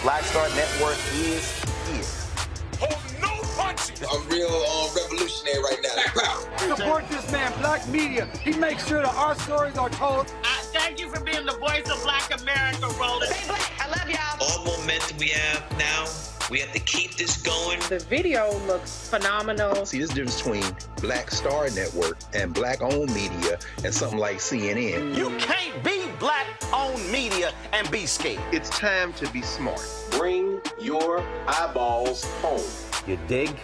Black Star Network is here. Hold no punches. I'm real revolutionary right now. Black power. Support this man, Black media. He makes sure that our stories are told. Thank you for being the voice of Black America, Roland. Stay black. I love y'all. All momentum we have now, we have to keep this going. The video looks phenomenal. See, this difference between Black Star Network and Black-owned media and something like CNN. You can't be Black-owned media and be scared. It's time to be smart. Bring your eyeballs home. You dig?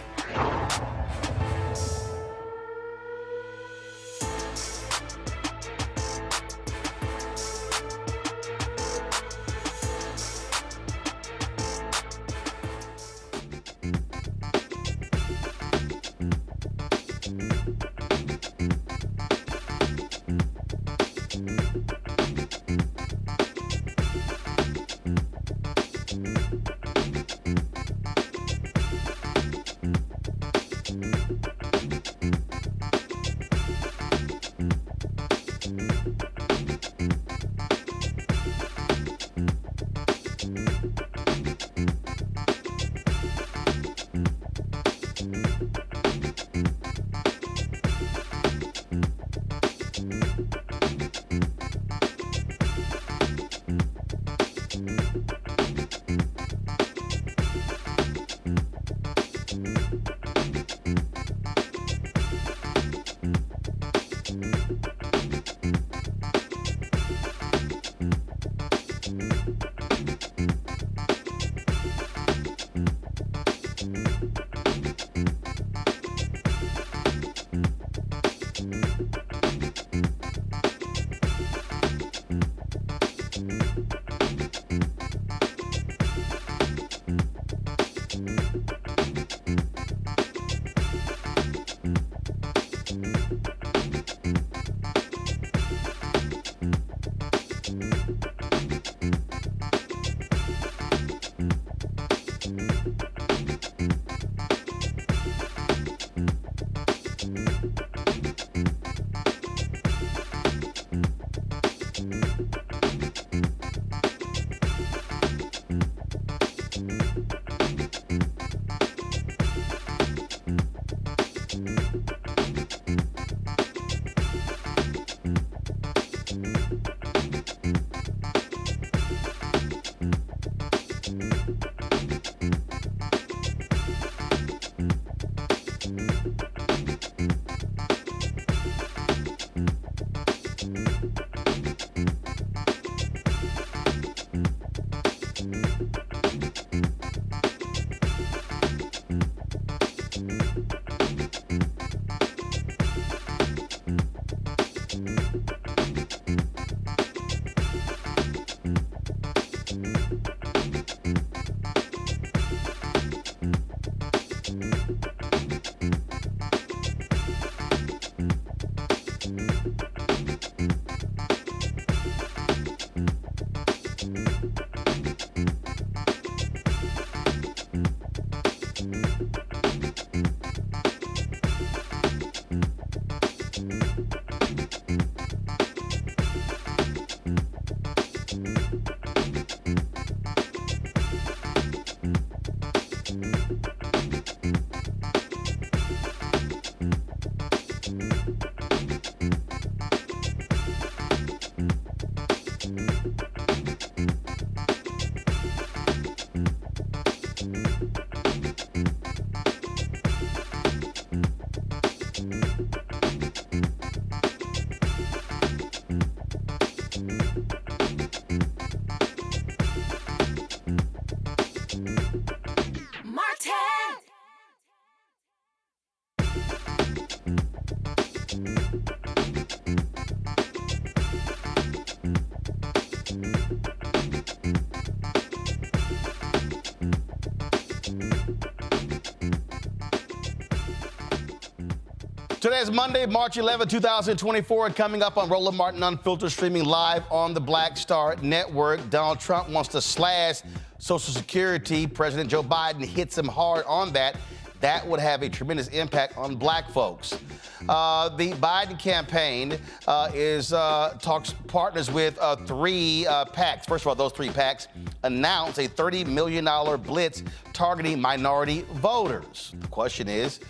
Today is Monday, March 11, 2024, and coming up on Roland Martin Unfiltered, streaming live on the Black Star Network. Donald Trump wants to slash Social Security. President Joe Biden hits him hard on that. that would have a tremendous impact on black folks. The Biden campaign partners with three PACs. First of all, those three PACs announced a $30 million blitz targeting minority voters. The question is,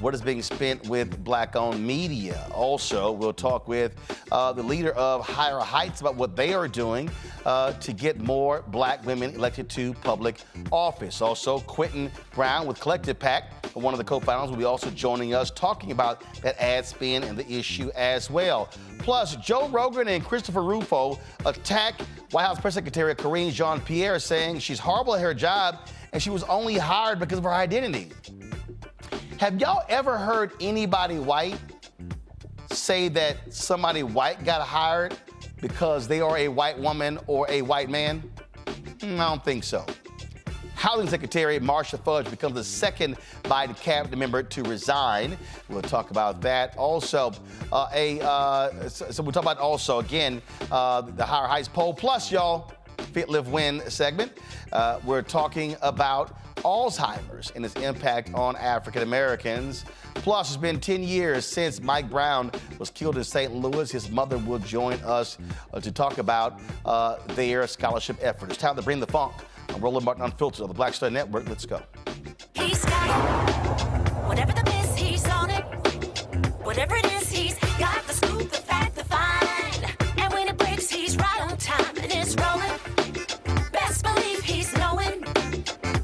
what is being spent with black-owned media? Also, we'll talk with the leader of Higher Heights about what they are doing to get more black women elected to public office. Also, Quentin Brown with Collective PAC, one of the co-founders, will be also joining us talking about that ad spin and the issue as well. Plus, Joe Rogan and Christopher Rufo attack White House Press Secretary Karine Jean-Pierre, saying she's horrible at her job and she was only hired because of her identity. Have y'all ever heard anybody white say that somebody white got hired because they are a white woman or a white man? I don't think so. Housing Secretary Marcia Fudge becomes the second Biden cabinet member to resign. We'll talk about that. Also, so we'll talk about also, again, the Higher Heights poll. Plus, y'all, Fit, Live, Win segment. We're talking about Alzheimer's and its impact on African Americans. Plus, it's been 10 years since Mike Brown was killed in St. Louis. His mother will join us to talk about their scholarship effort. It's time to bring the funk. I'm Roland Martin Unfiltered on the Black Star Network. Let's go. He's got it. Whatever the miss, he's on it. Whatever it is, he's got the scoop, the fact, the find. And when it breaks, he's right on time and it's rolling. Best believe he's knowing.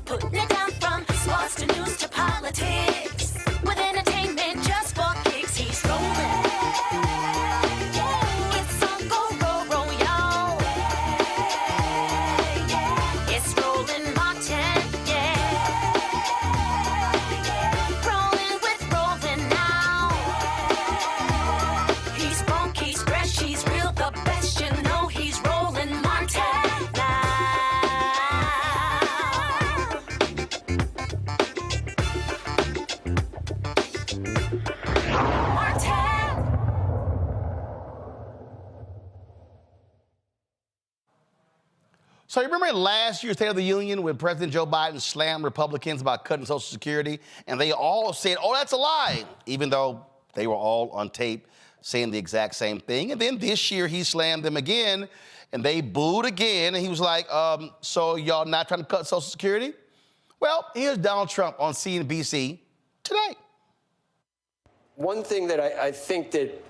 Putting it down from sports to news to politics. With entertainment just for kicks, he's rolling. It's on go, roll, y'all. It's rolling Martin, yeah. Rolling with rolling now. He's funk, he's fresh, he's real, the best, you know he's rolling Martin now. So you remember last year's State of the Union when President Joe Biden slammed Republicans about cutting Social Security, and they all said, oh, that's a lie, even though they were all on tape saying the exact same thing. And then this year he slammed them again, and they booed again, and he was like, so y'all not trying to cut Social Security? Well, here's Donald Trump on CNBC today. One thing that I think that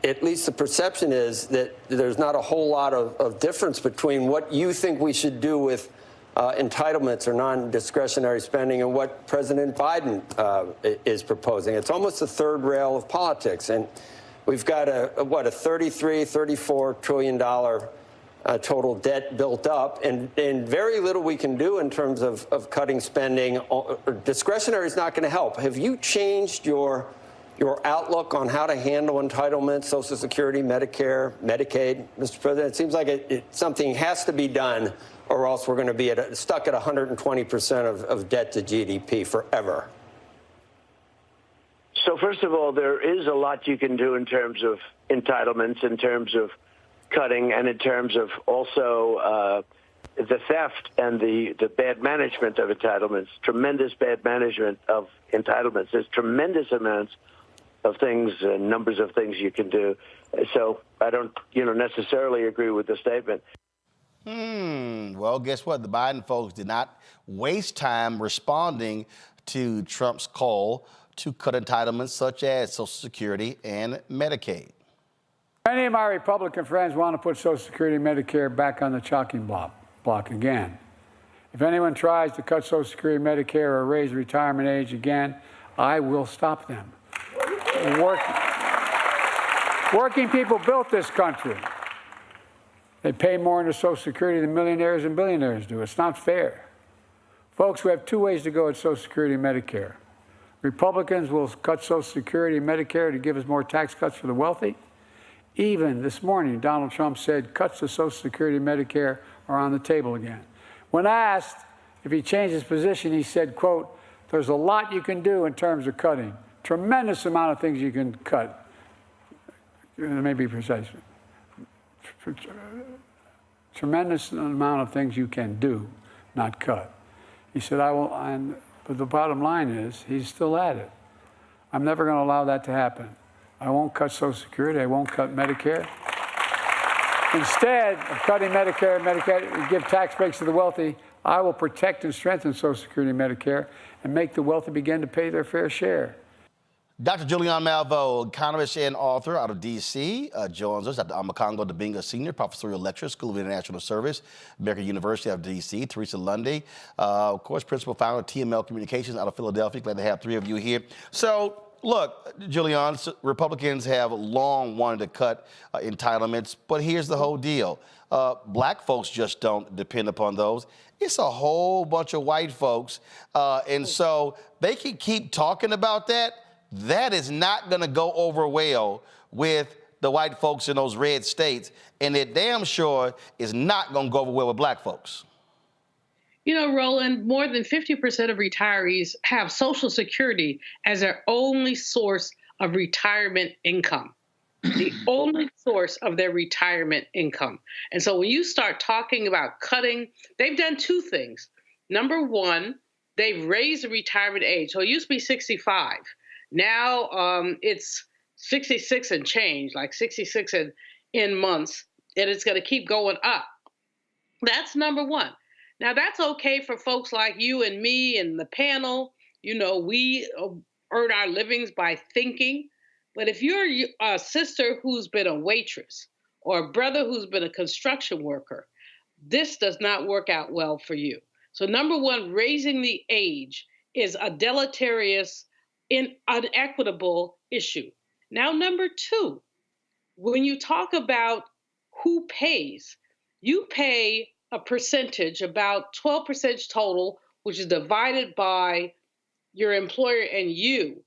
at least the perception is that there's not a whole lot of difference between what you think we should do with entitlements or non-discretionary spending and what President Biden is proposing. It's almost the third rail of politics. And we've got a $34 trillion total debt built up, and very little we can do in terms of cutting spending. Discretionary is not going to help. Have you changed your outlook on how to handle entitlements, Social Security, Medicare, Medicaid, Mr. President? It seems like something has to be done, or else we're going to be stuck at 120% of debt to GDP forever. So first of all, there is a lot you can do in terms of entitlements, in terms of cutting, and in terms of also the theft and the bad management of entitlements, tremendous bad management of entitlements. There's tremendous amounts of things, numbers of things you can do. So I don't, necessarily agree with the statement. Well, guess what? The Biden folks did not waste time responding to Trump's call to cut entitlements such as Social Security and Medicaid. Many of my Republican friends want to put Social Security and Medicare back on the chopping block again. If anyone tries to cut Social Security and Medicare or raise retirement age again, I will stop them. Working people built this country. They pay more into Social Security than millionaires and billionaires do. It's not fair. Folks, we have two ways to go at Social Security and Medicare. Republicans will cut Social Security and Medicare to give us more tax cuts for the wealthy. Even this morning, Donald Trump said cuts to Social Security and Medicare are on the table again. When asked if he changed his position, he said, quote, there's a lot you can do in terms of cutting. Tremendous amount of things you can cut. Let me be precise. Tremendous amount of things you can do, not cut. He said, But the bottom line is he's still at it. I'm never going to allow that to happen. I won't cut Social Security. I won't cut Medicare. Instead of cutting Medicare and give tax breaks to the wealthy, I will protect and strengthen Social Security and Medicare and make the wealthy begin to pay their fair share. Dr. Julian Malveaux, economist and author out of D.C., joins us. Dr. Omekongo Dibinga, senior professorial lecturer, School of International Service, American University out of D.C., Teresa Lundy, of course, principal founder of TML Communications out of Philadelphia. Glad to have three of you here. So, look, Julian, Republicans have long wanted to cut entitlements, but here's the whole deal. Black folks just don't depend upon those. It's a whole bunch of white folks, and so they can keep talking about that. That is not going to go over well with the white folks in those red states, and it damn sure is not going to go over well with black folks. You know, Roland, more than 50% of retirees have Social Security as their only source of retirement income. The only source of their retirement income. And so when you start talking about cutting, they've done two things. Number one, they've raised the retirement age. So it used to be 65. Now it's 66 and change, like 66 in months, and it's going to keep going up. That's number one. Now, that's okay for folks like you and me and the panel. You know, we earn our livings by thinking. But if you're a sister who's been a waitress or a brother who's been a construction worker, this does not work out well for you. So number one, raising the age is a deleterious, unequitable issue. Now, number two, when you talk about who pays, you pay a percentage, about 12% total, which is divided by your employer and you,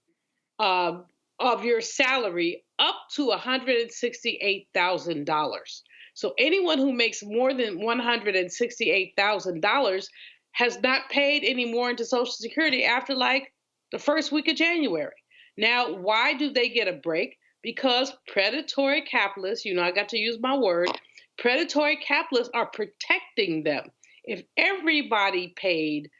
of your salary up to $168,000. So anyone who makes more than $168,000 has not paid any more into Social Security after like the first week of January. Now, why do they get a break? Because predatory capitalists, you know, I got to use my word, predatory capitalists are protecting them. If everybody paid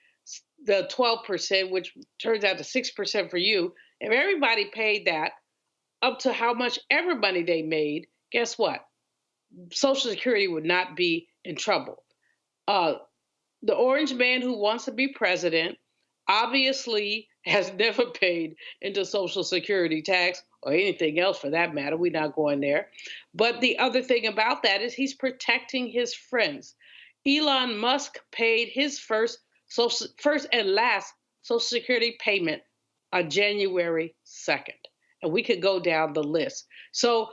the 12%, which turns out to 6% for you, if everybody paid that up to how much ever money they made, guess what? Social Security would not be in trouble. The orange man who wants to be president obviously has never paid into Social Security tax or anything else for that matter. We're not going there. But the other thing about that is he's protecting his friends. Elon Musk paid his first and last Social Security payment on January 2nd. And we could go down the list. So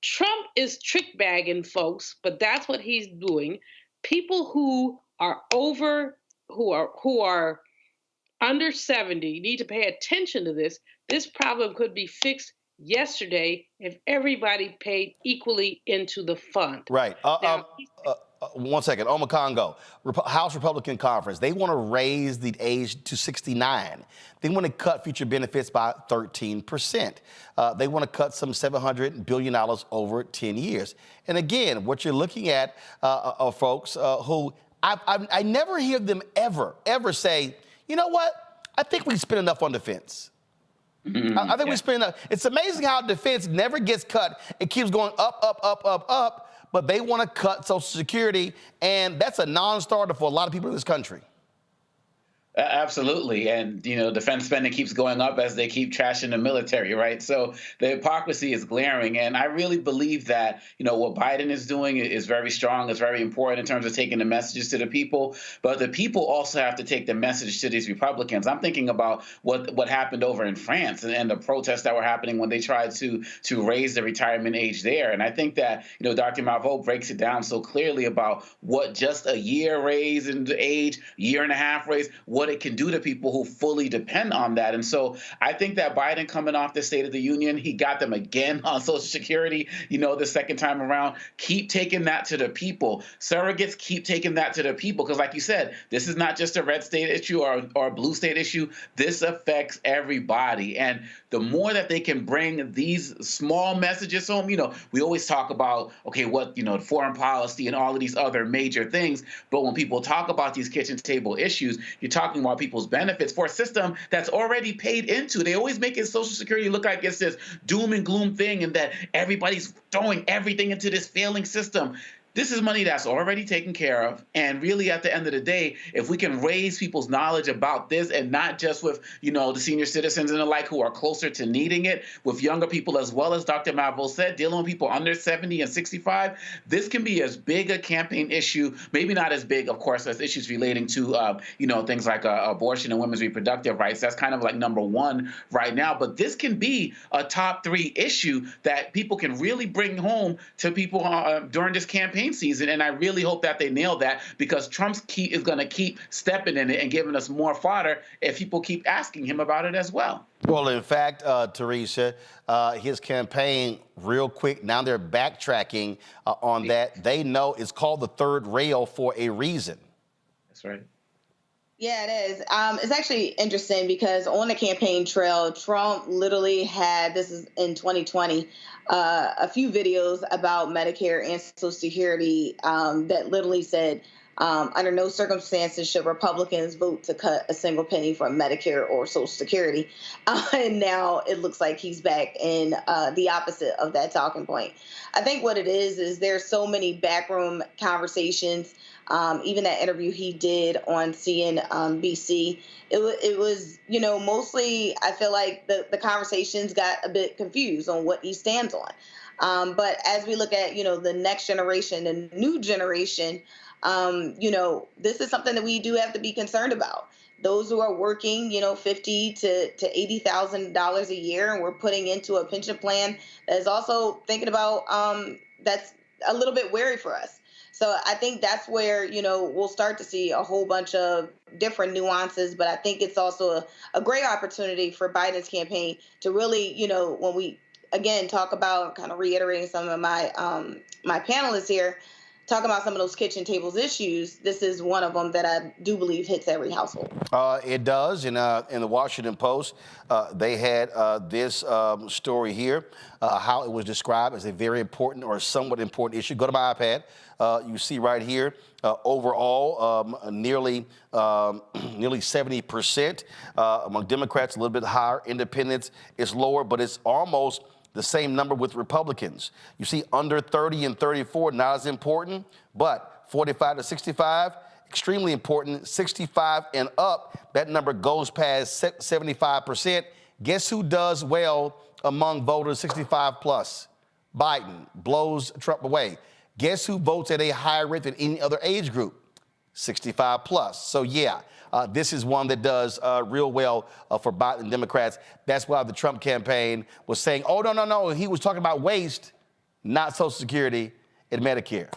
Trump is trick bagging folks, but that's what he's doing. People who are under 70 need to pay attention to this. This problem could be fixed yesterday if everybody paid equally into the fund. Right. Now, 1 second. Omekongo, House Republican Conference, they want to raise the age to 69. They want to cut future benefits by 13%. They want to cut some $700 billion over 10 years. And again, what you're looking at are folks who I never hear them ever say, you know what? I think we spend enough on defense. I think we spend enough. It's amazing how defense never gets cut. It keeps going up. But they want to cut Social Security, and that's a non-starter for a lot of people in this country. Absolutely. And, you know, defense spending keeps going up as they keep trashing the military, right? So the hypocrisy is glaring. And I really believe that, you know, what Biden is doing is very strong. It's very important in terms of taking the messages to the people. But the people also have to take the message to these Republicans. I'm thinking about what happened over in France and the protests that were happening when they tried to raise the retirement age there. And I think that, you know, Dr. Malveaux breaks it down so clearly about what just a year raise in the age, year and a half raise, what it can do to people who fully depend on that. And so I think that Biden coming off the State of the Union, he got them again on Social Security, you know, the second time around. Keep taking that to the people. Surrogates, keep taking that to the people. Because like you said, this is not just a red state issue or a blue state issue. This affects everybody. And the more that they can bring these small messages home, you know, we always talk about, okay, what, you know, foreign policy and all of these other major things. But when people talk about these kitchen table issues, you talk talking about people's benefits for a system that's already paid into. They always make it Social Security look like it's this doom and gloom thing and that everybody's throwing everything into this failing system. This is money that's already taken care of. And really, at the end of the day, if we can raise people's knowledge about this, and not just with, the senior citizens and the like who are closer to needing it, with younger people as well, as Dr. Malvo said, dealing with people under 70 and 65, this can be as big a campaign issue, maybe not as big, of course, as issues relating to, things like abortion and women's reproductive rights. That's kind of like number one right now. But this can be a top 3 issue that people can really bring home to people during this campaign season, and I really hope that they nail that, because Trump is going to keep stepping in it and giving us more fodder if people keep asking him about it as well. Well, in fact, Teresa, his campaign, real quick, now they're backtracking on that. They know it's called the third rail for a reason. That's right. Yeah, it is. It's actually interesting because on the campaign trail, Trump literally had, this is in 2020, a few videos about Medicare and Social Security that literally said, under no circumstances should Republicans vote to cut a single penny from Medicare or Social Security. And now it looks like he's back in the opposite of that talking point. I think what it is there's so many backroom conversations. Even that interview he did on CNBC, it was, mostly I feel like the conversations got a bit confused on what he stands on. But as we look at, the next generation and new generation, this is something that we do have to be concerned about. Those who are working, $50,000 to $80,000 a year, and we're putting into a pension plan that is also thinking about that's a little bit wary for us. So I think that's where, we'll start to see a whole bunch of different nuances. But I think it's also a great opportunity for Biden's campaign to really, when we, again, talk about kind of reiterating some of my my panelists here, talking about some of those kitchen tables issues, this is one of them that I do believe hits every household. It does. In the Washington Post, they had this story here, how it was described as a very important or somewhat important issue. Go to my iPad. You see right here, overall, nearly 70% among Democrats, a little bit higher. Independents is lower, but it's almost the same number with Republicans. You see under 30 and 34, not as important, but 45 to 65, extremely important. 65 and up, that number goes past 75%. Guess who does well among voters 65 plus? Biden blows Trump away. Guess who votes at a higher rate than any other age group? 65 plus. So yeah, this is one that does real well for Biden Democrats. That's why the Trump campaign was saying, oh, no. He was talking about waste, not Social Security and Medicare.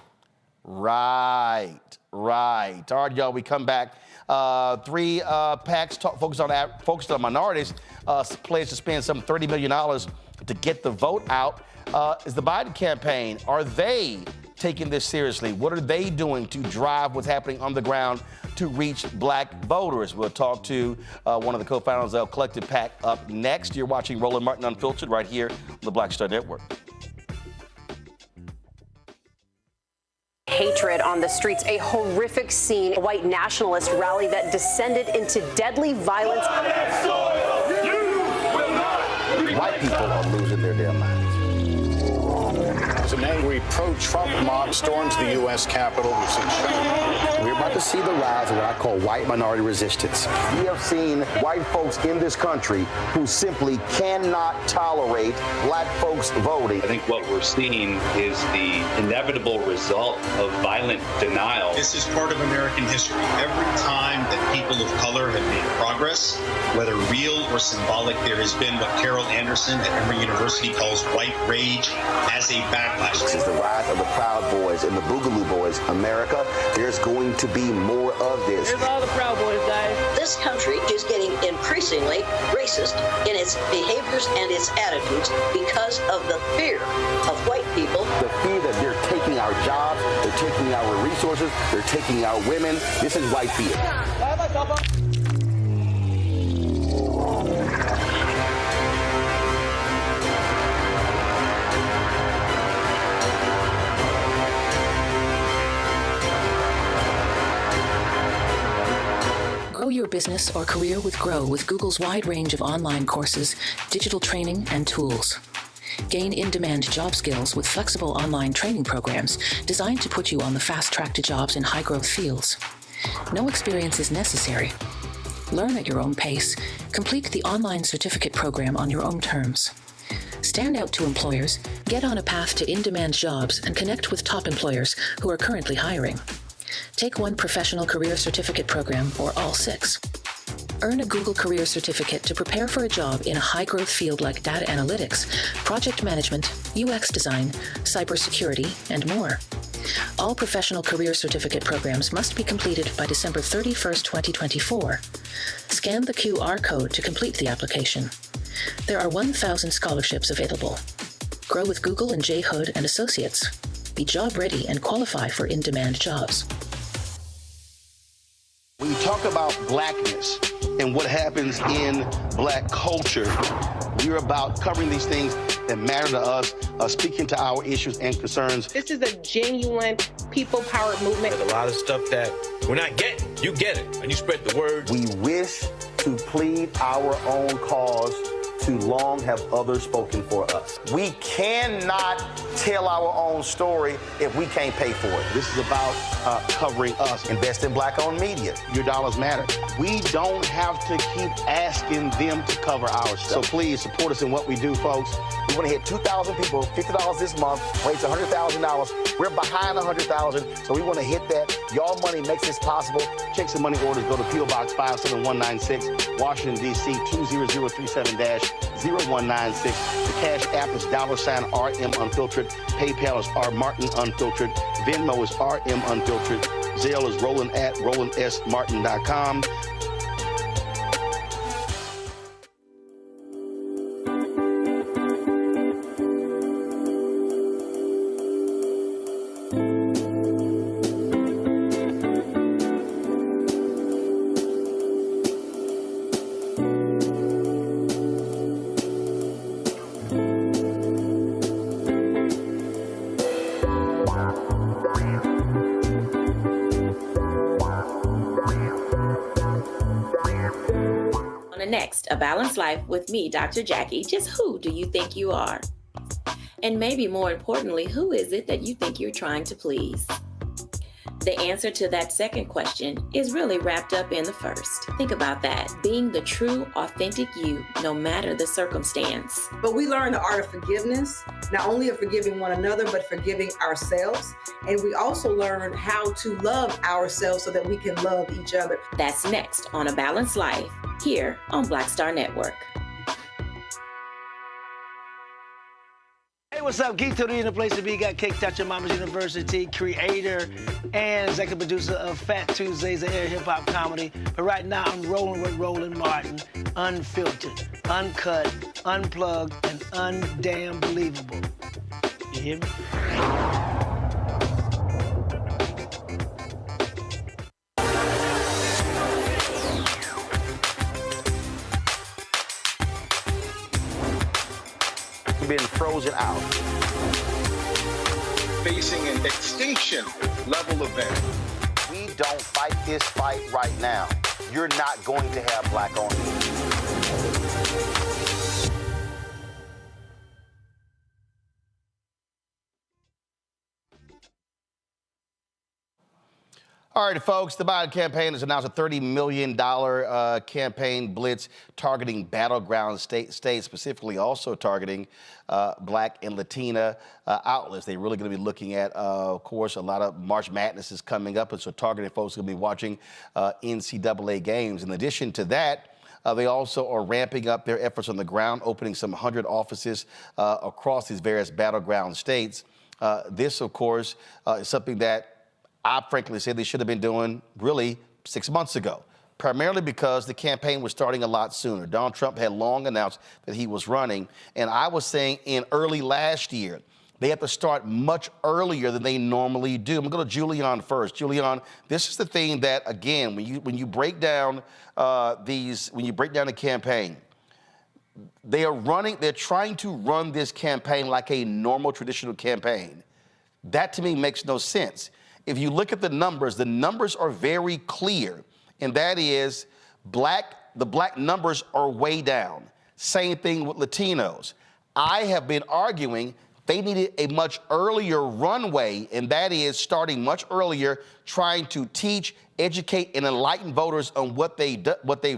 Right. All right, y'all, we come back. 3 PACs focused on minorities pledged to spend some $30 million to get the vote out. Is the Biden campaign, are they taking this seriously? What are they doing to drive what's happening on the ground to reach black voters? We'll talk to one of the co-founders of Collective PAC up next. You're watching Roland Martin Unfiltered right here on the Black Star Network. Hatred on the streets, a horrific scene, a white nationalist rally that descended into deadly violence. White people are losing their damn minds. An angry pro-Trump mob storms the U.S. Capitol. We're about to see the rise of what I call white minority resistance. We have seen white folks in this country who simply cannot tolerate black folks voting. I think what we're seeing is the inevitable result of violent denial. This is part of American history. Every time that people of color have made progress, whether real or symbolic, there has been what Carol Anderson at Emory University calls white rage as a backlash. This is the rise of the Proud Boys and the Boogaloo Boys. America, there's going to be more of this. Here's all the Proud Boys, guys. This country is getting increasingly racist in its behaviors and its attitudes because of the fear of white people. The fear that they're taking our jobs, they're taking our resources, they're taking our women. This is white fear. Grow your business business or career with Grow with Google's wide range of online courses, digital training, and tools. Gain in-demand job skills with flexible online training programs designed to put you on the fast track to jobs in high-growth fields. No experience is necessary. Learn at your own pace. Complete the online certificate program on your own terms. Stand out to employers, get on a path to in-demand jobs, and connect with top employers who are currently hiring. Take one professional career certificate program or all 6. Earn a Google Career Certificate to prepare for a job in a high-growth field like data analytics, project management, UX design, cybersecurity, and more. All professional career certificate programs must be completed by December 31st, 2024. Scan the QR code to complete the application. There are 1,000 scholarships available. Grow with Google and J. Hood and Associates. Be job ready and qualify for in-demand jobs. When you talk about blackness and what happens in black culture, we're about covering these things that matter to us, speaking to our issues and concerns. This is a genuine people-powered movement. There's a lot of stuff that we're not getting. You get it, and you spread the word. We wish to plead our own cause. Too long have others spoken for us. We cannot tell our own story if we can't pay for it. This is about covering us. Invest in black-owned media. Your dollars matter. We don't have to keep asking them to cover our stuff. So please support us in what we do, folks. We want to hit 2,000 people, $50 this month, raise $100,000. We're behind 100,000, so we want to hit that. Y'all money makes this possible. Check some money orders. Go to P.O. Box 57196, Washington, D.C. 20037-0196. The Cash App is $RM Unfiltered. PayPal is R Martin Unfiltered. Venmo is RM Unfiltered. Zelle is Roland at RolandSMartin.com. Next, A Balanced Life with me, Dr. Jackie. Just who do you think you are? And maybe more importantly, who is it that you think you're trying to please? The answer to that second question is really wrapped up in the first. Think about that. Being the true, authentic you, no matter the circumstance. But we learn the art of forgiveness, not only of forgiving one another, but forgiving ourselves. And we also learn how to love ourselves so that we can love each other. That's next on A Balanced Life, here on Black Star Network. Hey, what's up? Geek Tony in the place to be. Got Cake Out Your Mama's University, creator and executive producer of Fat Tuesdays, a air hip-hop comedy. But right now, I'm rolling with Roland Martin, unfiltered, uncut, unplugged, and undamn believable. You hear me? Been frozen out. Facing an extinction level event. We don't fight this fight right now. You're not going to have black-owned media. All right, folks, the Biden campaign has announced a $30 million campaign blitz targeting battleground states, specifically also targeting Black and Latina outlets. They're really going to be looking at, of course, a lot of March Madness is coming up, and so targeting folks who are going to be watching NCAA games. In addition to that, they also are ramping up their efforts on the ground, opening some 100 offices across these various battleground states. This, of course, is something that I frankly say they should have been doing really 6 months ago, primarily because the campaign was starting a lot sooner. Donald Trump had long announced that he was running, and I was saying in early last year, they have to start much earlier than they normally do. I'm going to go to Julian first. Julian, this is the thing that, again, when you break down the campaign, they're trying to run this campaign like a normal traditional campaign. That to me makes no sense. If you look at the numbers are very clear, and that is The black numbers are way down. Same thing with Latinos. I have been arguing they needed a much earlier runway, and that is starting much earlier, trying to teach, educate, and enlighten voters on what they've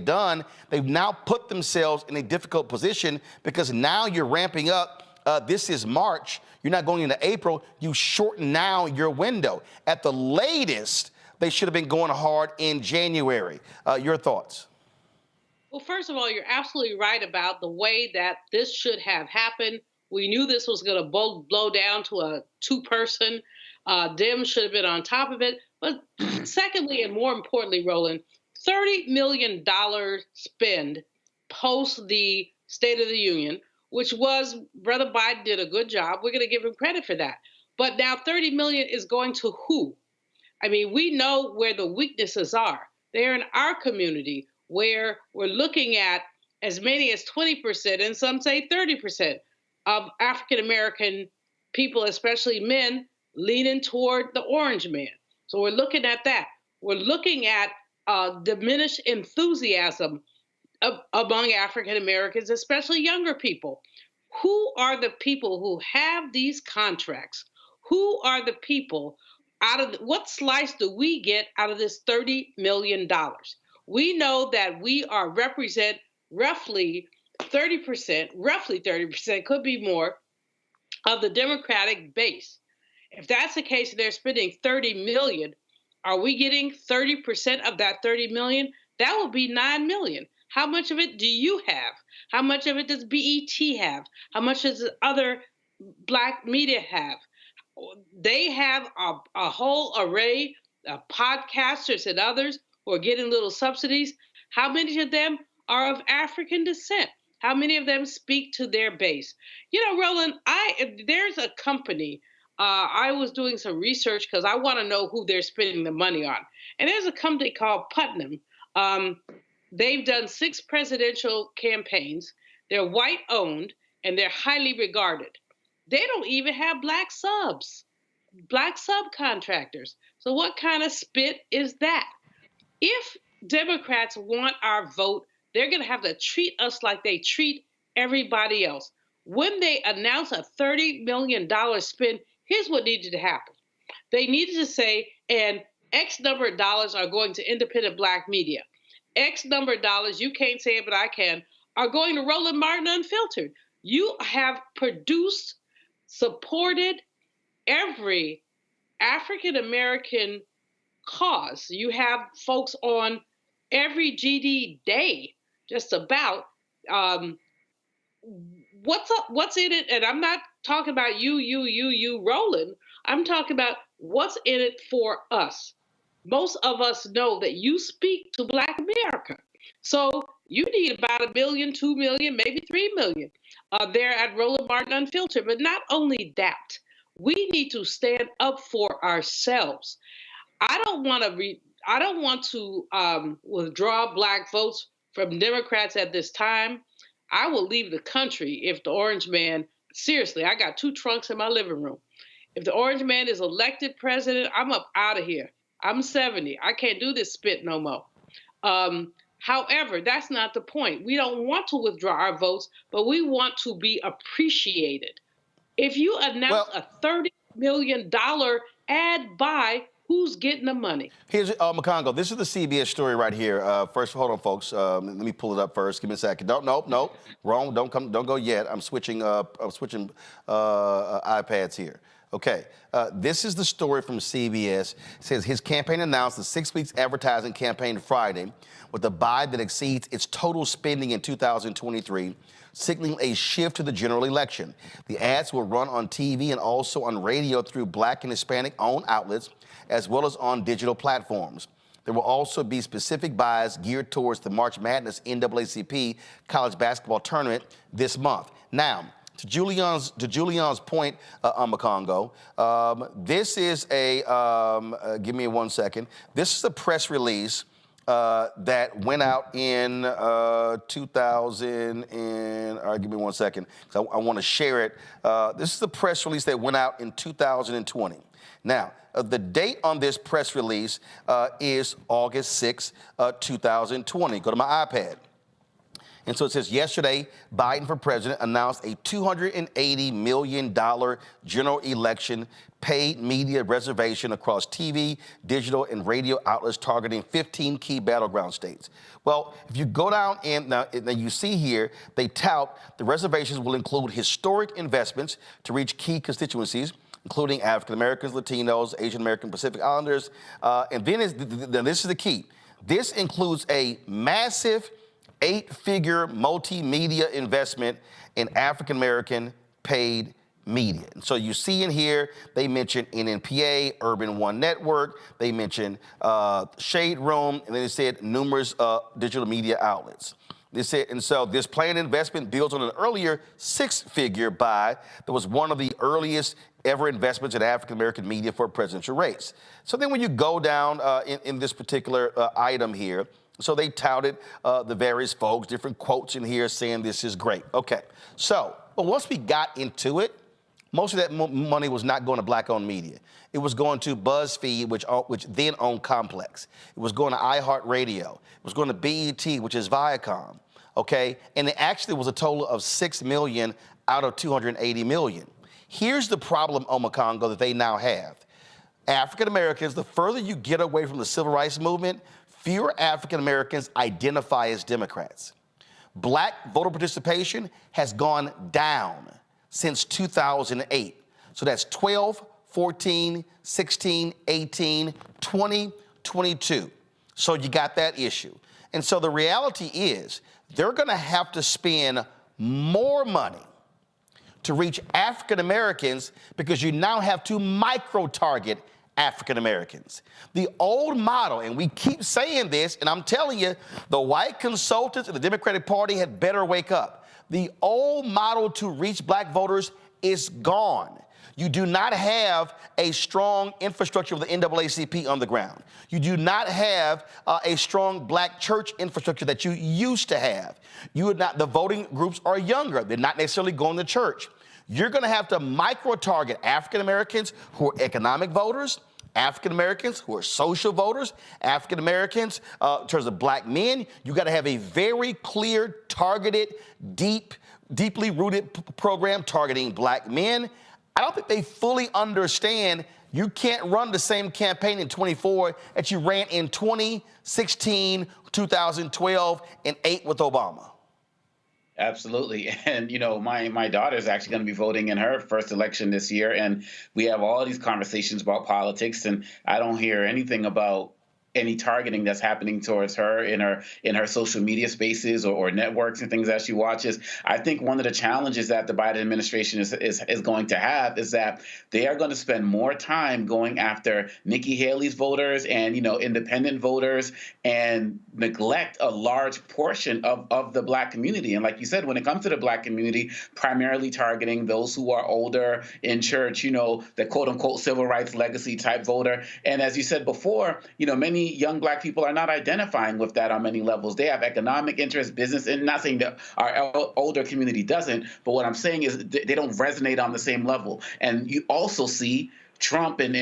done. They've now put themselves in a difficult position because now you're ramping up. This is March. You're not going into April. You shorten now your window. At the latest, they should have been going hard in January. Your thoughts? Well, first of all, you're absolutely right about the way that this should have happened. We knew this was going to blow down to a two-person. Dems should have been on top of it. But secondly, and more importantly, Roland, $30 million spend post the State of the Union, which was, Brother Biden did a good job. We're going to give him credit for that. But now $30 million is going to who? I mean, we know where the weaknesses are. They're in our community, where we're looking at as many as 20%, and some say 30%, of African-American people, especially men, leaning toward the orange man. So we're looking at that. We're looking at diminished enthusiasm among African-Americans, especially younger people. Who are the people who have these contracts? Who are the people what slice do we get out of this $30 million? We know that we represent roughly 30%, could be more, of the Democratic base. If that's the case, they're spending $30 million. Are we getting 30% of that $30 million? That would be $9 million. How much of it do you have? How much of it does BET have? How much does other Black media have? They have a whole array of podcasters and others who are getting little subsidies. How many of them are of African descent? How many of them speak to their base? You know, Roland, there's a company, I was doing some research because I want to know who they're spending the money on. And there's a company called Putnam. They've done 6 presidential campaigns. They're white-owned, and they're highly regarded. They don't even have black subcontractors. So what kind of spit is that? If Democrats want our vote, they're going to have to treat us like they treat everybody else. When they announce a $30 million spend, here's what needed to happen. They needed to say, and X number of dollars are going to independent Black media. X number of dollars, you can't say it, but I can, are going to Roland Martin Unfiltered. You have produced, supported every African-American cause. You have folks on every GD day, just about. What's in it? And I'm not talking about you, Roland. I'm talking about what's in it for us. Most of us know that you speak to Black America. So you need about $1 million, $2 million, maybe $3 million there at Roland Martin Unfiltered. But not only that, we need to stand up for ourselves. I don't want to withdraw Black votes from Democrats at this time. I will leave the country if the orange man, seriously, I got 2 trunks in my living room. If the orange man is elected president, I'm up out of here. I'm 70. I can't do this spit no more. However, that's not the point. We don't want to withdraw our votes, but we want to be appreciated. If you announce a $30 million ad buy, who's getting the money? Here's McCongo. This is the CBS story right here. First, hold on, folks. Let me pull it up first. Give me a second. Nope. Wrong. Don't go yet. I'm switching iPads here. Okay. This is the story from CBS. It says his campaign announced the 6 weeks advertising campaign Friday with a buy that exceeds its total spending in 2023, signaling a shift to the general election. The ads will run on TV and also on radio through Black and Hispanic-owned outlets, as well as on digital platforms. There will also be specific buys geared towards the March Madness NAACP college basketball tournament this month. Now, to Julian's point, McCongo, this is a, give me 1 second. This is a press release that went out in 2000 and, all right, give me 1 second, because I want to share it. This is the press release that went out in 2020. Now, the date on this press release is August 6, 2020. Go to my iPad. And so it says, yesterday, Biden for president announced a $280 million general election paid media reservation across TV, digital, and radio outlets targeting 15 key battleground states. Well, if you go down and now you see here, they tout the reservations will include historic investments to reach key constituencies, including African Americans, Latinos, Asian American, Pacific Islanders. And then this is the key. This includes a massive 8-figure multimedia investment in African American paid media. And so you see in here, they mention NNPA, Urban One Network, they mention Shade Room, and then they said numerous digital media outlets. They said, and so this planned investment builds on an earlier 6-figure buy that was one of the earliest ever investments in African American media for a presidential race. So then when you go down in this particular item here, so they touted the various folks, different quotes in here saying this is great. Okay, so, but once we got into it, most of that money was not going to black-owned media. It was going to BuzzFeed, which then owned Complex. It was going to iHeartRadio. It was going to BET, which is Viacom, okay? And it actually was a total of $6 million out of $280 million. Here's the problem, Omakongo, that they now have. African Americans, the further you get away from the civil rights movement, fewer African Americans identify as Democrats. Black voter participation has gone down since 2008. So that's 12, 14, 16, 18, 20, 22. So you got that issue. And so the reality is they're going to have to spend more money to reach African Americans because you now have to micro-target African Americans. The old model, and we keep saying this, and I'm telling you, the white consultants in the Democratic Party had better wake up. The old model to reach black voters is gone. You do not have a strong infrastructure of the NAACP on the ground. You do not have a strong black church infrastructure that you used to have. The voting groups are younger. They're not necessarily going to church. You're going to have to micro-target African Americans who are economic voters, African Americans who are social voters, African Americans in terms of black men. You got to have a very clear, targeted, deeply rooted program targeting black men. I don't think they fully understand you can't run the same campaign in 24 that you ran in 2016, 2012, and 8 with Obama. Absolutely. And, you know, my daughter's actually going to be voting in her first election this year. And we have all these conversations about politics, and I don't hear anything about any targeting that's happening towards her in her social media spaces or networks and things that she watches. I think one of the challenges that the Biden administration is going to have is that they are going to spend more time going after Nikki Haley's voters and, you know, independent voters and neglect a large portion of the black community. And like you said, when it comes to the black community, primarily targeting those who are older in church, you know, the quote unquote civil rights legacy type voter. And as you said before, you know, many young black people are not identifying with that on many levels. They have economic interest, business, and not saying that our older community doesn't, but what I'm saying is they don't resonate on the same level. And you also see Trump and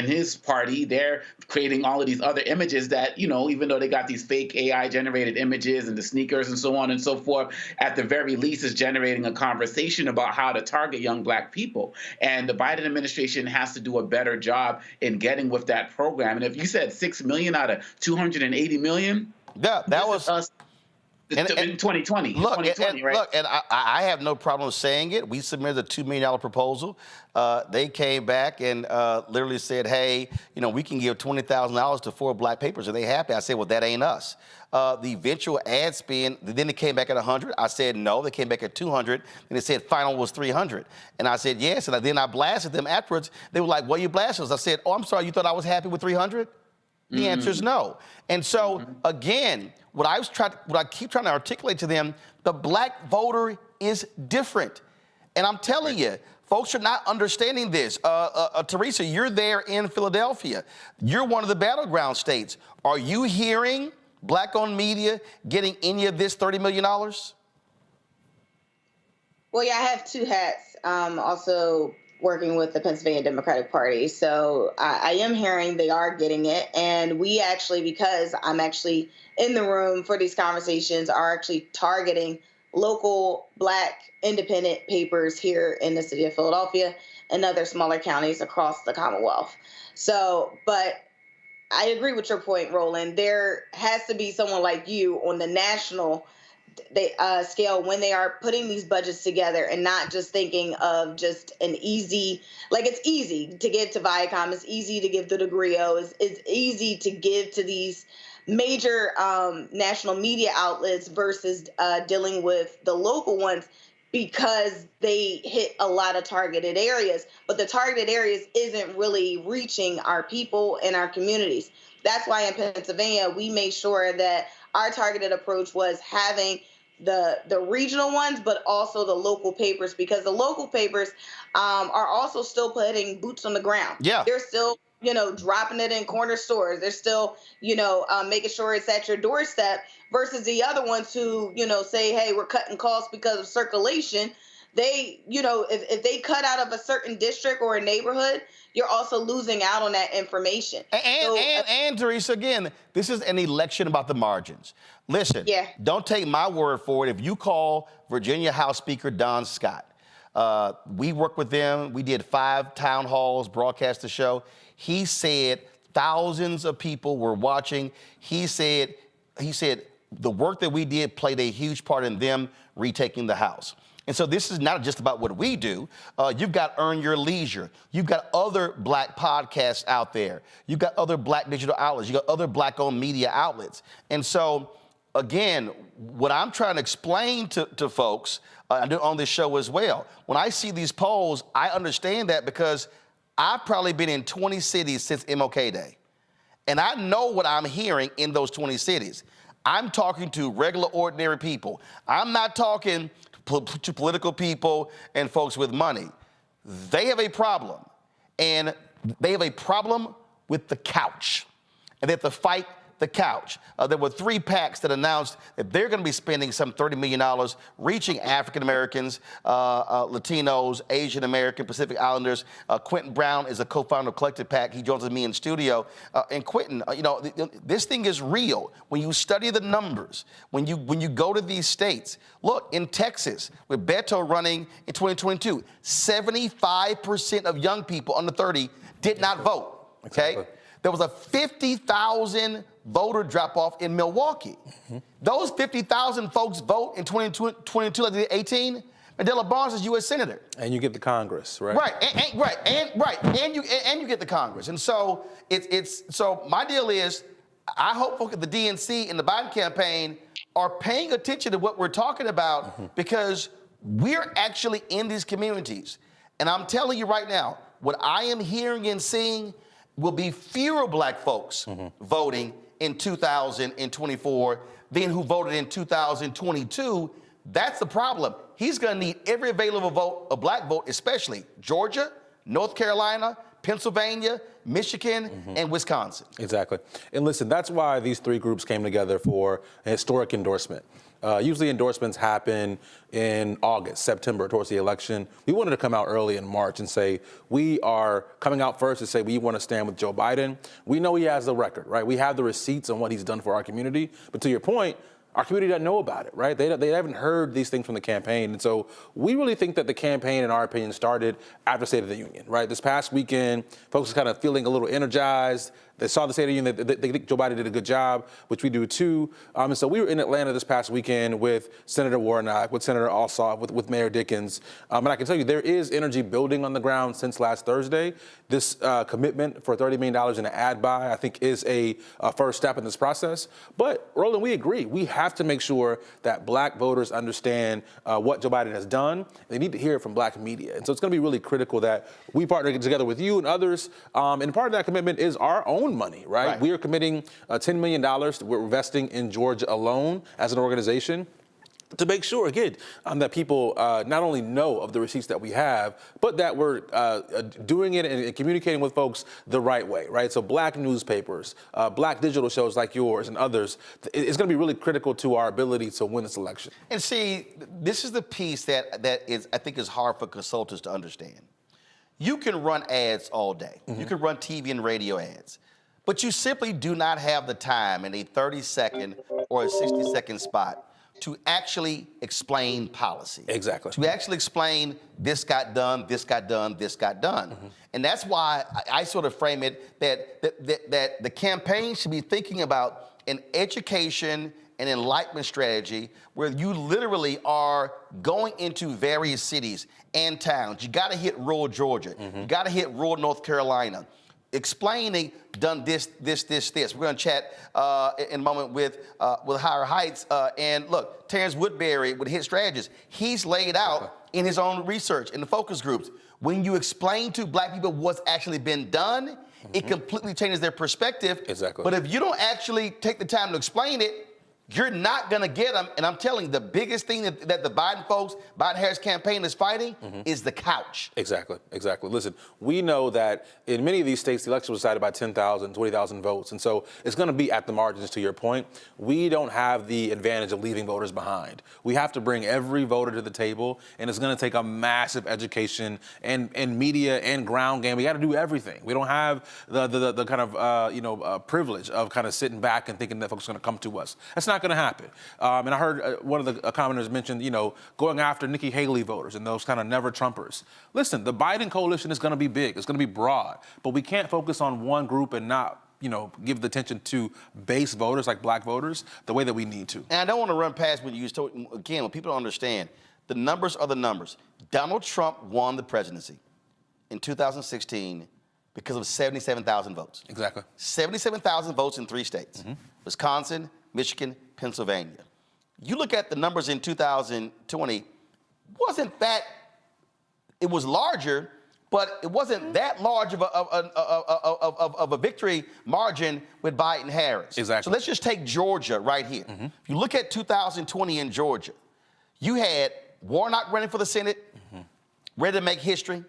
his party, they're creating all of these other images that, you know, even though they got these fake AI generated images and the sneakers and so on and so forth, at the very least is generating a conversation about how to target young black people. And the Biden administration has to do a better job in getting with that program. And if you said 6 million out of 280 million, yeah, that was us. In 2020, look, 2020, right? Look, and I have no problem saying it. We submitted a $2 million proposal. They came back and literally said, hey, you know, we can give $20,000 to 4 black papers. Are they happy? I said, well, that ain't us. The eventual ad spend, then it came back at 100. I said, no. They came back at 200. And they said, final was 300. And I said, yes. And then I blasted them afterwards. They were like, well, you blasted us. I said, oh, I'm sorry. You thought I was happy with 300? The answer is no. And so, again, what I keep trying to articulate to them, the black voter is different. And I'm telling you, folks are not understanding this. Teresa, you're there in Philadelphia. You're one of the battleground states. Are you hearing Black-owned media getting any of this $30 million? Well, yeah, I have two hats. Also working with the Pennsylvania Democratic Party. So I am hearing they are getting it. And we actually, because I'm actually in the room for these conversations, are actually targeting local Black independent papers here in the city of Philadelphia and other smaller counties across the Commonwealth. So, but I agree with your point, Roland. There has to be someone like you on the national scale when they are putting these budgets together and not just thinking of just an easy, like it's easy to give to Viacom, it's easy to give to the Griot, it's easy to give to these major national media outlets versus dealing with the local ones because they hit a lot of targeted areas, but the targeted areas isn't really reaching our people and our communities. That's why in Pennsylvania, we made sure that our targeted approach was having the regional ones, but also the local papers, because the local papers are also still putting boots on the ground. Yeah. They're still, dropping it in corner stores. They're still, making sure it's at your doorstep versus the other ones who, say, hey, we're cutting costs because of circulation. They, if they cut out of a certain district or a neighborhood, you're also losing out on that information. And Teresa, again, this is an election about the margins. Listen, don't take my word for it. If you call Virginia House Speaker Don Scott, we worked with them. We did 5 town halls, broadcast the show. He said thousands of people were watching. He said the work that we did played a huge part in them retaking the House. And so this is not just about what we do. You've got Earn Your Leisure. You've got other Black podcasts out there. You've got other Black digital outlets. You've got other Black-owned media outlets. And so, again, what I'm trying to explain to folks, I do on this show as well, when I see these polls, I understand that because I've probably been in 20 cities since MLK Day. And I know what I'm hearing in those 20 cities. I'm talking to regular, ordinary people. I'm not talking to political people and folks with money. They have a problem, and they have a problem with the couch, and they have to fight the couch. There were 3 PACs that announced that they're going to be spending some $30 million reaching African Americans, Latinos, Asian American, Pacific Islanders. Quentin Brown is a co-founder of Collective PAC. He joins me in studio. And Quentin, this thing is real. When you study the numbers, when you go to these states, look, in Texas, with Beto running in 2022, 75% of young people under 30 did not vote. Okay. Exactly. There was a 50,000 voter drop-off in Milwaukee. Those 50,000 folks vote in 2022 like they did 18. Mandela Barnes is U.S. Senator. And you get the Congress, right? And you get the Congress. And so so my deal is, I hope folks at the DNC and the Biden campaign are paying attention to what we're talking about because we're actually in these communities. And I'm telling you right now, what I am hearing and seeing will be fewer Black folks voting in 2024 than who voted in 2022. That's the problem. He's going to need every available vote, a Black vote, especially Georgia, North Carolina, Pennsylvania, Michigan, and Wisconsin. Exactly. And listen, that's why these 3 groups came together for a historic endorsement. Usually endorsements happen in August, September, towards the election. We wanted to come out early in March and say, we are coming out first to say we want to stand with Joe Biden. We know he has the record, right? We have the receipts on what he's done for our community. But to your point, our community doesn't know about it, right? They haven't heard these things from the campaign. And so we really think that the campaign, in our opinion, started after State of the Union, right? This past weekend, folks are kind of feeling a little energized. They saw the State of the Union. They think Joe Biden did a good job, which we do too. And so we were in Atlanta this past weekend with Senator Warnock, with Senator Ossoff, with Mayor Dickens. And I can tell you there is energy building on the ground since last Thursday. This commitment for $30 million in an ad buy, I think, is a first step in this process. But, Roland, we agree. We have to make sure that Black voters understand what Joe Biden has done. They need to hear it from Black media. And so it's going to be really critical that we partner together with you and others. And part of that commitment is our own money, right? We are committing $10 million. We're investing in Georgia alone as an organization. to make sure, again, that people not only know of the receipts that we have, but that we're doing it and communicating with folks the right way, right? So black newspapers, black digital shows like yours and others, it's going to be really critical to our ability to win this election. And see, this is the piece that is, I think, is hard for consultants to understand. You can run ads all day. You can run TV and radio ads. But you simply do not have the time in a 30-second or a 60-second spot to actually explain policy. Exactly. To actually explain this got done, this got done, this got done. And that's why I sort of frame it that the campaign should be thinking about an education and enlightenment strategy where you literally are going into various cities and towns. You gotta hit rural Georgia. You gotta hit rural North Carolina. Explaining, done this. We're going to chat in a moment with Higher Heights. And look, Terrence Woodbury with Hit Strategist, he's laid out in his own research in the focus groups. When you explain to black people what's actually been done, it completely changes their perspective. Exactly. But if you don't actually take the time to explain it, you're not going to get them. And I'm telling you, the biggest thing that the Biden-Harris campaign is fighting is the couch. Exactly. Listen, we know that in many of these states, the election was decided by 10,000, 20,000 votes. And so it's going to be at the margins, to your point. We don't have the advantage of leaving voters behind. We have to bring every voter to the table, and it's going to take a massive education and media and ground game. We got to do everything. We don't have the kind of, privilege of kind of sitting back and thinking that folks are going to come to us. That's not going to happen. And I heard one of the commenters mention, going after Nikki Haley voters and those kind of never Trumpers. Listen, the Biden coalition is going to be big. It's going to be broad, but we can't focus on one group and not, give the attention to base voters like black voters the way that we need to. And I don't want to run past what you used to, again, when people don't understand, the numbers are the numbers. Donald Trump won the presidency in 2016 because of 77,000 votes. Exactly. 77,000 votes in 3 states, Wisconsin, Michigan, Pennsylvania. You look at the numbers in 2020, it was larger, but it wasn't that large of a victory margin with Biden-Harris. Exactly. So let's just take Georgia right here. If you look at 2020 in Georgia, you had Warnock running for the Senate, ready to make history.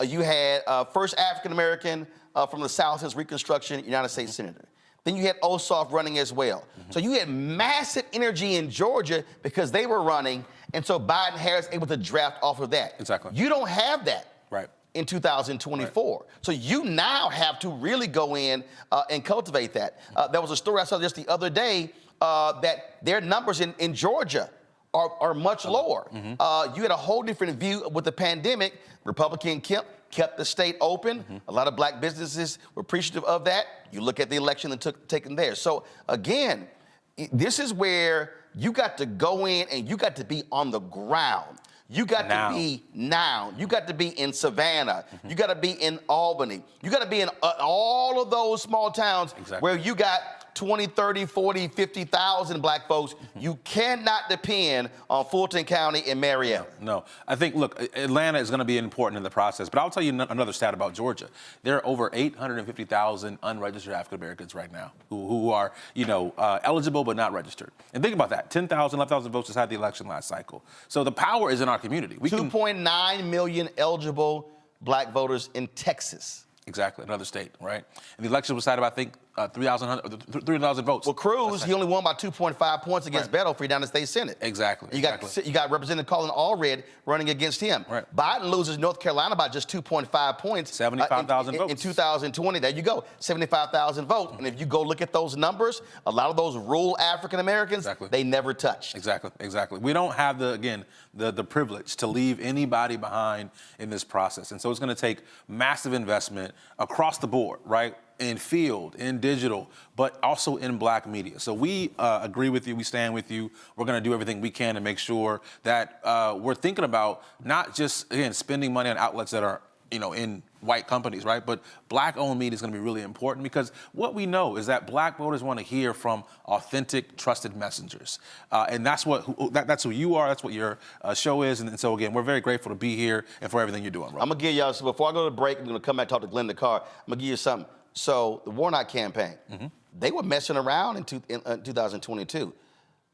You had first African-American from the South since Reconstruction, United States Senator. Then you had Ossoff running as well. So you had massive energy in Georgia because they were running, and so Biden-Harris able to draft off of that. Exactly. You don't have that in 2024. Right. So you now have to really go in and cultivate that. There was a story I saw just the other day that their numbers in Georgia are much lower. You had a whole different view with the pandemic. Republican Kemp kept the state open. A lot of black businesses were appreciative of that. You look at the election that taken there. So again, this is where you got to go in and you got to be on the ground. You got to be now. You got to be in Savannah. You got to be in Albany. You got to be in all of those small towns where you got 20, 30, 40, 50,000 black folks. You cannot depend on Fulton County and Marietta. No. I think, look, Atlanta is going to be important in the process, but I'll tell you another stat about Georgia. There are over 850,000 unregistered African Americans right now who are, eligible but not registered. And think about that. 10,000, 11,000 votes just had the election last cycle. So the power is in our community. 2.9 million eligible black voters in Texas. Exactly, another state, right? And the election was decided by, I think, 300,000 votes. Well, Cruz, he only won by 2.5 points against Beto for down the state Senate. Exactly. You got Representative Colin Allred running against him. Right. Biden loses North Carolina by just 2.5 points. 75,000 votes. In 2020, there you go, 75,000 votes. And if you go look at those numbers, a lot of those rural African Americans, they never touched. Exactly. We don't have the privilege to leave anybody behind in this process. And so it's going to take massive investment across the board, right? In field, in digital, but also in black media. So we agree with you, we stand with you. We're gonna do everything we can to make sure that we're thinking about not just, again, spending money on outlets that are, in white companies, right? But black-owned media is gonna be really important because what we know is that black voters wanna hear from authentic, trusted messengers. And that's that's who you are, that's what your show is. And so again, we're very grateful to be here and for everything you're doing, Rob. I'm gonna give y'all, so before I go to the break, I'm gonna come back and talk to Glynda Carr. I'm gonna give you something. So the Warnock campaign, they were messing around in 2022.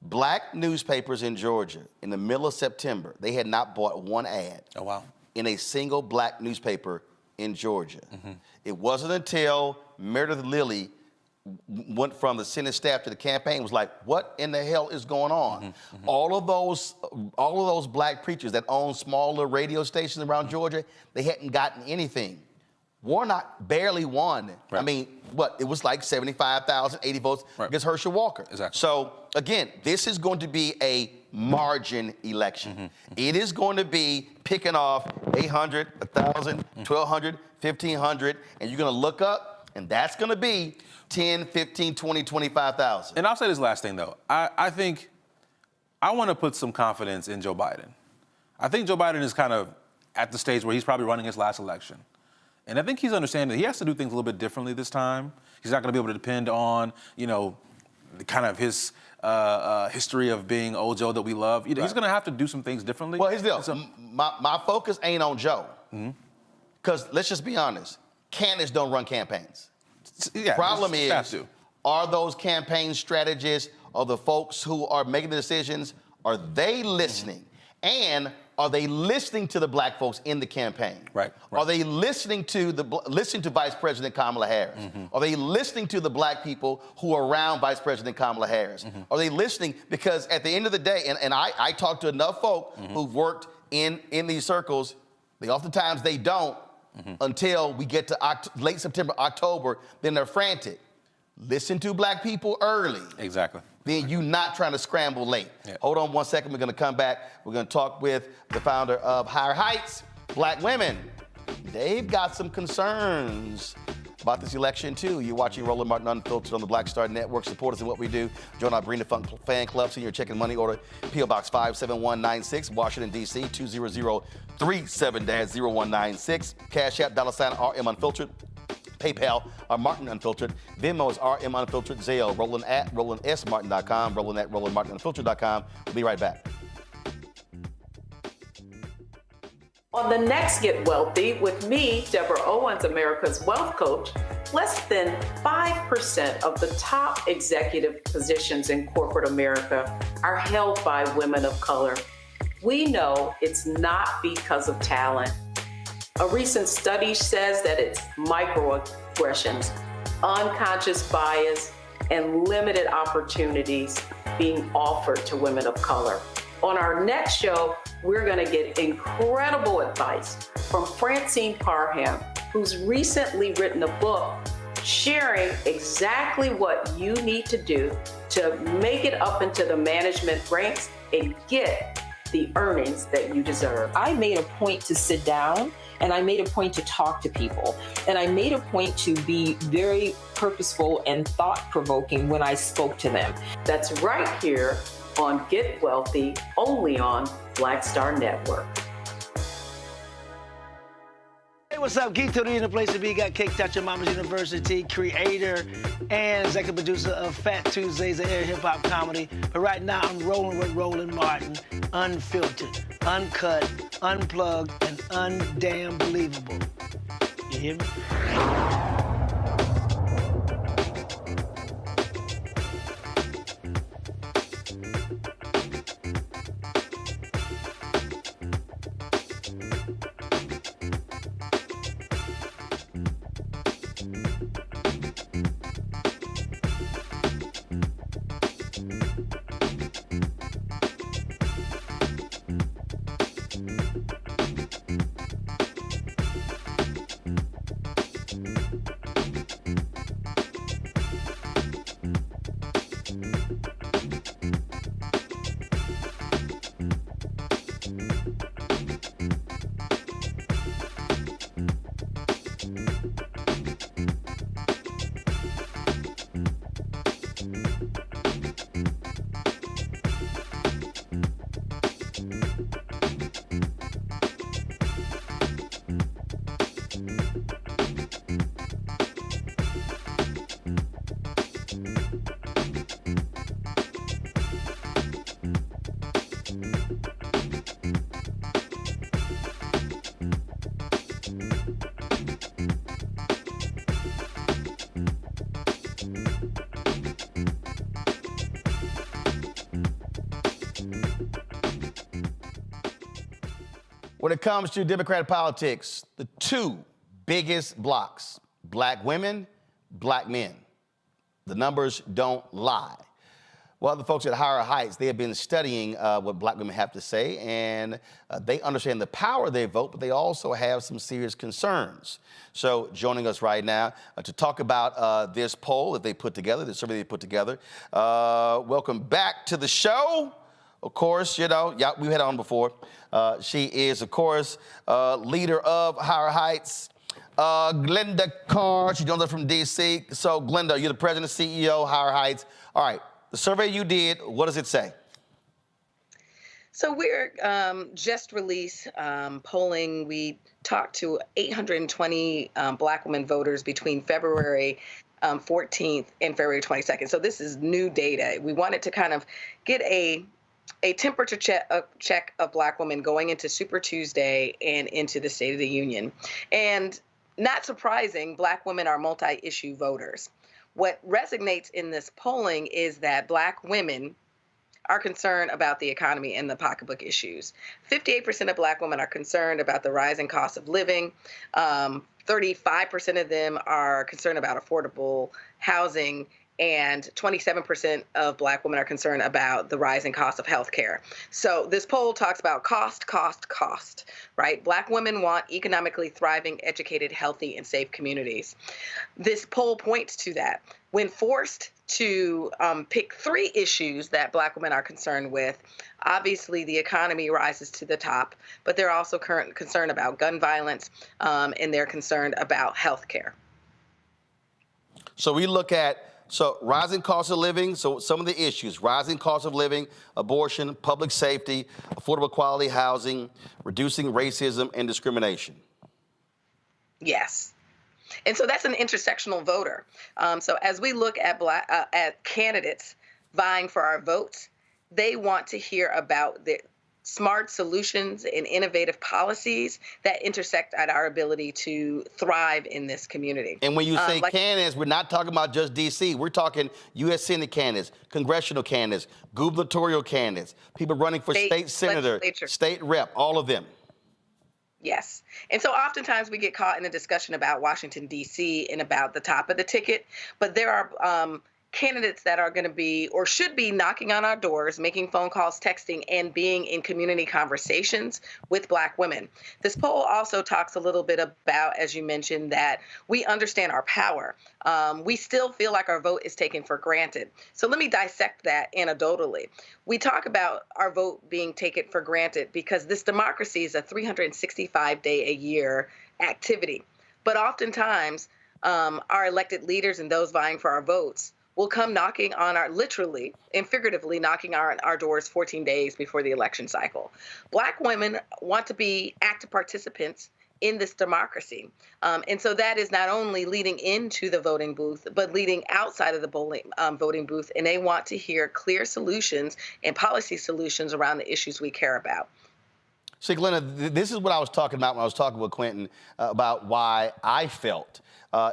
Black newspapers in Georgia, in the middle of September, they had not bought one ad. Oh, wow. In a single black newspaper in Georgia. It wasn't until Meredith Lilly went from the Senate staff to the campaign was like, what in the hell is going on? All of those black preachers that own smaller radio stations around Georgia, they hadn't gotten anything. Warnock barely won. Right. I mean, what? It was like 75,000, 80 votes against Herschel Walker. Exactly. So, again, this is going to be a margin election. It is going to be picking off 800, 1,000, 1,200, 1,500, and you're going to look up, and that's going to be 10, 15, 20, 25,000. And I'll say this last thing, though. I think I want to put some confidence in Joe Biden. I think Joe Biden is kind of at the stage where he's probably running his last election. And I think he's understanding that he has to do things a little bit differently this time. He's not going to be able to depend on, kind of his history of being old Joe that we love. He's going to have to do some things differently. Well, here's the deal. My focus ain't on Joe. Because let's just be honest, candidates don't run campaigns. Yeah, Problem is, are those campaign strategists, or the folks who are making the decisions, are they listening? And are they listening to the black folks in the campaign? Right. Are they listening to Vice President Kamala Harris? Are they listening to the black people who are around Vice President Kamala Harris? Are they listening? Because at the end of the day, and I talk to enough folk who've worked in these circles, oftentimes they don't until we get to late September, October, then they're frantic. Listen to black people early. Exactly. Then you're not trying to scramble late. Yeah. Hold on one second. We're going to come back. We're going to talk with the founder of Higher Heights, Black Women. They've got some concerns about this election, too. You're watching Roland Martin Unfiltered on the Black Star Network. Support us in what we do. Join our Bring the Funk fan club. Senior checking money order. P.O. Box 57196, Washington, D.C. 20037-0196. Cash App, $RM Unfiltered. PayPal, Martin Unfiltered. Venmo is RM Unfiltered. Zelle, Roland at RolandSMartin.com. Roland at RolandMartinUnfiltered.com. We'll be right back. On the next Get Wealthy with me, Deborah Owens, America's Wealth Coach, less than 5% of the top executive positions in corporate America are held by women of color. We know it's not because of talent. A recent study says that it's microaggressions, unconscious bias, and limited opportunities being offered to women of color. On our next show, we're going to get incredible advice from Francine Parham, who's recently written a book sharing exactly what you need to do to make it up into the management ranks and get the earnings that you deserve. I made a point to sit down and I made a point to talk to people. And I made a point to be very purposeful and thought-provoking when I spoke to them. That's right here on Get Wealthy, only on Black Star Network. Hey, what's up? Geek Tony in the place to be. Got Kicked Out Your Mama's University, creator and executive producer of Fat Tuesdays, the air hip-hop comedy. But right now, I'm rolling with Roland Martin, unfiltered, uncut, unplugged, and undamn believable. You hear me? When it comes to Democratic politics, the two biggest blocks, black women, black men. The numbers don't lie. Well, the folks at Higher Heights, they have been studying what black women have to say, and they understand the power of their vote, but they also have some serious concerns. So joining us right now to talk about this poll that they put together, this survey they put together, welcome back to the show. Of course, you know, yeah, we've had her on before. She is, of course, leader of Higher Heights, Glynda Carr. She joins us from D.C. So, Glynda, you're the president and CEO of Higher Heights. All right, the survey you did, what does it say? So we're just released polling. We talked to 820 black women voters between February 14th and February 22nd. So this is new data. We wanted to kind of get a temperature check of black women going into Super Tuesday and into the State of the Union. And not surprising, black women are multi-issue voters. What resonates in this polling is that black women are concerned about the economy and the pocketbook issues. 58% of black women are concerned about the rising cost of living. 35% of them are concerned about affordable housing, and 27% of black women are concerned about the rising cost of healthcare. So this poll talks about cost, right? Black women want economically thriving, educated, healthy, and safe communities. This poll points to that. When forced to pick three issues that black women are concerned with, obviously the economy rises to the top, but they're also concerned about gun violence, and they're concerned about healthcare. So we look at rising cost of living, so some of the issues, rising cost of living, abortion, public safety, affordable quality housing, reducing racism and discrimination. Yes. And so that's an intersectional voter. So as we look at at candidates vying for our votes, they want to hear about the smart solutions and innovative policies that intersect at our ability to thrive in this community. And when you say candidates, we're not talking about just D.C. We're talking U.S. Senate candidates, congressional candidates, gubernatorial candidates, people running for state senator, state rep, all of them. Yes. And so oftentimes we get caught in a discussion about Washington, D.C. and about the top of the ticket, but there are candidates that are going to be or should be knocking on our doors, making phone calls, texting, and being in community conversations with black women. This poll also talks a little bit about, as you mentioned, that we understand our power. We still feel like our vote is taken for granted. So let me dissect that anecdotally. We talk about our vote being taken for granted because this democracy is a 365-day-a-year activity. But oftentimes, our elected leaders and those vying for our votes will come knocking on literally and figuratively knocking on our doors 14 days before the election cycle. Black women want to be active participants in this democracy. And so that is not only leading into the voting booth, but leading outside of the voting booth. And they want to hear clear solutions and policy solutions around the issues we care about. See, Glynda, this is what I was talking about when I was talking with Quentin about why I felt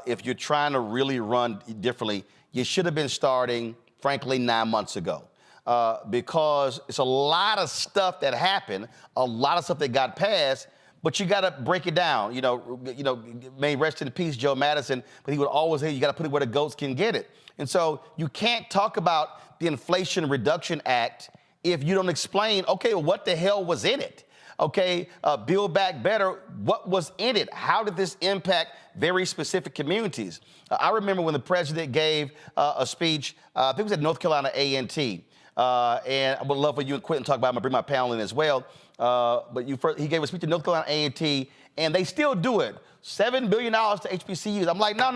if you're trying to really run differently, you should have been starting, frankly, 9 months ago. Because it's a lot of stuff that happened, a lot of stuff that got passed, but you got to break it down. You know, may rest in peace, Joe Madison, but he would always say you got to put it where the goats can get it. And so you can't talk about the Inflation Reduction Act if you don't explain, okay, well, what the hell was in it? Okay, Build Back Better, what was in it? How did this impact very specific communities? I remember when the president gave a speech, I think it was at North Carolina A&T, and I would love for you and Quentin to talk about it. I'm gonna bring my panel in as well. But he gave a speech at North Carolina A&T, and they still do it. $7 billion to HBCUs. I'm like, no.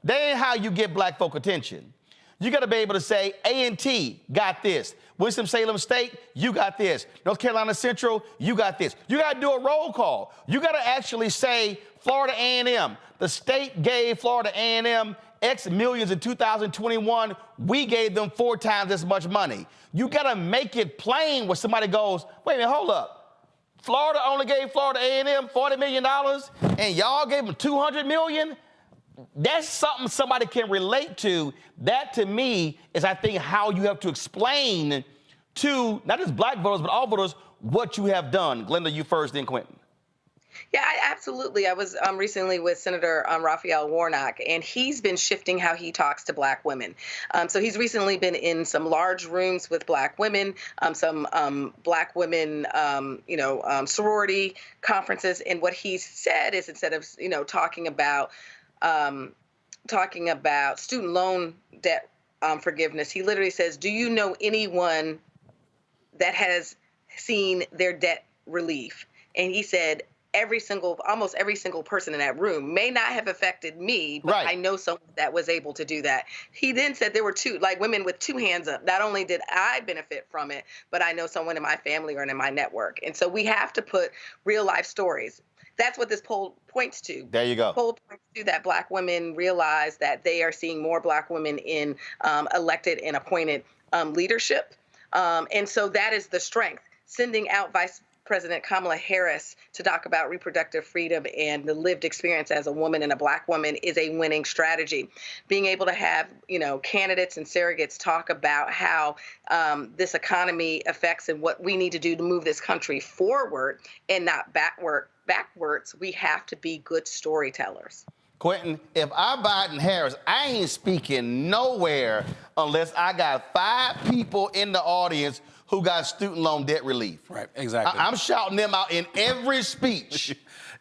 That ain't how you get black folk attention. You got to be able to say, A&T got this. Winston-Salem State, you got this. North Carolina Central, you got this. You got to do a roll call. You got to actually say, Florida A&M. The state gave Florida A&M X millions in 2021. We gave them 4 times as much money. You got to make it plain where somebody goes, wait a minute, hold up. Florida only gave Florida A&M $40 million, and y'all gave them $200 million? That's something somebody can relate to. That, to me, is, I think, how you have to explain to not just black voters, but all voters, what you have done. Glynda, you first, then Quentin. Yeah, absolutely. I was recently with Senator Raphael Warnock, and he's been shifting how he talks to Black women. So he's recently been in some large rooms with Black women, some Black women, sorority conferences. And what he said is, instead of talking about student loan debt forgiveness, he literally says, "Do you know anyone that has seen their debt relief?" And he said, almost every single person in that room may not have affected me, but I know someone that was able to do that. He then said there were women with two hands up. Not only did I benefit from it, but I know someone in my family or in my network. And so we have to put real life stories. That's what this poll points to. There you go. The poll points to that Black women realize that they are seeing more Black women in elected and appointed leadership. And so that is the strength. Sending out Vice President Kamala Harris to talk about reproductive freedom and the lived experience as a woman and a Black woman is a winning strategy. Being able to have, candidates and surrogates talk about how this economy affects and what we need to do to move this country forward and not backwards, we have to be good storytellers. Quentin, if I Biden Harris, I ain't speaking nowhere unless I got 5 people in the audience who got student loan debt relief. Right, exactly. I'm shouting them out in every speech.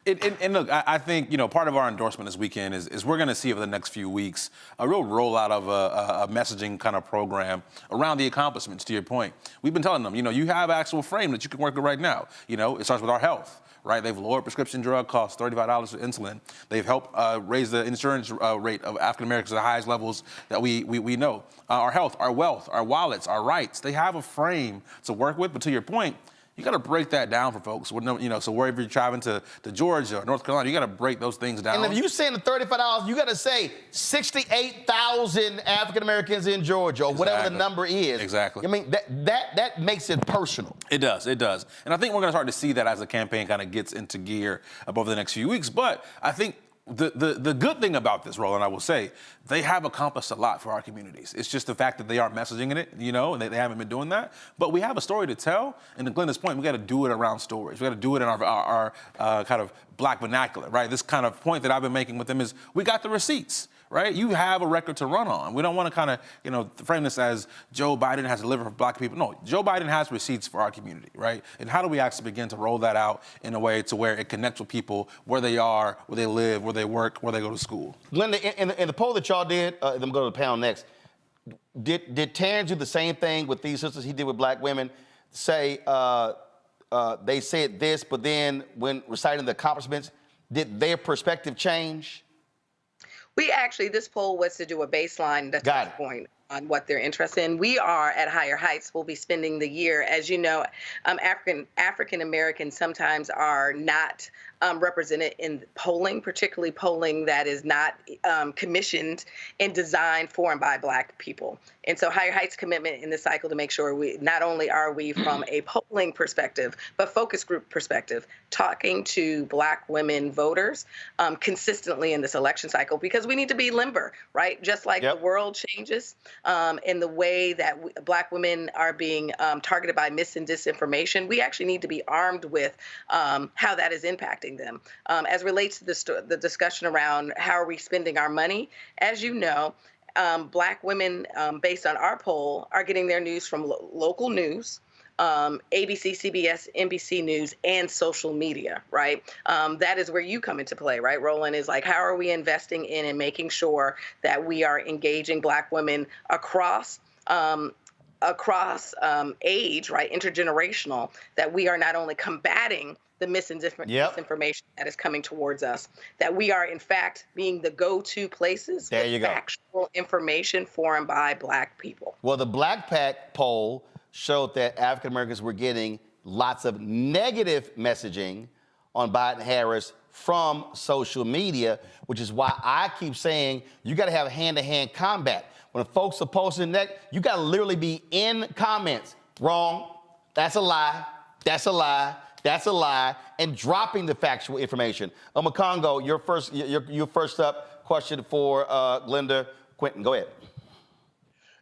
And look, I think, part of our endorsement this weekend is we're going to see over the next few weeks a real rollout of a messaging kind of program around the accomplishments, to your point. We've been telling them, you have actual frame that you can work with right now. It starts with our health. Right, they've lowered prescription drug costs, $35 for insulin. They've helped raise the insurance rate of African Americans to the highest levels that we know. Our health, our wealth, our wallets, our rights. They have a frame to work with, but to your point, you got to break that down for folks. So wherever you're traveling to Georgia or North Carolina, you got to break those things down. And if you're saying the $35, you got to say 68,000 African Americans in Georgia or whatever the number is. Exactly. I mean, that makes it personal. It does. And I think we're going to start to see that as the campaign kind of gets into gear over the next few weeks. But I think the good thing about this, Roland, I will say, they have accomplished a lot for our communities. It's just the fact that they aren't messaging in it, and they haven't been doing that. But we have a story to tell, and to Glynda's point, we got to do it around stories. We got to do it in our kind of Black vernacular, right? This kind of point that I've been making with them is we got the receipts. Right? You have a record to run on. We don't want to kind of, frame this as Joe Biden has delivered for Black people. No, Joe Biden has receipts for our community, right? And how do we actually begin to roll that out in a way to where it connects with people where they are, where they live, where they work, where they go to school? Glynda, in the poll that y'all did, then go to the panel next, did Terrence do the same thing with these sisters he did with Black women? Say they said this, but then when reciting the accomplishments, did their perspective change? This poll was to do a baseline touch point on what they're interested in. We are at Higher Heights. We'll be spending the year. As you know, African Americans sometimes are not represented in polling, particularly polling that is not commissioned and designed for and by Black people. And so Higher Heights' commitment in this cycle to make sure we not only are we from a polling perspective, but focus group perspective, talking to Black women voters consistently in this election cycle, because we need to be limber, right? Just like the world changes in the way that Black women are being targeted by mis and disinformation, we actually need to be armed with how that is impacting them. As relates to the discussion around how are we spending our money, as you know, Black women, based on our poll, are getting their news from local news, ABC, CBS, NBC News, and social media, right? That is where you come into play, right? Roland, is like, how are we investing in and making sure that we are engaging Black women across age, right, intergenerational, that we are not only combating the misinformation that is coming towards us, that we are, in fact, being the go-to places with factual information for and by Black people. Well, the Black Pact poll showed that African Americans were getting lots of negative messaging on Biden-Harris from social media, which is why I keep saying you got to have hand-to-hand combat. When folks are posting that, you got to literally be in comments. Wrong. That's a lie. That's a lie. That's a lie, and dropping the factual information. Makongo, your first up. Question for Glynda. Quentin, go ahead.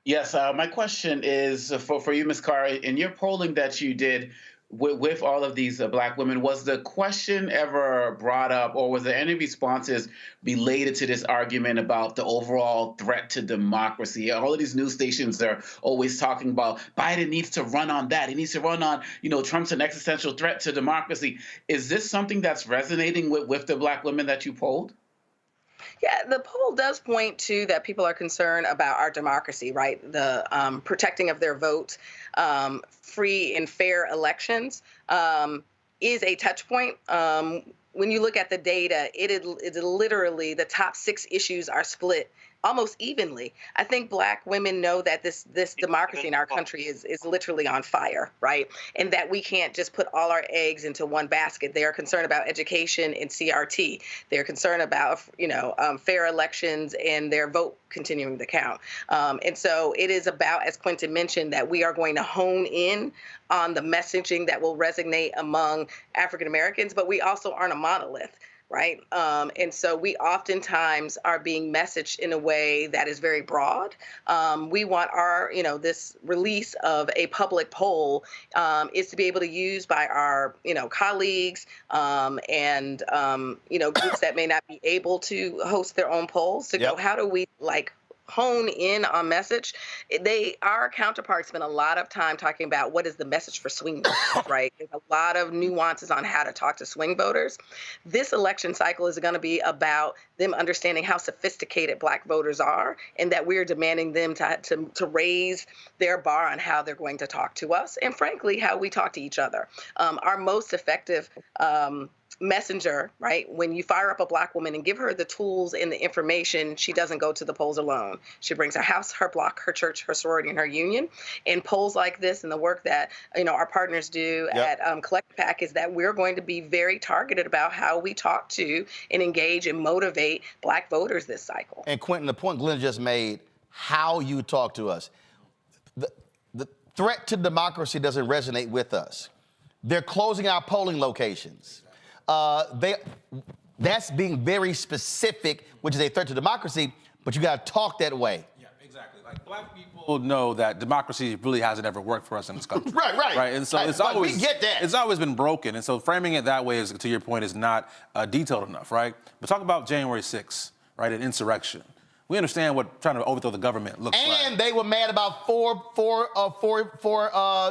Yes, my question is for you, Ms. Carr. In your polling that you did with all of these Black women, was the question ever brought up, or was there any responses related to this argument about the overall threat to democracy? All of these news stations are always talking about Biden needs to run on that. He needs to run on, Trump's an existential threat to democracy. Is this something that's resonating with the Black women that you polled? Yeah, the poll does point to that people are concerned about our democracy, right? The protecting of their vote, free and fair elections is a touch point. When you look at the data, it is literally the top 6 issues are split almost evenly. I think Black women know that this democracy in our country is literally on fire, right? And that we can't just put all our eggs into one basket. They are concerned about education and CRT. They're concerned about, fair elections and their vote continuing to count. And so it is about, as Quentin mentioned, that we are going to hone in on the messaging that will resonate among African Americans, but we also aren't a monolith. Right. And so we oftentimes are being messaged in a way that is very broad. We want our, this release of a public poll is to be able to use by our, colleagues and, groups that may not be able to host their own polls to go, how do we hone in on message? Our counterparts spend a lot of time talking about what is the message for swing voters, right? There's a lot of nuances on how to talk to swing voters. This election cycle is going to be about them understanding how sophisticated Black voters are, and that we're demanding them to raise their bar on how they're going to talk to us, and frankly, how we talk to each other. Our most effective messenger, right? When you fire up a Black woman and give her the tools and the information, she doesn't go to the polls alone. She brings her house, her block, her church, her sorority, and her union. And polls like this and the work that our partners do at Collect Pack is that we're going to be very targeted about how we talk to and engage and motivate Black voters this cycle. And Quentin, the point Glynda just made, how you talk to us. The threat to democracy doesn't resonate with us. They're closing our polling locations. That's being very specific, which is a threat to democracy, but you got to talk that way. Yeah, exactly. Black people know that democracy really hasn't ever worked for us in this country. Right. And so it's always, we get that. It's always been broken. And so framing it that way, to your point, is not detailed enough, right? But talk about January 6th, right, an insurrection. We understand what trying to overthrow the government looks like. And they were mad about four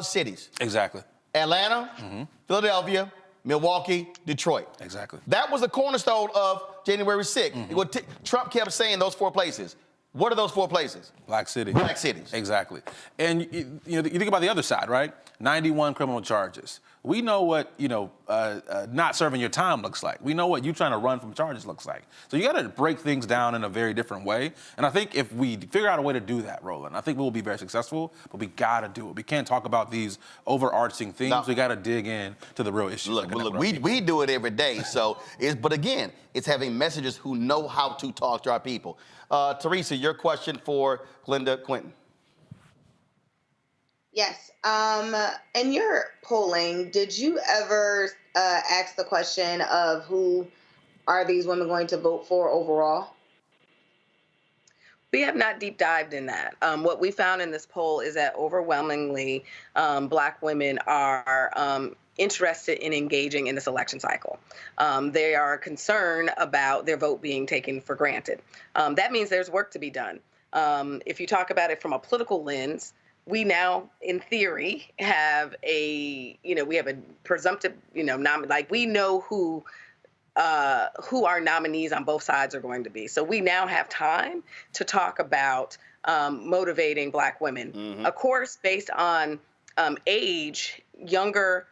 cities. Exactly. Atlanta, Philadelphia, Milwaukee, Detroit. Exactly. That was the cornerstone of January 6th. Trump kept saying those 4 places. What are those 4 places? Black cities. Black cities. Exactly. And you think about the other side, right? 91 criminal charges. We know what, not serving your time looks like. We know what you trying to run from charges looks like. So you got to break things down in a very different way. And I think if we figure out a way to do that, Roland, I think we'll be very successful, but we got to do it. We can't talk about these overarching things. No. We got to dig in to the real issues. Look, we do it every day. So, but again, it's having messages who know how to talk to our people. Teresa, your question for Glynda, Quentin. Yes. In your polling, did you ever ask the question of who are these women going to vote for overall? We have not deep dived in that. What we found in this poll is that overwhelmingly Black women are interested in engaging in this election cycle. They are concerned about their vote being taken for granted. That means there's work to be done. If you talk about it from a political lens, we now, in theory, have a presumptive, we know who our nominees on both sides are going to be. So we now have time to talk about motivating Black women. Of course, based on age, younger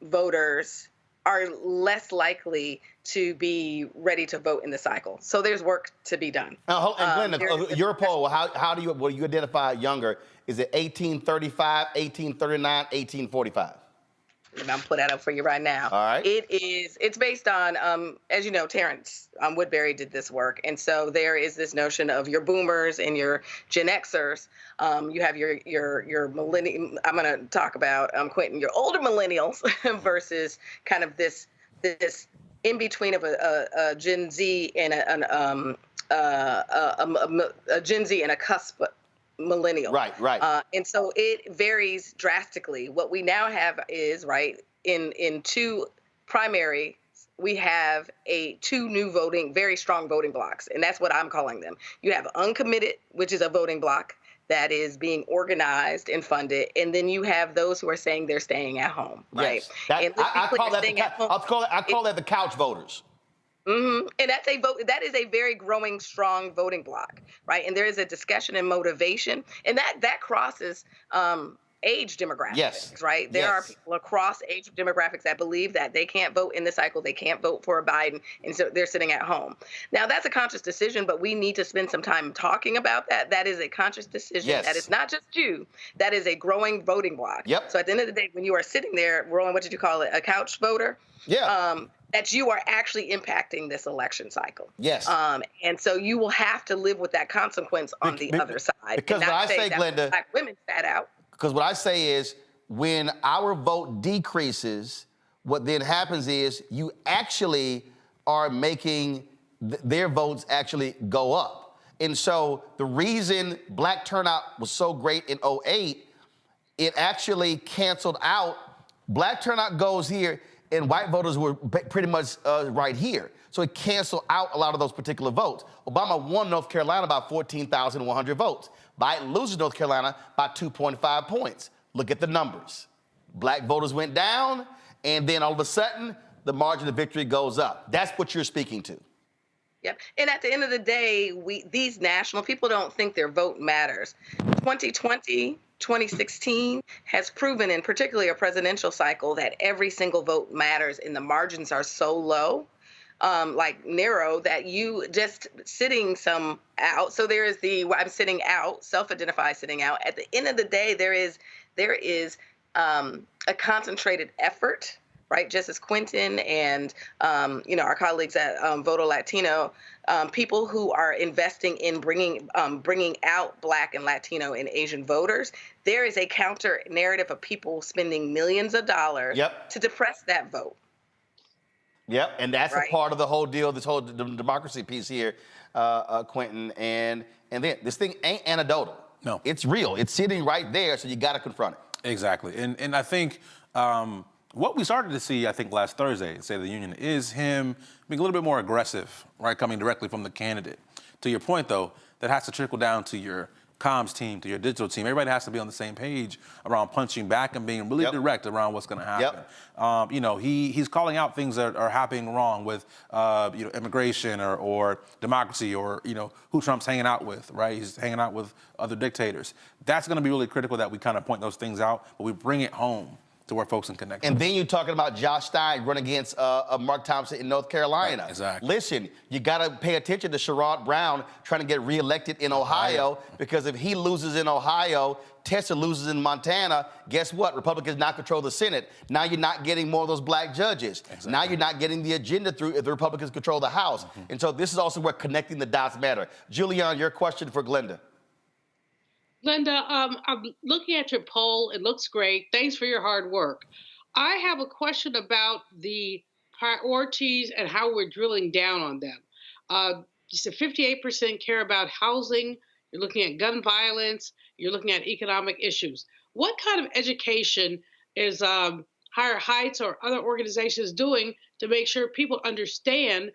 voters are less likely to be ready to vote in the cycle. So there's work to be done. And Glynda, your poll, how do you identify younger? Is it 1835, 1839, 1845? I'm gonna put that up for you right now. All right. It's based on, as you know, Terrence Woodbury did this work. And so there is this notion of your boomers and your Gen Xers. You have your millennial, I'm gonna talk about, Quentin, your older millennials versus kind of this in between of a Gen Z and a Gen Z and a cusp millennial. Right. And so it varies drastically. What we now have is, right, in two primary, we have two new very strong voting blocks, and that's what I'm calling them. You have uncommitted, which is a voting block that is being organized and funded, and then you have those who are saying they're staying at home, right? Yes. I call that the couch voters. Mm-hmm. And that's a vote. That is a very growing, strong voting bloc, right? And there is a discussion and motivation, and that crosses age demographics, right? There are people across age demographics that believe that they can't vote in the cycle, they can't vote for a Biden, and so they're sitting at home. Now, that's a conscious decision, but we need to spend some time talking about that. That is a conscious decision. That is not just you. That is a growing voting bloc. So at the end of the day, when you are sitting there, Roland, what did you call it? A couch voter? That you are actually impacting this election cycle. And so you will have to live with that consequence on the other side. Because what I say, Glynda, Black women sat out. Because what I say is, when our vote decreases, what then happens is you actually are making their votes actually go up. And so the reason black turnout was so great in 2008, it actually canceled out. Black turnout goes here, and white voters were pretty much right here. So it canceled out a lot of those particular votes. Obama won North Carolina by 14,100 votes. Biden loses North Carolina by 2.5 points. Look at the numbers. Black voters went down, and then all of a sudden, the margin of victory goes up. That's what you're speaking to. Yep. And at the end of the day, these national people don't think their vote matters. 2020, 2016 has proven, in particularly a presidential cycle, that every single vote matters, and the margins are so low, like narrow, that you just sitting some out. So there is I'm sitting out, self-identify sitting out. At the end of the day, there is a concentrated effort, right? Justice Quinton and our colleagues at Voto Latino, people who are investing in bringing out Black and Latino and Asian voters. There is a counter narrative of people spending millions of dollars to depress that vote. And that's a part of the whole deal, this whole democracy piece here, Quentin. And then this thing ain't anecdotal. No. It's real. It's sitting right there, so you got to confront it. Exactly. And I think what we started to see, I think, last Thursday at State of the Union is him being a little bit more aggressive, right, coming directly from the candidate. To your point, though, that has to trickle down to your comms team, to your digital team. Everybody has to be on the same page around punching back and being really direct around what's going to happen. He's calling out things that are happening wrong with immigration or democracy or who Trump's hanging out with, right? He's hanging out with other dictators. That's going to be really critical that we kind of point those things out, but we bring it home to where folks can connect. And then you're talking about Josh Stein running against Mark Thompson in North Carolina. Right, exactly. Listen, you got to pay attention to Sherrod Brown trying to get reelected in Ohio, because if he loses in Ohio, Tessa loses in Montana, guess what? Republicans now control the Senate. Now you're not getting more of those black judges. Exactly. Now you're not getting the agenda through if the Republicans control the House. And so this is also where connecting the dots matter. Julian, your question for Glynda. Glynda, I'm looking at your poll. It looks great. Thanks for your hard work. I have a question about the priorities and how we're drilling down on them. You said 58% care about housing. You're looking at gun violence. You're looking at economic issues. What kind of education is Higher Heights or other organizations doing to make sure people understand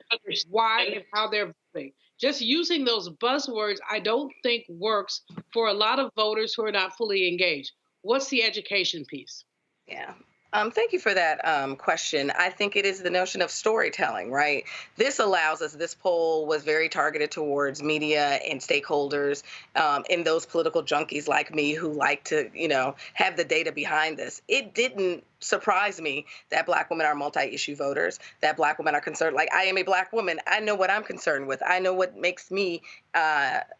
why and how they're voting? Just using those buzzwords, I don't think works for a lot of voters who are not fully engaged. What's the education piece? Yeah. Thank you for that question. I think it is the notion of storytelling, right? This allows us, this poll was very targeted towards media and stakeholders and those political junkies like me who like to, have the data behind this. It didn't surprise me that Black women are multi-issue voters, that Black women are concerned. Like, I am a Black woman. I know what I'm concerned with. I know what makes me, not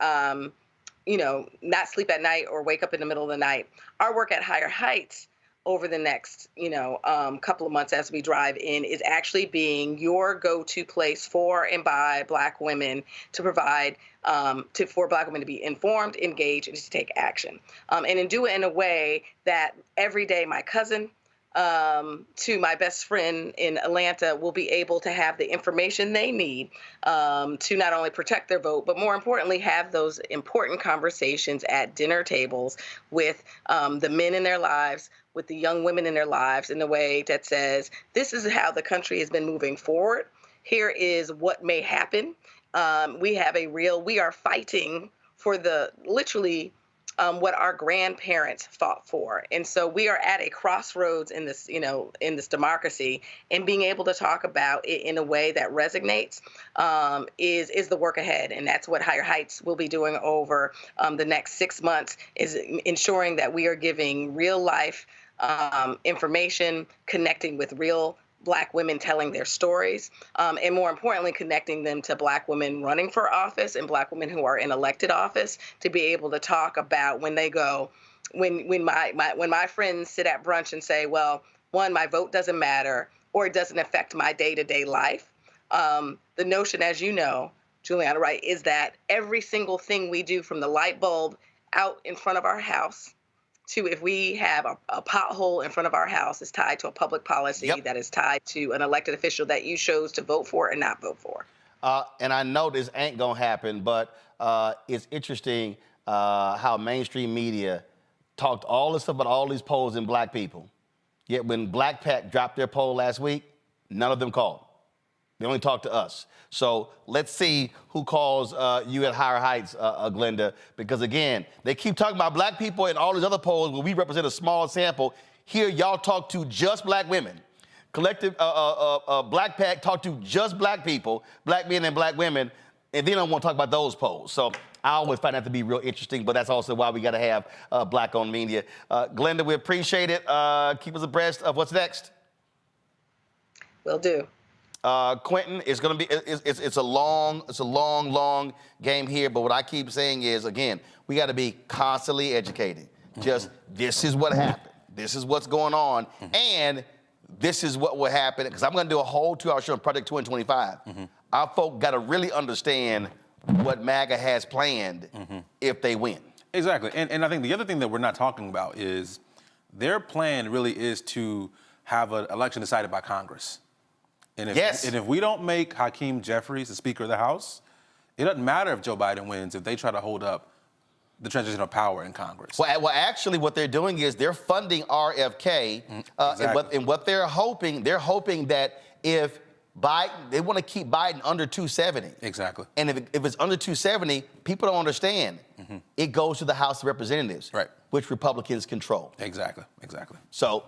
sleep at night or wake up in the middle of the night. Our work at Higher Heights over the next, couple of months as we drive in is actually being your go-to place for and by Black women to provide for Black women to be informed, engaged, and to take action. And do it in a way that every day my cousin, to my best friend in Atlanta will be able to have the information they need to not only protect their vote, but more importantly, have those important conversations at dinner tables with the men in their lives, with the young women in their lives, in a way that says, this is how the country has been moving forward. Here is what may happen. We are fighting for literally what our grandparents fought for. And so we are at a crossroads in this, in this democracy, and being able to talk about it in a way that resonates is the work ahead. And that's what Higher Heights will be doing over the next 6 months, is ensuring that we are giving real life information, connecting with real Black women telling their stories, and more importantly, connecting them to Black women running for office and Black women who are in elected office, to be able to talk about when they go, when my friends sit at brunch and say, well, one, my vote doesn't matter, or it doesn't affect my day-to-day life. The notion, as you know, Juliana, right, is that every single thing we do, from the light bulb out in front of our house to if we have a pothole in front of our house, is tied to a public policy that is tied to an elected official that you chose to vote for and not vote for. And I know this ain't gonna happen, but it's interesting how mainstream media talked all this stuff about all these polls in Black people. Yet when Black PAC dropped their poll last week, none of them called. They only talked to us. So let's see who calls you at Higher Heights, Glynda, because again, they keep talking about Black people in all these other polls where we represent a small sample. Here, y'all talk to just Black women. Collective Black PAC talk to just Black people, Black men and Black women, and they don't want to talk about those polls. So I always find that to be real interesting, but that's also why we got to have Black-owned media. Glynda, we appreciate it. Keep us abreast of what's next. Will do. Quentin, it's going to be, it's a long game here, but what I keep saying is, again, we got to be constantly educating. Just, this is what happened. This is what's going on. And this is what will happen, because I'm going to do a whole 2-hour show on Project 225. Our folk got to really understand what MAGA has planned if they win. Exactly. And I think the other thing that we're not talking about is their plan really is to have an election decided by Congress. And if we don't make Hakeem Jeffries the Speaker of the House, it doesn't matter if Joe Biden wins if they try to hold up the transition of power in Congress. Well, actually, what they're doing is they're funding RFK, and what they're hoping that if Biden, they want to keep Biden under 270. Exactly. And if it's under 270, people don't understand. It goes to the House of Representatives, which Republicans control. Exactly. So,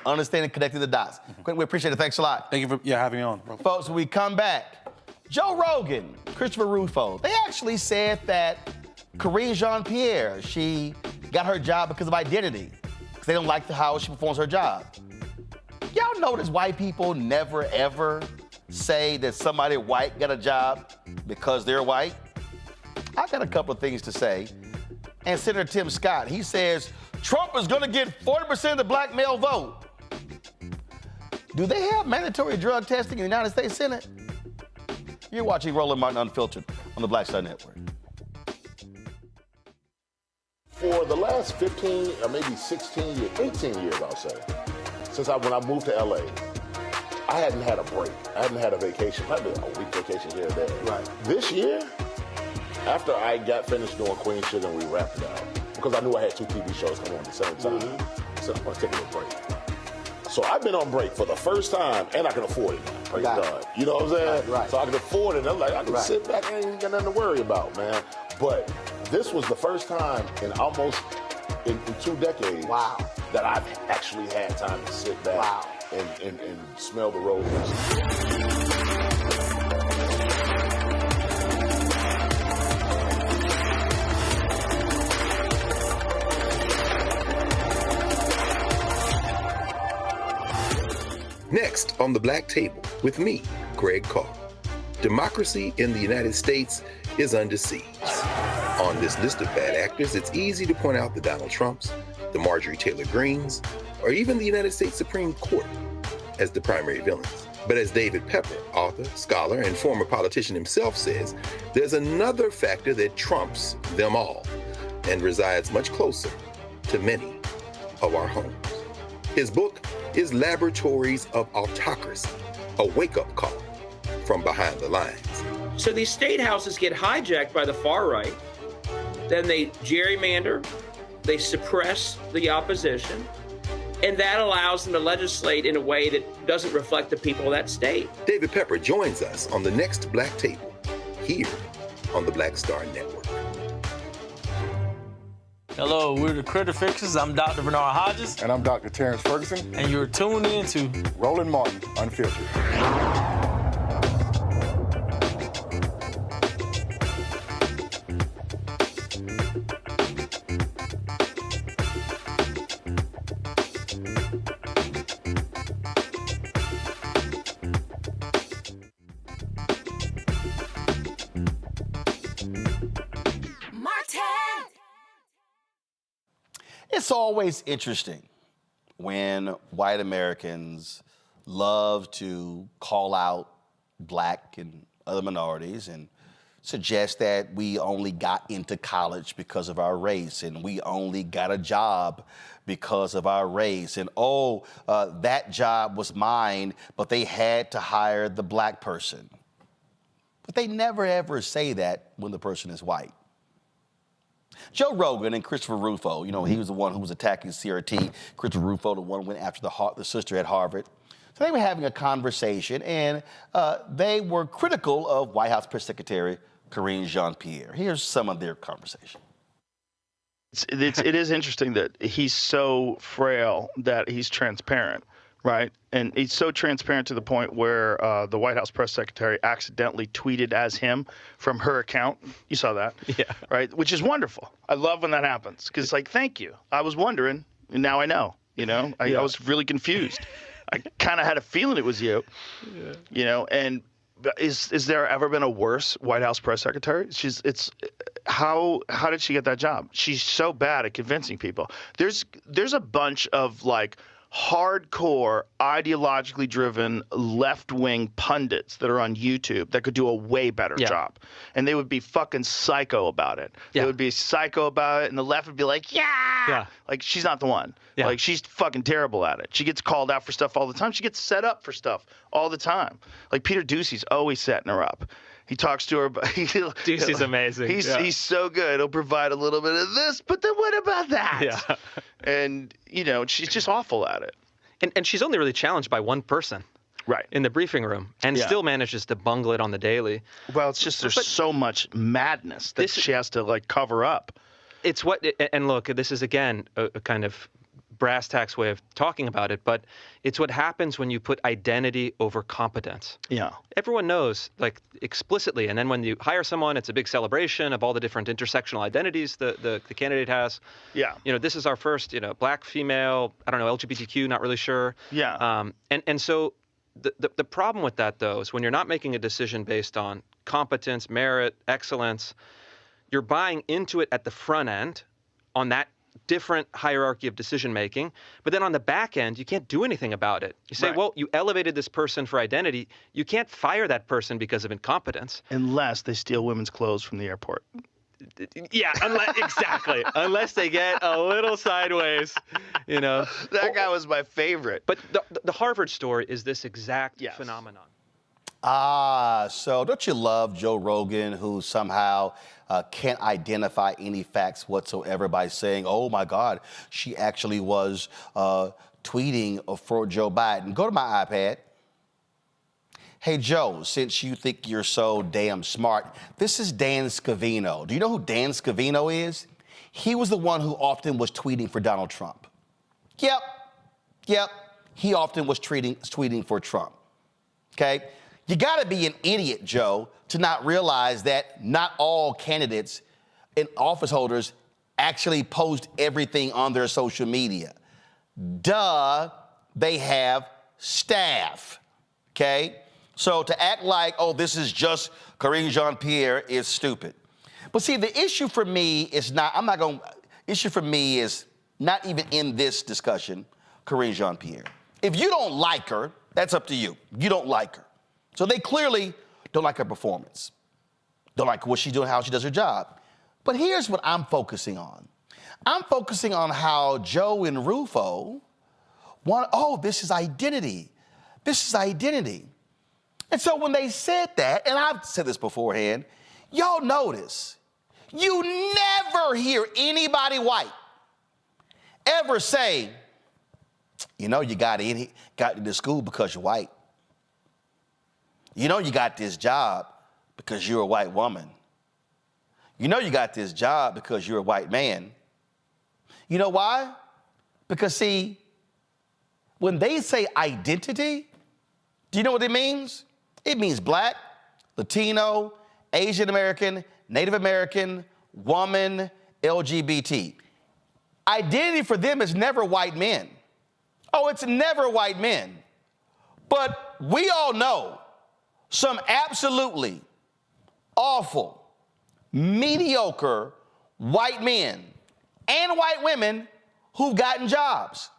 understanding, connecting the dots. Quentin, we appreciate it. Thanks a lot. Thank you for having me on, bro. Folks, when we come back, Joe Rogan, Christopher Rufo, they actually said that Karine Jean-Pierre, she got her job because of identity, because they don't like how she performs her job. Y'all notice white people never, ever say that somebody white got a job because they're white? I got a couple of things to say. And Senator Tim Scott, he says, Trump is gonna get 40% of the Black male vote. Do they have mandatory drug testing in the United States Senate? You're watching Roland Martin Unfiltered on the Black Star Network. For the last 15 or maybe 16 years, 18 years, I'll say, since when I moved to LA, I hadn't had a break. I hadn't had a vacation, probably a week vacation here or there. Right. This year, after I got finished doing Queen Sugar and we wrapped it up, because I knew I had 2 TV shows coming on at the same time, so I'm gonna take a little break. So I've been on break for the first time, and I can afford it now. Praise God. You know what I'm saying? Right. So I can afford it. And I'm like, I can sit back and ain't got nothing to worry about, man. But this was the first time in almost in 2 decades that I've actually had time to sit back and smell the roses. Next on the Black Table with me, Greg Carr. Democracy in the United States is under siege. On this list of bad actors, it's easy to point out the Donald Trumps, the Marjorie Taylor Greens, or even the United States Supreme Court as the primary villains. But as David Pepper, author, scholar, and former politician himself says, there's another factor that trumps them all and resides much closer to many of our homes. His book, is Laboratories of Autocracy, a wake-up call from behind the lines. So these state houses get hijacked by the far right, then they gerrymander, they suppress the opposition, and that allows them to legislate in a way that doesn't reflect the people of that state. David Pepper joins us on the next Black Table, here on the Black Star Network. Hello, we're the Critter Fixers. I'm Dr. Bernard Hodges. And I'm Dr. Terrence Ferguson. And you're tuned in to Roland Martin Unfiltered. It's always interesting when white Americans love to call out black and other minorities and suggest that we only got into college because of our race and we only got a job because of our race. And that job was mine, but they had to hire the black person. But they never ever say that when the person is white. Joe Rogan and Christopher Rufo, you know, he was the one who was attacking CRT. Christopher Rufo, the one who went after the sister at Harvard. So they were having a conversation, and they were critical of White House Press Secretary Karine Jean-Pierre. Here's some of their conversation. It is interesting that he's so frail that he's transparent, right? And he's so transparent to the point where the White House press secretary accidentally tweeted as him from her account. You saw that, yeah, right? Which is wonderful. I love when that happens because, like, thank you. I was wondering, and now I know. You know, I was really confused. I kind of had a feeling it was you. Yeah. You know, and is there ever been a worse White House press secretary? How did she get that job? She's so bad at convincing people. There's a bunch of like hardcore, ideologically driven, left-wing pundits that are on YouTube that could do a way better job. And they would be fucking psycho about it. They would be psycho about it, and the left would be like, yeah. Like, she's not the one. Yeah. Like, she's fucking terrible at it. She gets called out for stuff all the time. She gets set up for stuff all the time. Like, Peter Ducey's always setting her up. He talks to her. Ducey's amazing. He's so good. He'll provide a little bit of this, but then what about that? Yeah. And, you know, she's just awful at it. And she's only really challenged by one person. Right. In the briefing room. And still manages to bungle it on the daily. Well, it's just there's so much madness that she has to, like, cover up. It's what – and look, this is, again, a kind of brass tacks way of talking about it, but it's what happens when you put identity over competence. Yeah. Everyone knows, like, explicitly, and then when you hire someone, it's a big celebration of all the different intersectional identities the candidate has. Yeah. You know, this is our first, you know, black, female, I don't know, LGBTQ, not really sure. Yeah. And so the problem with that, though, is when you're not making a decision based on competence, merit, excellence, you're buying into it at the front end on that different hierarchy of decision making, but then on the back end, you can't do anything about it. You say, well, you elevated this person for identity. You can't fire that person because of incompetence. Unless they steal women's clothes from the airport. Yeah, exactly. Unless they get a little sideways, you know. That guy was my favorite. But the Harvard story is this exact phenomenon. So don't you love Joe Rogan, who somehow can't identify any facts whatsoever by saying, oh, my God, she actually was tweeting for Joe Biden. Go to my iPad. Hey, Joe, since you think you're so damn smart, this is Dan Scavino. Do you know who Dan Scavino is? He was the one who often was tweeting for Donald Trump. Yep. He often was tweeting for Trump. Okay? You got to be an idiot, Joe, to not realize that not all candidates and office holders actually post everything on their social media. Duh, they have staff, okay? So to act like, oh, this is just Karine Jean-Pierre is stupid. But see, the issue for me is issue for me is not even in this discussion, Karine Jean-Pierre. If you don't like her, that's up to you. You don't like her. So they clearly don't like her performance, don't like what she's doing, how she does her job. But here's what I'm focusing on. I'm focusing on how Joe and Rufo This is identity. This is identity. And so when they said that, and I've said this beforehand, y'all notice, you never hear anybody white ever say, you got into school because you're white. You got this job because you're a white woman. You got this job because you're a white man. You know why? Because, see, when they say identity, do you know what it means? It means black, Latino, Asian American, Native American, woman, LGBT. Identity for them is never white men. Oh, it's never white men. But we all know some absolutely awful, mediocre white men and white women who've gotten jobs,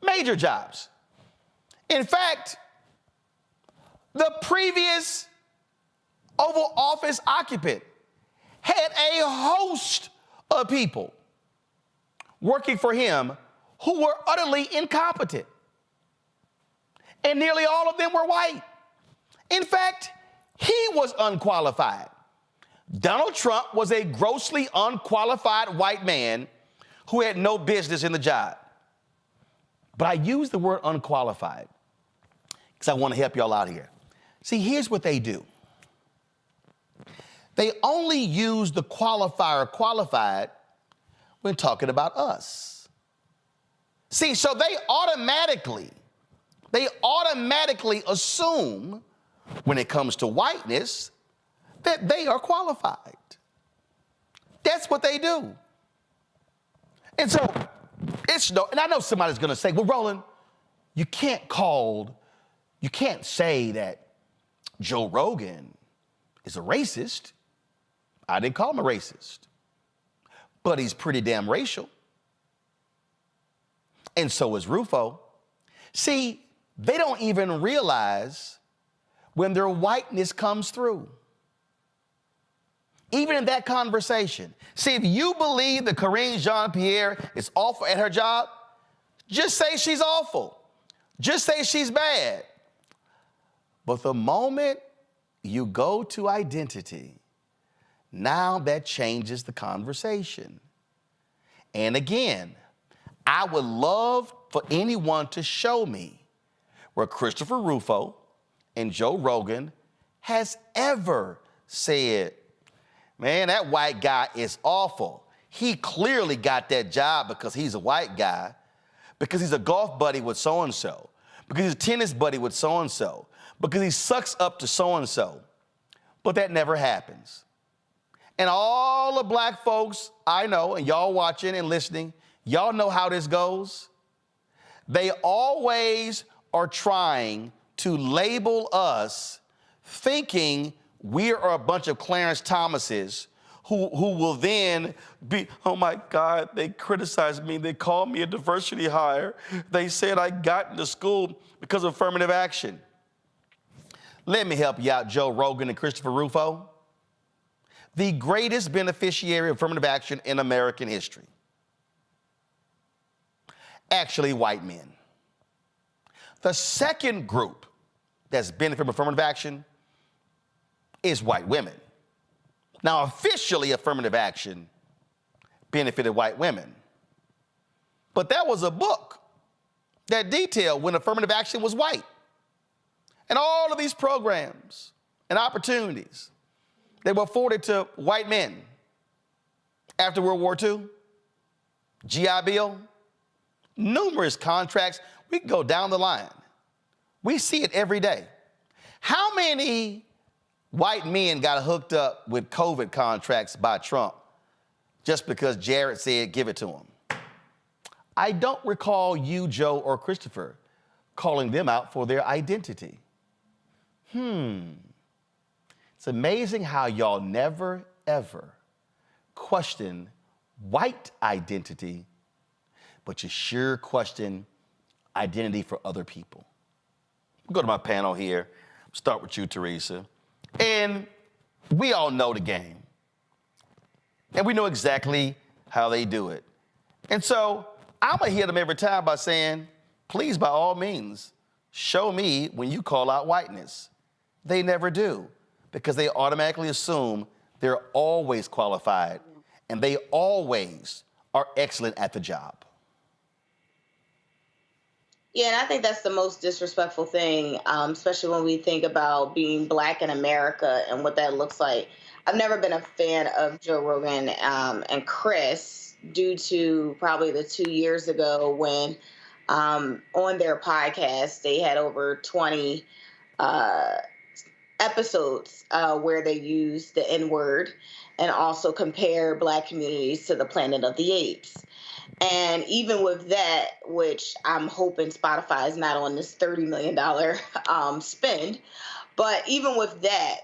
major jobs. In fact, the previous Oval Office occupant had a host of people working for him who were utterly incompetent. And nearly all of them were white. In fact, he was unqualified. Donald Trump was a grossly unqualified white man who had no business in the job. But I use the word unqualified because I want to help y'all out here. See, here's what they do. They only use the qualifier qualified when talking about us. See, so they automatically assume when it comes to whiteness that they are qualified. That's what they do. And so and I know somebody's going to say, well, Roland, you can't say that Joe Rogan is a racist. I didn't call him a racist, but he's pretty damn racial. And so is Rufo. See, they don't even realize when their whiteness comes through. Even in that conversation. See, if you believe that Karine Jean-Pierre is awful at her job, just say she's awful. Just say she's bad. But the moment you go to identity, now that changes the conversation. And again, I would love for anyone to show me where Christopher Rufo and Joe Rogan has ever said, man, that white guy is awful. He clearly got that job because he's a white guy, because he's a golf buddy with so-and-so, because he's a tennis buddy with so-and-so, because he sucks up to so-and-so. But that never happens. And all the black folks I know, and y'all watching and listening, y'all know how this goes. They always are trying to label us thinking we are a bunch of Clarence Thomases who will then be, oh my God, they criticized me. They called me a diversity hire. They said I got into school because of affirmative action. Let me help you out, Joe Rogan and Christopher Rufo. The greatest beneficiary of affirmative action in American history. Actually, white men. The second group that's benefited from affirmative action is white women. Now, officially, affirmative action benefited white women. But that was a book that detailed when affirmative action was white. And all of these programs and opportunities that were afforded to white men after World War II, GI Bill, numerous contracts. We can go down the line. We see it every day. How many white men got hooked up with COVID contracts by Trump just because Jared said give it to him? I don't recall you, Joe, or Christopher calling them out for their identity. It's amazing how y'all never, ever question white identity, but you sure question identity for other people. I'll go to my panel here. Start with you, Teresa. And we all know the game. And we know exactly how they do it. And so I'm going to hit them every time by saying, please, by all means, show me when you call out whiteness. They never do, because they automatically assume they're always qualified and they always are excellent at the job. Yeah, and I think that's the most disrespectful thing, especially when we think about being Black in America and what that looks like. I've never been a fan of Joe Rogan and Chris due to probably the 2 years ago when on their podcast they had over 20 episodes where they used the N-word and also compare Black communities to the Planet of the Apes. And even with that, which I'm hoping Spotify is not on this $30 million spend, but even with that,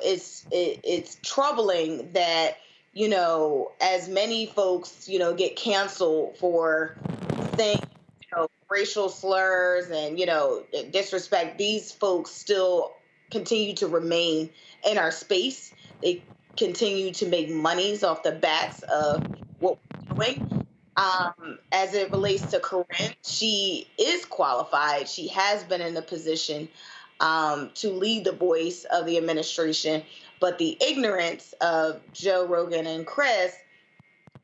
it's troubling that, you know, as many folks, you know, get canceled for saying, you know, racial slurs and, you know, disrespect, these folks still continue to remain in our space. They continue to make monies off the backs of what we're doing. As it relates to Corinne, she is qualified. She has been in a position to lead the voice of the administration. But the ignorance of Joe Rogan and Chris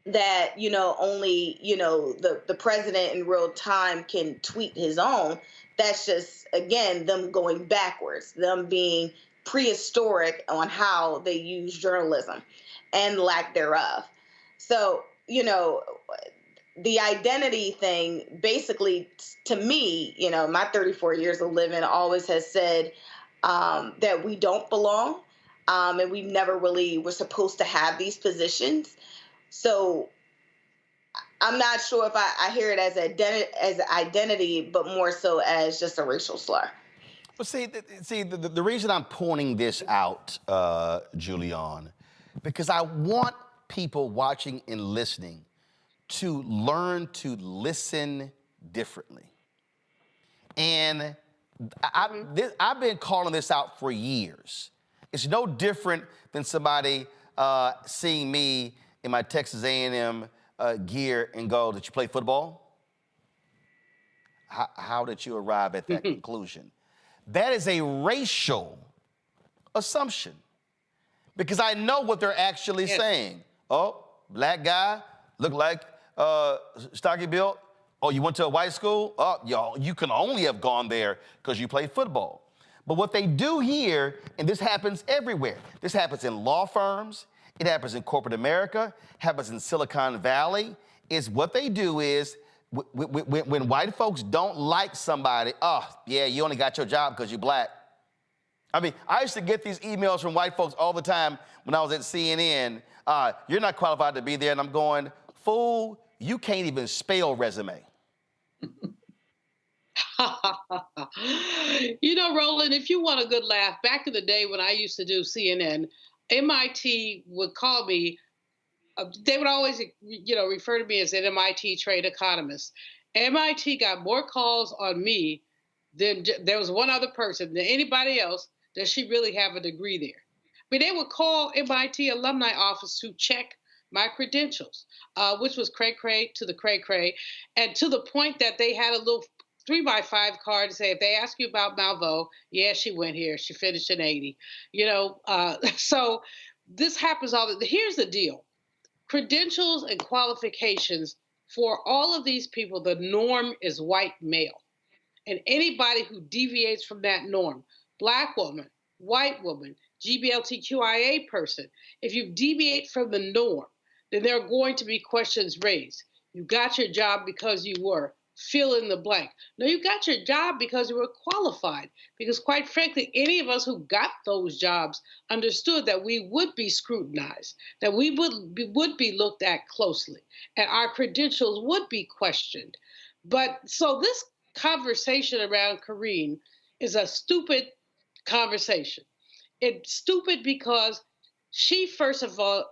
that, you know, only, you know, the president in real time can tweet his own, that's just, again, them going backwards, them being prehistoric on how they use journalism and lack thereof. So, you know, the identity thing, basically, to me, you know, my 34 years of living always has said that we don't belong, and we never really were supposed to have these positions. So I'm not sure if I hear it as identity, but more so as just a racial slur. But the reason I'm pointing this out, Julian, because I want people watching and listening to learn to listen differently. And I've been calling this out for years. It's no different than somebody seeing me in my Texas A&M gear and go, did you play football? How did you arrive at that conclusion? That is a racial assumption, because I know what they're actually saying. Oh, black guy, look like stocky built. Oh, you went to a white school? Oh, y'all, you can only have gone there because you played football. But what they do here, and this happens everywhere, this happens in law firms, it happens in corporate America, happens in Silicon Valley, is what they do is when white folks don't like somebody, oh, yeah, you only got your job because you're black. I mean, I used to get these emails from white folks all the time when I was at CNN. You're not qualified to be there. And I'm going, fool, you can't even spell resume. You know, Roland, if you want a good laugh, back in the day when I used to do CNN, MIT would call me. They would always, you know, refer to me as an MIT trade economist. MIT got more calls on me than there was one other person than anybody else. Does she really have a degree there? I mean, they would call MIT alumni office to check my credentials, which was cray-cray to the cray-cray, and to the point that they had a little 3x5 card to say, if they ask you about Malvo, yeah, she went here, she finished in 80. You know, so this happens all the, here's the deal. Credentials and qualifications for all of these people, the norm is white male. And anybody who deviates from that norm, black woman, white woman, GBLTQIA person, if you deviate from the norm, then there are going to be questions raised. You got your job because you were, fill in the blank. No, you got your job because you were qualified. Because quite frankly, any of us who got those jobs understood that we would be scrutinized, that we would be looked at closely, and our credentials would be questioned. But so this conversation around Corinne is a stupid conversation. It's stupid because she, first of all,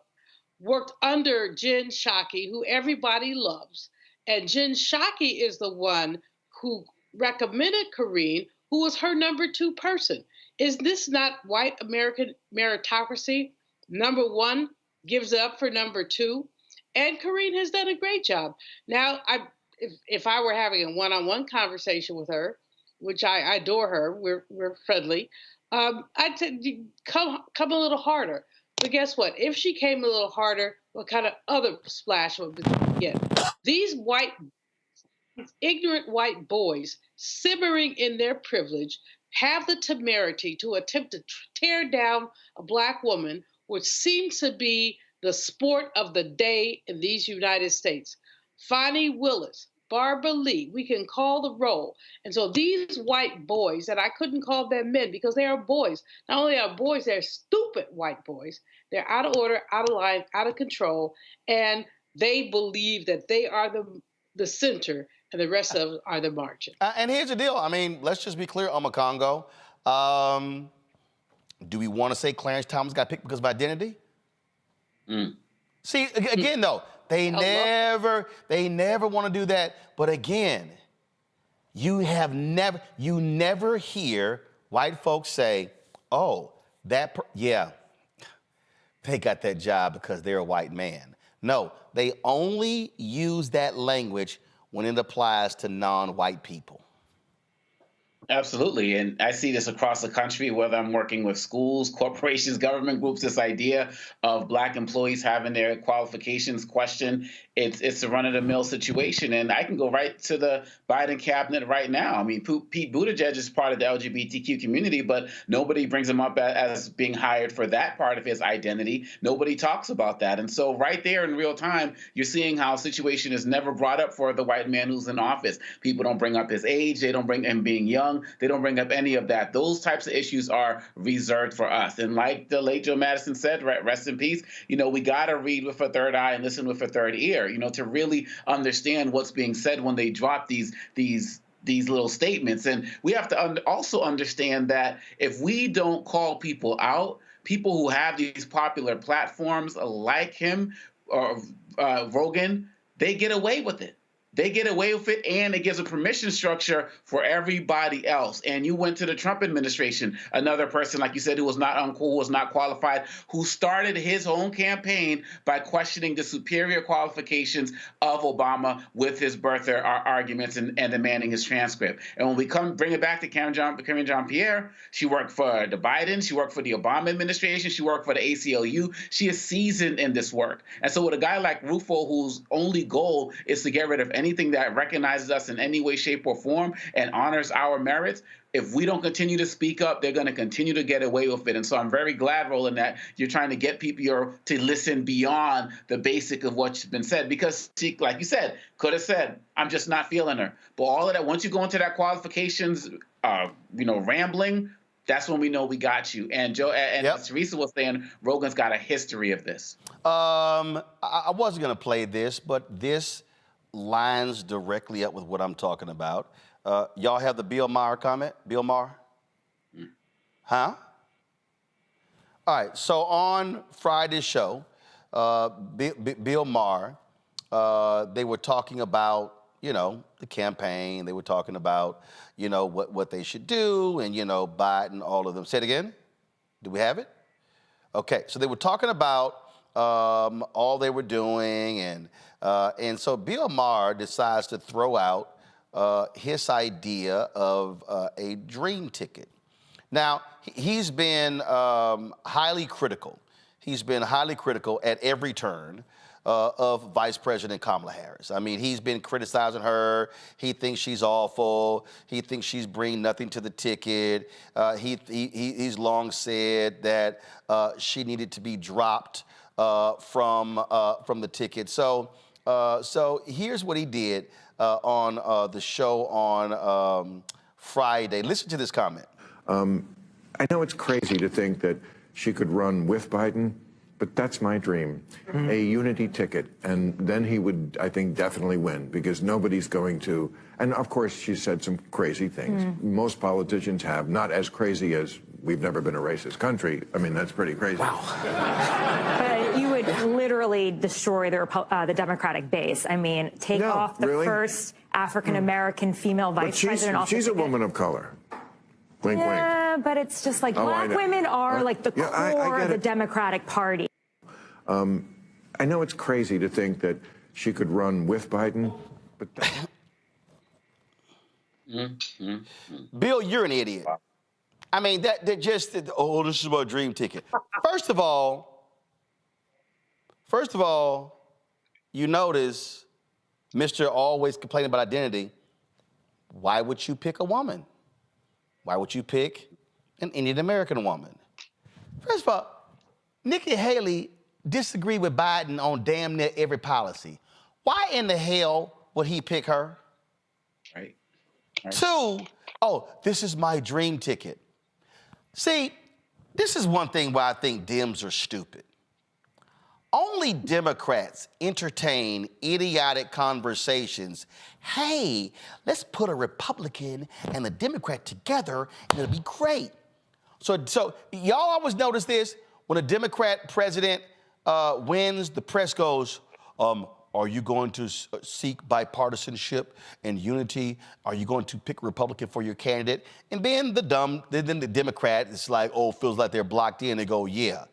worked under Jen Psaki, who everybody loves. And Jen Psaki is the one who recommended Corinne, who was her number 2 person. Is this not white American meritocracy? Number 1 gives up for number 2. And Corinne has done a great job. Now, if I were having a one-on-one conversation with her, which I adore her, we're friendly, I'd say come a little harder. But guess what? If she came a little harder, what kind of other splash would we get? These ignorant white boys simmering in their privilege have the temerity to attempt to tear down a Black woman, which seems to be the sport of the day in these United States. Fani Willis, Barbara Lee, we can call the roll. And so these white boys, and I couldn't call them men because they are boys. Not only are boys, they're stupid white boys. They're out of order, out of line, out of control, and they believe that they are the center and the rest of us are the margin. And here's the deal. I mean, let's just be clear, Congo. Do we want to say Clarence Thomas got picked because of identity? See, again, though, they never want to do that. But again, you never hear white folks say, oh, they got that job because they're a white man. No, they only use that language when it applies to non-white people. Absolutely. And I see this across the country, whether I'm working with schools, corporations, government groups, this idea of Black employees having their qualifications questioned. It's a run-of-the-mill situation. And I can go right to the Biden cabinet right now. I mean, Pete Buttigieg is part of the LGBTQ community, but nobody brings him up as being hired for that part of his identity. Nobody talks about that. And so right there in real time, you're seeing how a situation is never brought up for the white man who's in office. People don't bring up his age. They don't bring him being young. They don't bring up any of that. Those types of issues are reserved for us. And like the late Joe Madison said, rest in peace, we got to read with a third eye and listen with a third ear, to really understand what's being said when they drop these little statements. And we have to also understand that if we don't call people out, people who have these popular platforms like him or Rogan, they get away with it. They get away with it, and it gives a permission structure for everybody else. And you went to the Trump administration, another person, like you said, who was not uncool, was not qualified, who started his own campaign by questioning the superior qualifications of Obama with his birther arguments and demanding his transcript. And when we bring it back to Karen Jean-Pierre, she worked for the Biden, she worked for the Obama administration, she worked for the ACLU. She is seasoned in this work. And so with a guy like Rufo, whose only goal is to get rid of anything that recognizes us in any way, shape, or form and honors our merits, if we don't continue to speak up, they're going to continue to get away with it. And so I'm very glad, Roland, that you're trying to get people to listen beyond the basic of what's been said. Because she, like you said, could have said, I'm just not feeling her. But all of that, once you go into that qualifications, rambling, that's when we know we got you. And Joe, and Teresa was saying, Rogan's got a history of this. I wasn't going to play this, but this lines directly up with what I'm talking about. Y'all have the Bill Maher comment? Bill Maher? Huh? All right, so on Friday's show, Bill Maher, they were talking about, the campaign. They were talking about, what they should do and, Biden, all of them. Say it again. Do we have it? Okay, so they were talking about all they were doing, and so Bill Maher decides to throw out his idea of a dream ticket. Now, he's been highly critical. He's been highly critical at every turn of Vice President Kamala Harris. I mean, he's been criticizing her. He thinks she's awful. He thinks she's bringing nothing to the ticket. He's long said that she needed to be dropped from the ticket. So here's what he did on the show on Friday. Listen to this comment. I know it's crazy to think that she could run with Biden, but that's my dream. A unity ticket, and then he would, I think, definitely win, because nobody's going to, and of course she said some crazy things. Most politicians have, not as crazy as we've never been a racist country. I mean, that's pretty crazy. Wow. But you would literally destroy the Democratic base. I mean, take off the first African-American female vice president. She's a woman of color. Wink, wink. But it's just like black women are like the core of the Democratic Party. I know it's crazy to think that she could run with Biden, But Bill, you're an idiot. I mean, that just, oh, this is my dream ticket. First of all, you notice Mr. always complaining about identity. Why would you pick a woman? Why would you pick an Indian American woman? First of all, Nikki Haley disagreed with Biden on damn near every policy. Why in the hell would he pick her? Right. Two, oh, this is my dream ticket. See, this is one thing why I think Dems are stupid. Only Democrats entertain idiotic conversations. Hey, let's put a Republican and a Democrat together and it'll be great. So y'all always notice this, when a Democrat president wins, the press goes, are you going to seek bipartisanship and unity? Are you going to pick Republican for your candidate? And then the Democrat is like, oh, feels like they're blocked in. They go, yeah.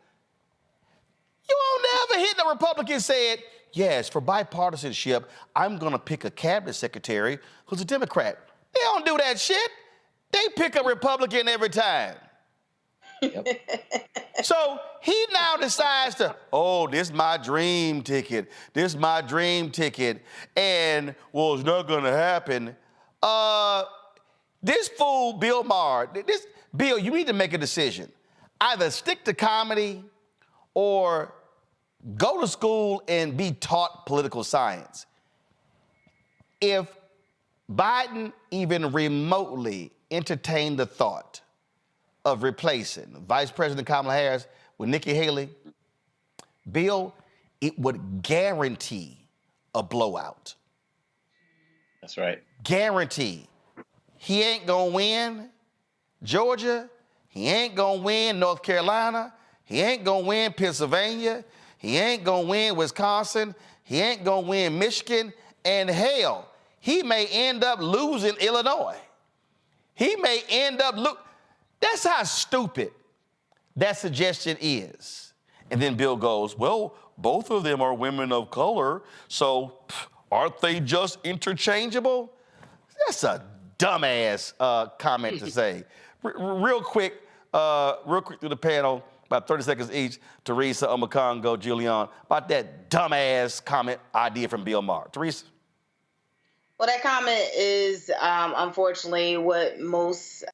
You won't never hit the Republican said, yes, for bipartisanship, I'm going to pick a cabinet secretary who's a Democrat. They don't do that shit. They pick a Republican every time. Yep. So he now decides to, oh, this is my dream ticket. This is my dream ticket. And, well, it's not going to happen. This fool, Bill Maher, Bill, you need to make a decision. Either stick to comedy or go to school and be taught political science. If Biden even remotely entertained the thought of replacing Vice President Kamala Harris with Nikki Haley, Bill, it would guarantee a blowout. That's right. Guarantee. He ain't gonna win Georgia. He ain't gonna win North Carolina. He ain't gonna win Pennsylvania. He ain't gonna win Wisconsin. He ain't gonna win Michigan. And hell, he may end up losing Illinois. He may end up That's how stupid that suggestion is. And then Bill goes, well, both of them are women of color, so aren't they just interchangeable? That's a dumbass comment to say. Real quick through the panel, about 30 seconds each, Teresa, Omakongo, Julian, about that dumbass comment idea from Bill Maher. Teresa? Well, that comment is unfortunately what most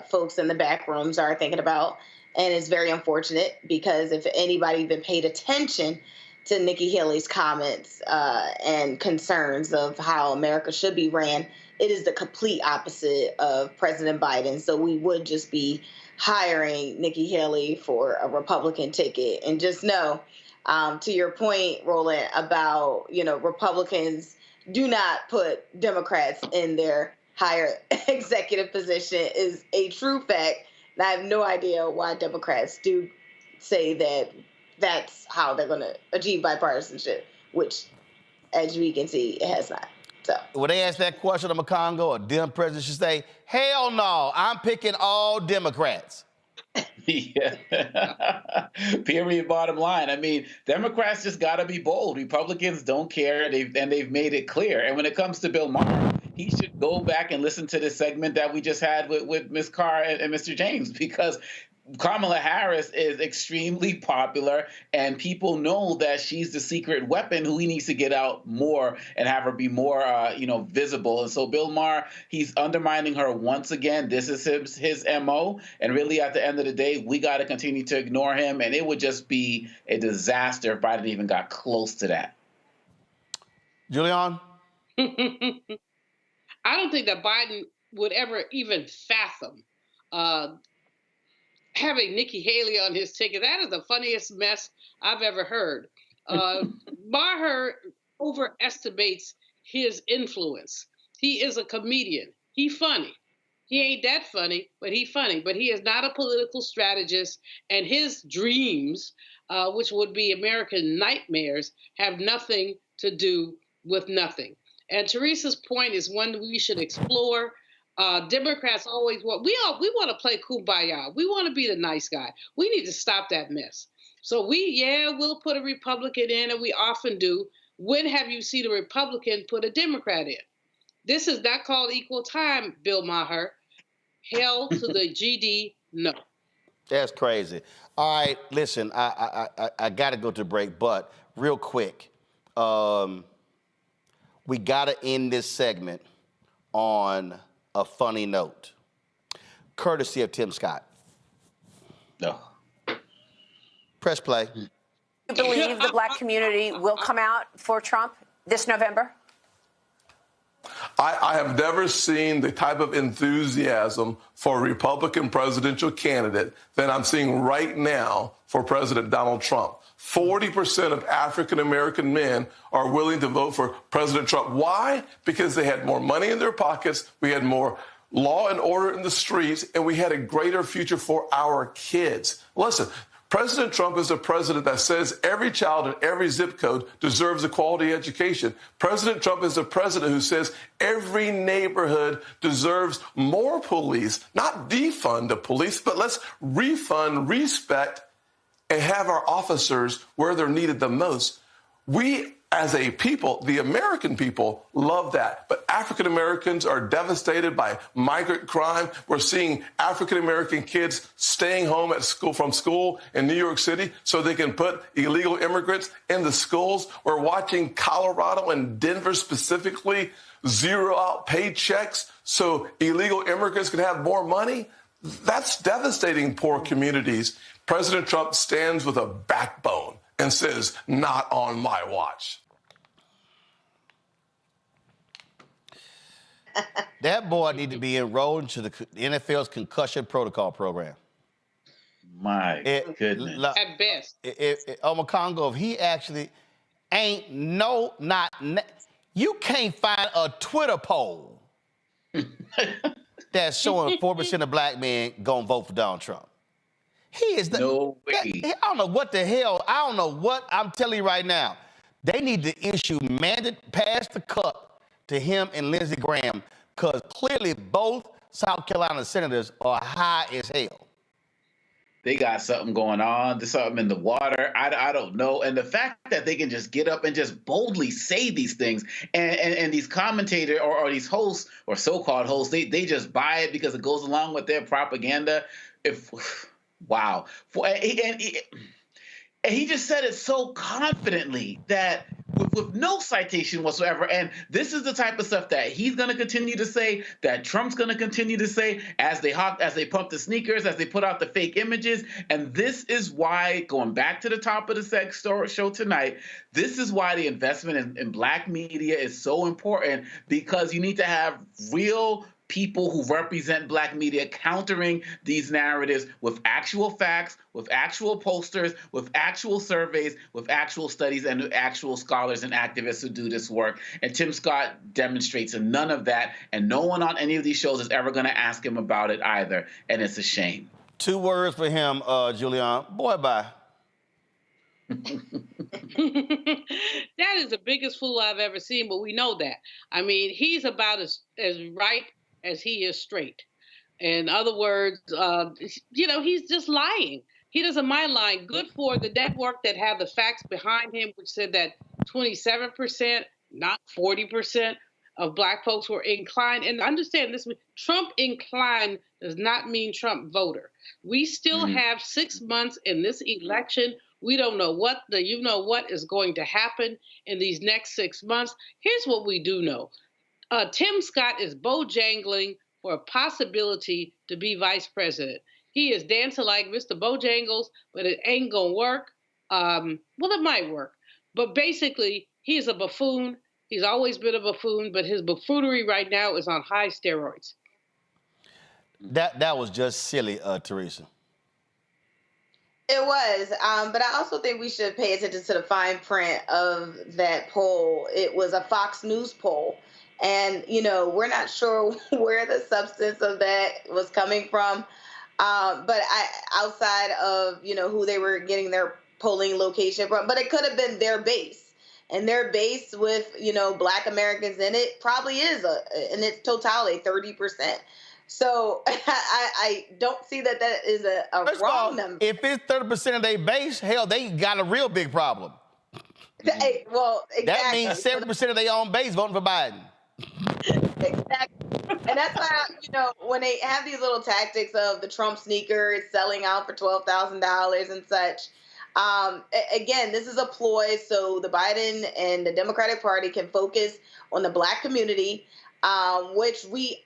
folks in the back rooms are thinking about. And it's very unfortunate because if anybody even paid attention to Nikki Haley's comments and concerns of how America should be ran, it is the complete opposite of President Biden. So we would just be hiring Nikki Haley for a Republican ticket. And just know, to your point, Roland, about, Republicans do not put Democrats in their higher executive position is a true fact. And I have no idea why Democrats do say that that's how they're going to achieve bipartisanship, which, as we can see, it has not. So when they ask that question of McCongo, a Dem president should say, hell no, I'm picking all Democrats. Yeah. Period. Bottom line. I mean, Democrats just got to be bold. Republicans don't care. They've made it clear. And when it comes to Bill Maher, he should go back and listen to this segment that we just had with Ms. Carr and Mr. James, because Kamala Harris is extremely popular, and people know that she's the secret weapon who he needs to get out more and have her be more, visible. And so Bill Maher, he's undermining her once again. This is his MO. And really, at the end of the day, we got to continue to ignore him. And it would just be a disaster if Biden even got close to that. Julian? I don't think that Biden would ever even fathom having Nikki Haley on his ticket. That is the funniest mess I've ever heard. Maher overestimates his influence. He is a comedian. He funny. He ain't that funny, but he funny. But he is not a political strategist, and his dreams, which would be American nightmares, have nothing to do with nothing. And Teresa's point is one we should explore. Democrats always want, we want to play kumbaya. We want to be the nice guy. We need to stop that mess. So we'll put a Republican in, and we often do, When have you seen a Republican put a Democrat in? This is not called equal time, Bill Maher. Hell to the GD, no. That's crazy. All right, listen, I got to go to break, but real quick, we got to end this segment on a funny note, courtesy of Tim Scott. No. Press play. You believe the black community will come out for Trump this November? I have never seen the type of enthusiasm for a Republican presidential candidate that I'm seeing right now for President Donald Trump. 40% of African-American men are willing to vote for President Trump. Why? Because they had more money in their pockets, we had more law and order in the streets, and we had a greater future for our kids. Listen, President Trump is a president that says every child in every zip code deserves a quality education. President Trump is a president who says every neighborhood deserves more police, not defund the police, but let's refund, respect, and have our officers where they're needed the most. We, as a people, the American people, love that. But African Americans are devastated by migrant crime. We're seeing African American kids staying home from school in New York City so they can put illegal immigrants in the schools. We're watching Colorado and Denver specifically zero out paychecks so illegal immigrants can have more money. That's devastating poor communities. President Trump stands with a backbone and says, not on my watch. That boy need to be enrolled into the NFL's concussion protocol program. My goodness. At best. Congo, if he actually ain't you can't find a Twitter poll that's showing 4% of black men gonna vote for Donald Trump. He is the no way. I don't know what the hell. I don't know what I'm telling you right now. They need to issue pass the cup to him and Lindsey Graham, because clearly both South Carolina senators are high as hell. They got something going on. There's something in the water. I don't know. And the fact that they can just get up and just boldly say these things, and these commentators or these hosts or so-called hosts, they just buy it because it goes along with their propaganda. Wow. And he just said it so confidently that with no citation whatsoever. And this is the type of stuff that he's going to continue to say, that Trump's going to continue to say as they pump the sneakers, as they put out the fake images. And this is why, going back to the top of the show tonight, this is why the investment in black media is so important, because you need to have real people who represent black media countering these narratives with actual facts, with actual posters, with actual surveys, with actual studies, and with actual scholars and activists who do this work. And Tim Scott demonstrates none of that, and no one on any of these shows is ever going to ask him about it either, and it's a shame. 2 words for him, Julian. Boy, bye. That is the biggest fool I've ever seen, but we know that. I mean, he's about as right as he is straight. In other words, he's just lying. He doesn't mind lying. Good for the network that had the facts behind him, which said that 27%, not 40%, of black folks were inclined. And understand this, Trump inclined does not mean Trump voter. We still have 6 months in this election. We don't know what is going to happen in these next 6 months. Here's what we do know. Tim Scott is bojangling for a possibility to be vice president. He is dancing like Mr. Bojangles, but it ain't gonna work. Well, it might work. But basically, he's a buffoon. He's always been a buffoon, but his buffoonery right now is on high steroids. That was just silly, Teresa. It was, but I also think we should pay attention to the fine print of that poll. It was a Fox News poll. And, we're not sure where the substance of that was coming from. But outside of, who they were getting their polling location from, but it could have been their base. And their base with, black Americans in it probably is in its totality, 30%. So I don't see that is a wrong number. If it's 30% of their base, hell, they got a real big problem. Well, exactly. That means 70% of their own base voting for Biden. Exactly. And that's why, when they have these little tactics of the Trump sneakers selling out for $12,000 and such, again, this is a ploy so the Biden and the Democratic Party can focus on the Black community, which we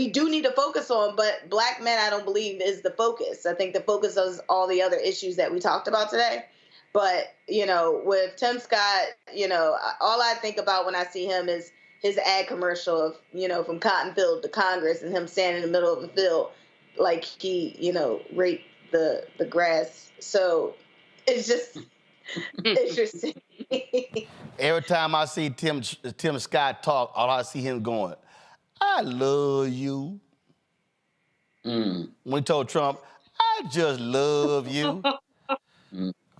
do need to focus on, but Black men, I don't believe, is the focus. I think the focus is all the other issues that we talked about today. But, with Tim Scott, all I think about when I see him is his ad commercial of, from cotton field to Congress and him standing in the middle of the field like he, raped the grass. So it's just interesting. Every time I see Tim Scott talk, all I see him going, I love you. When he told Trump, I just love you.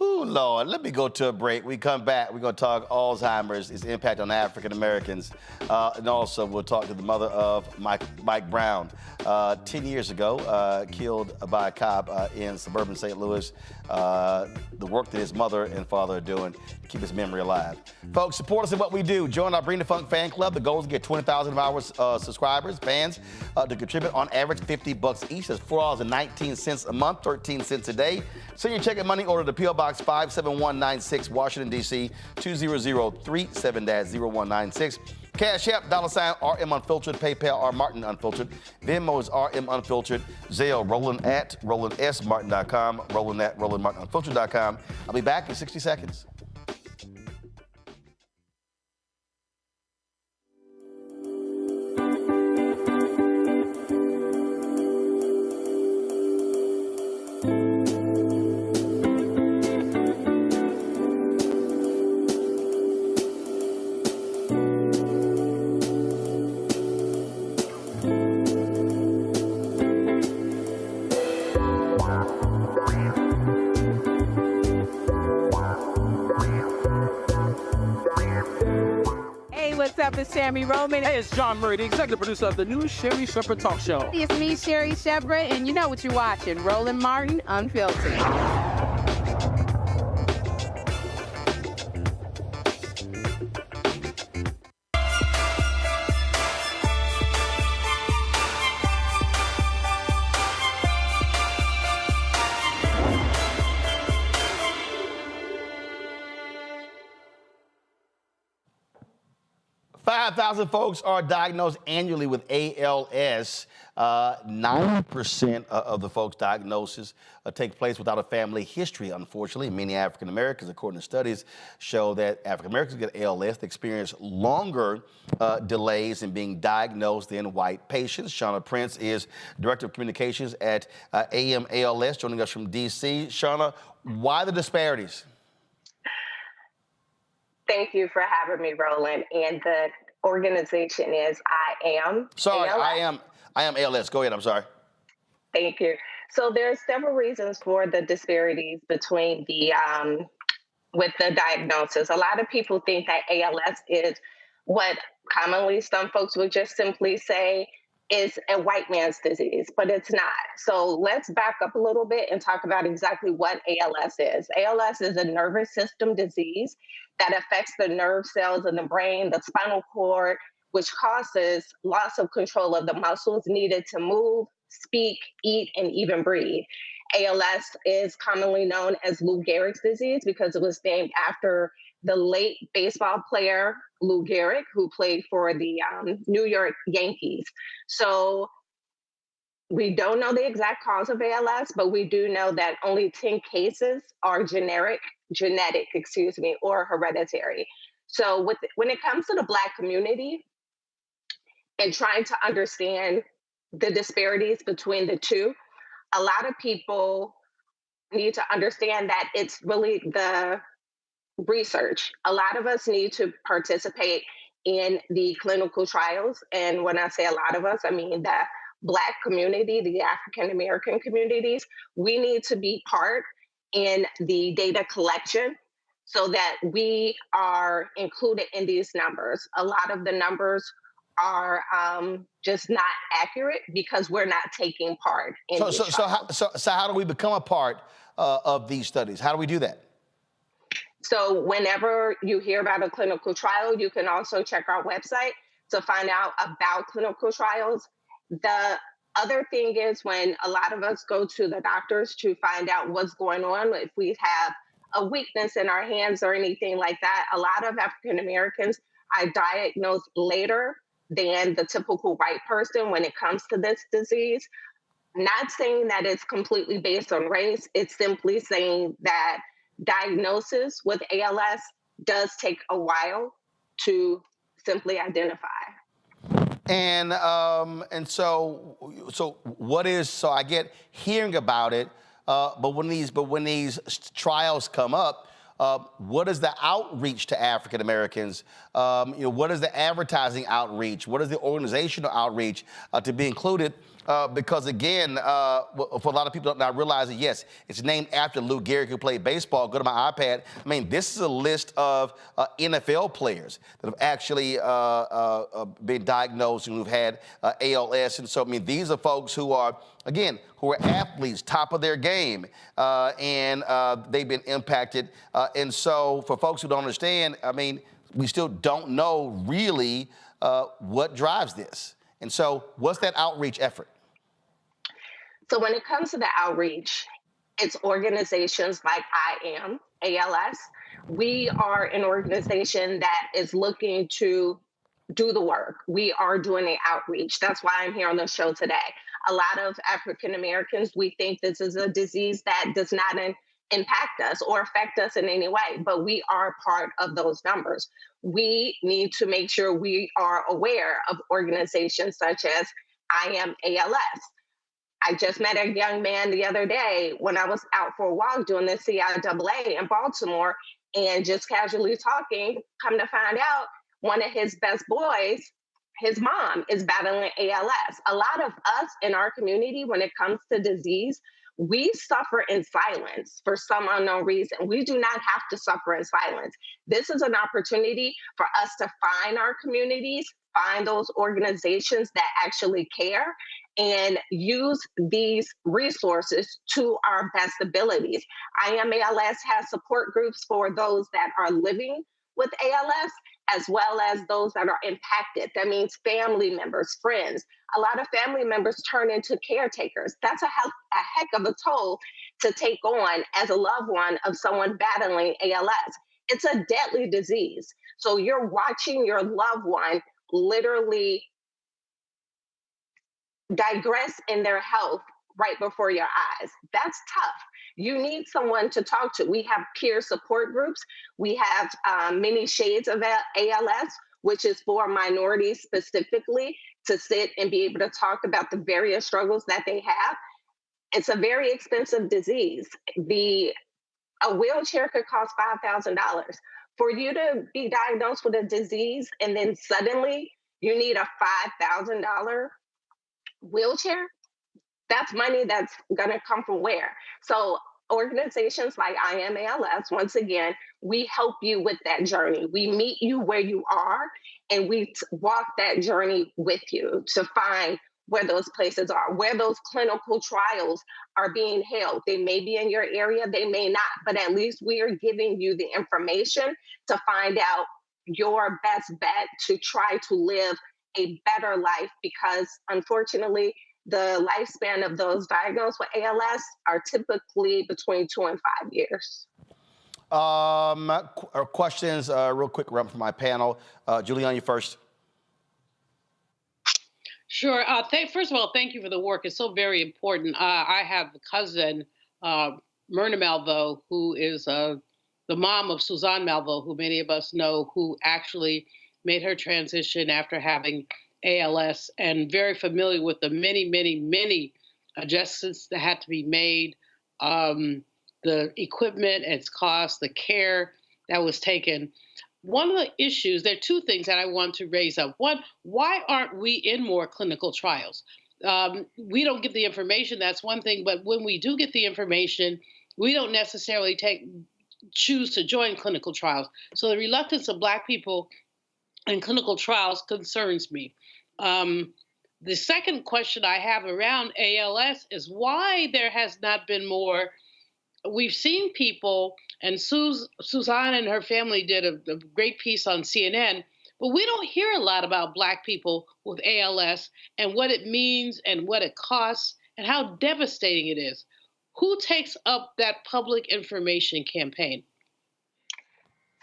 Oh, Lord, let me go to a break. We come back, we're going to talk Alzheimer's, its impact on African Americans. And also, we'll talk to the mother of Mike Brown. 10 years ago, killed by a cop in suburban St. Louis. The work that his mother and father are doing to keep his memory alive. Folks, support us in what we do. Join our Bring the Funk fan club. The goal is to get 20,000 of our subscribers, fans, to contribute on average $50 each. That's $4.19 a month, 13 cents a day. Send your check and money order to P.O. Box 57196, Washington, D.C., 20037-0196. Cash App, $RM Unfiltered, PayPal, R Martin Unfiltered, Venmo is RM Unfiltered, Zelle, Roland at RolandSMartin.com, Roland at RolandMartinUnfiltered.com. I'll be back in 60 seconds. It's Sammy Roman. Hey, it's John Murray, the executive producer of the new Sherry Shepherd Talk Show. It's me, Sherry Shepherd, and you know what you're watching, Roland Martin Unfiltered. 5,000 folks are diagnosed annually with ALS. 9% of the folks' diagnoses take place without a family history, unfortunately. Many African Americans, according to studies, show that African Americans get ALS. They experience longer delays in being diagnosed than white patients. Shauna Prince is Director of Communications at AMALS, joining us from D.C. Shauna, why the disparities? Thank you for having me, Roland. And the organization is ALS. I am ALS. Go ahead. I'm sorry. Thank you. So there are several reasons for the disparities between the with the diagnosis. A lot of people think that ALS is what commonly some folks would just simply say is a white man's disease, but it's not. So let's back up a little bit and talk about exactly what ALS is. ALS is a nervous system disease that affects the nerve cells in the brain, the spinal cord, which causes loss of control of the muscles needed to move, speak, eat, and even breathe. ALS is commonly known as Lou Gehrig's disease because it was named after the late baseball player Lou Gehrig, who played for the New York Yankees. So we don't know the exact cause of ALS, but we do know that only 10 cases are genetic, or hereditary. So when it comes to the Black community and trying to understand the disparities between the two, a lot of people need to understand that it's really the research. A lot of us need to participate in the clinical trials. And when I say a lot of us, I mean the Black community, the African American communities. We need to be part in the data collection so that we are included in these numbers. A lot of the numbers are just not accurate because we're not taking part in So how do we become a part of these studies? How do we do that? So whenever you hear about a clinical trial, you can also check our website to find out about clinical trials. The other thing is when a lot of us go to the doctors to find out what's going on, if we have a weakness in our hands or anything like that, a lot of African Americans are diagnosed later than the typical white person when it comes to this disease. Not saying that it's completely based on race, it's simply saying that diagnosis with ALS does take a while to simply identify. And so what is, so I get hearing about it, but when these trials come up, what is the outreach to African Americans? What is the advertising outreach? What is the organizational outreach to be included? Because again, for a lot of people not realizing, yes, it's named after Lou Gehrig, who played baseball. Go to my iPad. I mean, this is a list of NFL players that have actually been diagnosed and who've had ALS. And so, I mean, these are folks who are, again, who are athletes, top of their game, and they've been impacted. And so for folks who don't understand, I mean, we still don't know really what drives this. And so what's that outreach effort? So when it comes to the outreach, it's organizations like I Am ALS. We are an organization that is looking to do the work. We are doing the outreach. That's why I'm here on the show today. A lot of African Americans, we think this is a disease that does not impact us or affect us in any way, but we are part of those numbers. We need to make sure we are aware of organizations such as I Am ALS. I just met a young man the other day when I was out for a walk doing the CIAA in Baltimore, and just casually talking, come to find out one of his best boys, his mom is battling ALS. A lot of us in our community, when it comes to disease, we suffer in silence for some unknown reason. We do not have to suffer in silence. This is an opportunity for us to find our communities, find those organizations that actually care, and use these resources to our best abilities. I Am ALS has support groups for those that are living with ALS, as well as those that are impacted. That means family members, friends. A lot of family members turn into caretakers. That's a heck of a toll to take on as a loved one of someone battling ALS. It's a deadly disease. So you're watching your loved one literally digress in their health right before your eyes. That's tough. You need someone to talk to. We have peer support groups. We have many shades of ALS, which is for minorities specifically, to sit and be able to talk about the various struggles that they have. It's a very expensive disease. A wheelchair could cost $5,000. For you to be diagnosed with a disease and then suddenly you need a $5,000 wheelchair, that's money that's going to come from where? So organizations like I Am ALS, once again, we help you with that journey. We meet you where you are, and we walk that journey with you to find where those places are, where those clinical trials are being held. They may be in your area, they may not, but at least we are giving you the information to find out your best bet to try to live a better life, because unfortunately, the lifespan of those diagnosed with ALS are typically between 2 and 5 years. Questions, real quick run from my panel. Julianne, you first. Sure. First of all, thank you for the work. It's so very important. I have a cousin, Myrna Malveaux, who is the mom of Suzanne Malveaux, who many of us know, who actually made her transition after having ALS, and very familiar with the many adjustments that had to be made, the equipment, its cost, the care that was taken. One of the issues, there are two things that I want to raise up. One, why aren't we in more clinical trials? We don't get the information, that's one thing, but when we do get the information, we don't necessarily choose to join clinical trials. So the reluctance of Black people in clinical trials concerns me. The second question I have around ALS is why there has not been more we've seen people, and Suzanne and her family did a great piece on CNN, but we don't hear a lot about Black people with ALS and what it means and what it costs and how devastating it is. Who takes up that public information campaign?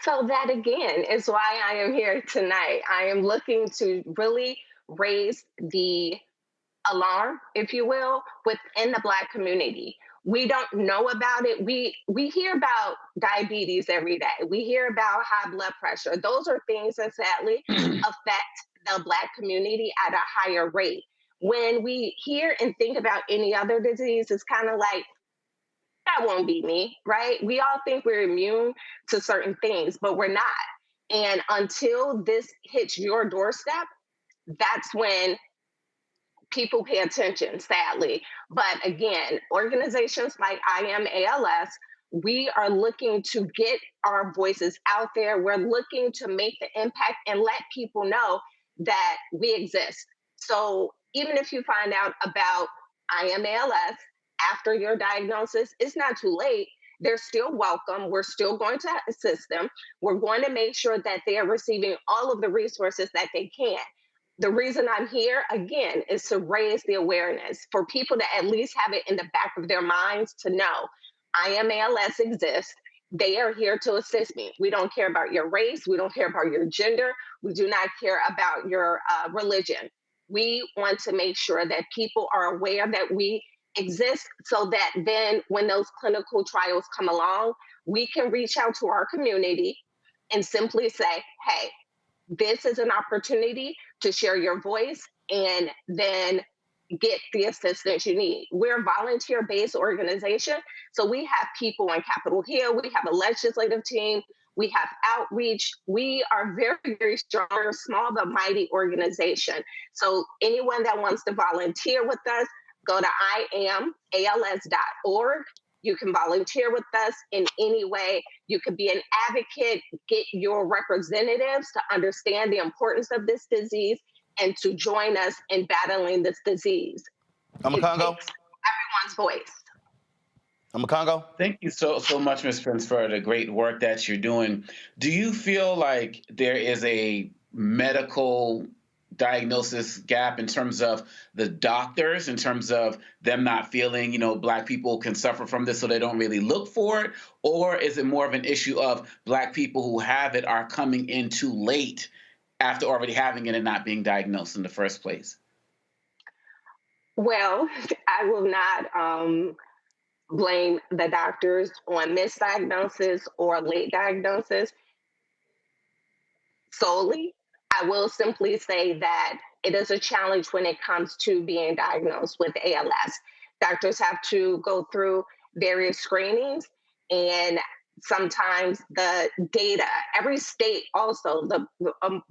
So that again is why I am here tonight. I am looking to really raise the alarm, if you will, within the Black community. We don't know about it. We hear about diabetes every day. We hear about high blood pressure. Those are things that sadly affect the Black community at a higher rate. When we hear and think about any other disease, it's kind of like, that won't be me, right? We all think we're immune to certain things, but we're not. And until this hits your doorstep, that's when people pay attention, sadly. But again, organizations like I Am ALS, we are looking to get our voices out there. We're looking to make the impact and let people know that we exist. So even if you find out about I Am ALS after your diagnosis, it's not too late. They're still welcome. We're still going to assist them. We're going to make sure that they are receiving all of the resources that they can. The reason I'm here, again, is to raise the awareness for people to at least have it in the back of their minds to know I Am ALS exists. They are here to assist me. We don't care about your race. We don't care about your gender. We do not care about your religion. We want to make sure that people are aware that we exist so that then when those clinical trials come along, we can reach out to our community and simply say, hey, this is an opportunity to share your voice and then get the assistance you need. We're a volunteer-based organization, so we have people on Capitol Hill, we have a legislative team, we have outreach. We are very, very strong, small but mighty organization. So anyone that wants to volunteer with us, go to iamals.org. You can volunteer with us in any way. You can be an advocate, get your representatives to understand the importance of this disease and to join us in battling this disease. Congo. Everyone's voice. Congo. Thank you so much, Ms. Prince, for the great work that you're doing. Do you feel like there is a medical diagnosis gap in terms of the doctors, in terms of them not feeling, Black people can suffer from this so they don't really look for it? Or is it more of an issue of Black people who have it are coming in too late after already having it and not being diagnosed in the first place? Well, I will not blame the doctors on misdiagnosis or late diagnosis solely. I will simply say that it is a challenge when it comes to being diagnosed with ALS. Doctors have to go through various screenings, and sometimes the data, every state also, the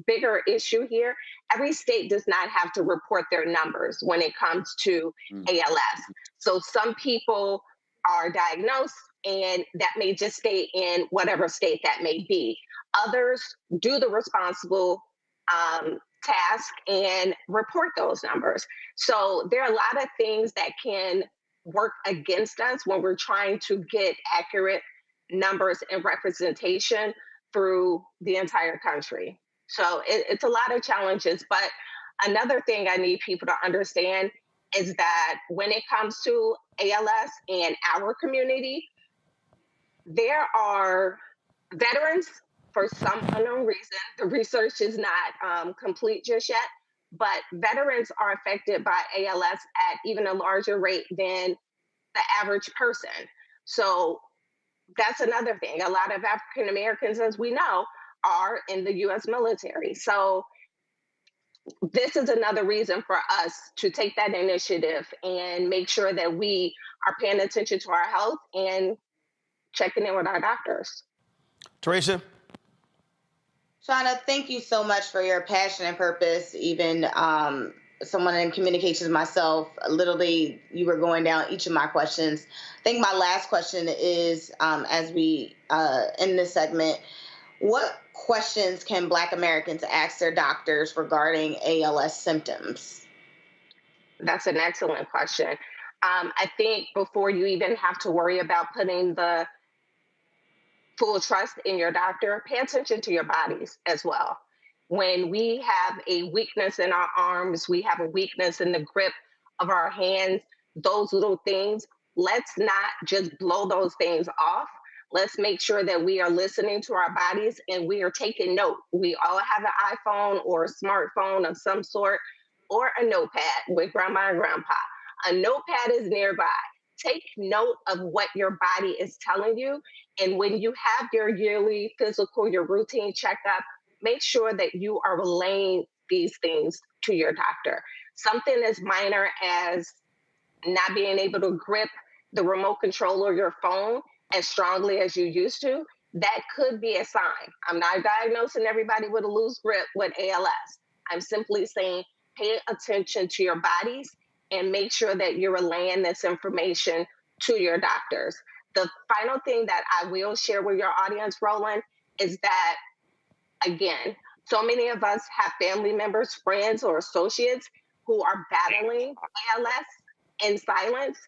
bigger issue here, every state does not have to report their numbers when it comes to ALS. So some people are diagnosed and that may just stay in whatever state that may be. Others do the responsible task and report those numbers. So there are a lot of things that can work against us when we're trying to get accurate numbers and representation through the entire country. So it's a lot of challenges. But another thing I need people to understand is that when it comes to ALS and our community, there are veterans. For some unknown reason, the research is not complete just yet, but veterans are affected by ALS at even a larger rate than the average person. So that's another thing. A lot of African Americans, as we know, are in the U.S. military. So this is another reason for us to take that initiative and make sure that we are paying attention to our health and checking in with our doctors. Teresa? Shauna, thank you so much for your passion and purpose. Even someone in communications myself, literally, you were going down each of my questions. I think my last question is, as we end this segment, what questions can Black Americans ask their doctors regarding ALS symptoms? That's an excellent question. I think before you even have to worry about putting the full trust in your doctor, pay attention to your bodies as well. When we have a weakness in our arms, we have a weakness in the grip of our hands, those little things, let's not just blow those things off. Let's make sure that we are listening to our bodies and we are taking note. We all have an iPhone or a smartphone of some sort, or a notepad with grandma and grandpa. A notepad is nearby. Take note of what your body is telling you. And when you have your yearly physical, your routine checkup, make sure that you are relaying these things to your doctor. Something as minor as not being able to grip the remote control or your phone as strongly as you used to, that could be a sign. I'm not diagnosing everybody with a loose grip with ALS. I'm simply saying pay attention to your bodies and make sure that you're relaying this information to your doctors. The final thing that I will share with your audience, Roland, is that, again, so many of us have family members, friends, or associates who are battling ALS in silence.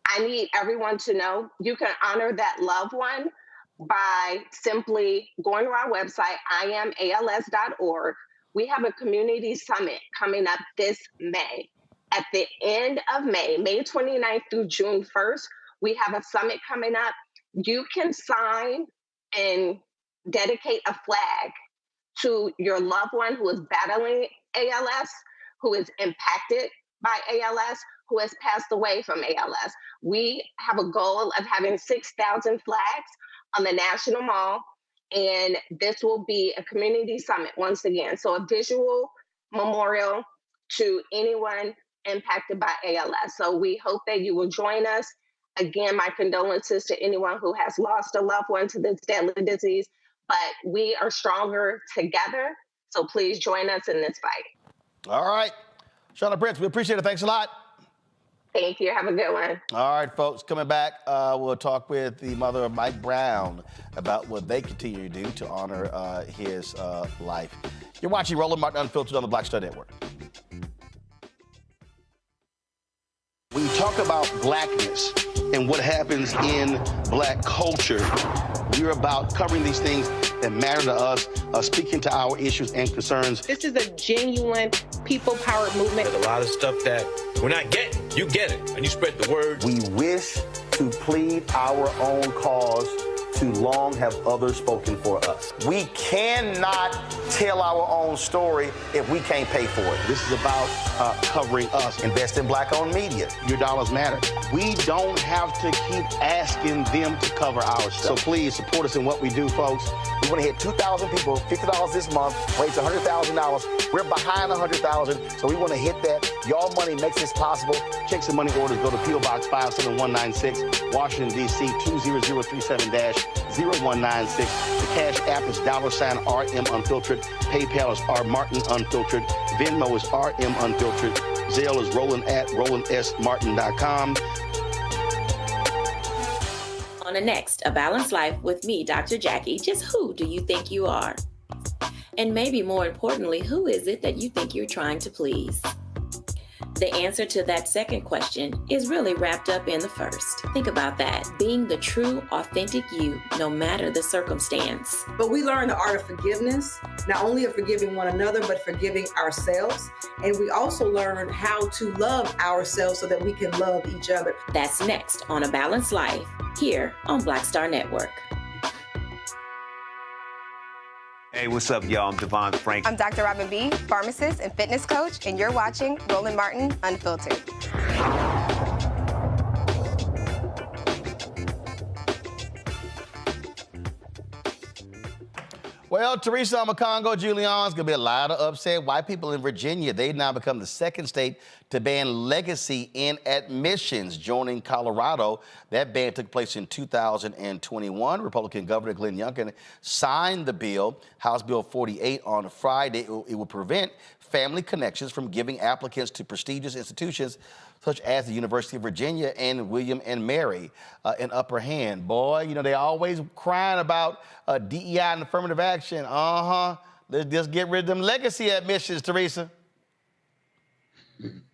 I need everyone to know you can honor that loved one by simply going to our website, iamals.org. We have a community summit coming up this May. At the end of May, May 29th through June 1st, we have a summit coming up. You can sign and dedicate a flag to your loved one who is battling ALS, who is impacted by ALS, who has passed away from ALS. We have a goal of having 6,000 flags on the National Mall, and this will be a community summit once again. So a visual memorial to anyone impacted by ALS. So we hope that you will join us. Again, my condolences to anyone who has lost a loved one to this deadly disease, but we are stronger together. So please join us in this fight. All right. Shauna Prince, we appreciate it. Thanks a lot. Thank you. Have a good one. All right, folks. Coming back, we'll talk with the mother of Mike Brown about what they continue to do to honor his life. You're watching Roland Martin Unfiltered on the Black Star Network. When you talk about blackness and what happens in black culture, we're about covering these things that matter to us, speaking to our issues and concerns. This is a genuine people-powered movement. There's a lot of stuff that we're not getting. You get it, and you spread the word. We wish to plead our own cause. Too long have others spoken for us. We cannot tell our own story if we can't pay for it. This is about covering us. Invest in black-owned media. Your dollars matter. We don't have to keep asking them to cover our stuff. So please support us in what we do, folks. We want to hit 2,000 people, $50 this month, raise $100,000. We're behind $100,000, so we want to hit that. Y'all money makes this possible. Checks and money orders go to P.O. Box 57196, Washington, D.C. 20037-0196. The Cash App is $RM Unfiltered. PayPal is R Martin Unfiltered. Venmo is RM Unfiltered. Zelle is Roland at RolandSMartin.com. On the next, A Balanced Life with me, Dr. Jackie. Just who do you think you are? And maybe more importantly, who is it that you think you're trying to please? The answer to that second question is really wrapped up in the first. Think about that. Being the true, authentic you, no matter the circumstance. But we learn the art of forgiveness, not only of forgiving one another, but forgiving ourselves. And we also learn how to love ourselves so that we can love each other. That's next on A Balanced Life, here on Black Star Network. Hey, what's up, y'all? I'm Devon Frank. I'm Dr. Robin B., pharmacist and fitness coach, and you're watching Roland Martin Unfiltered. Well, Teresa Omakongo-Julian's going to be a lot of upset white people in Virginia. They've now become the second state to ban legacy in admissions, joining Colorado. That ban took place in 2021. Republican Governor Glenn Youngkin signed the bill, House Bill 48, on Friday. It will prevent family connections from giving applicants to prestigious institutions such as the University of Virginia and William and Mary an upper hand. Boy, you know, they always crying about DEI and affirmative action. Let's just get rid of them legacy admissions, Teresa.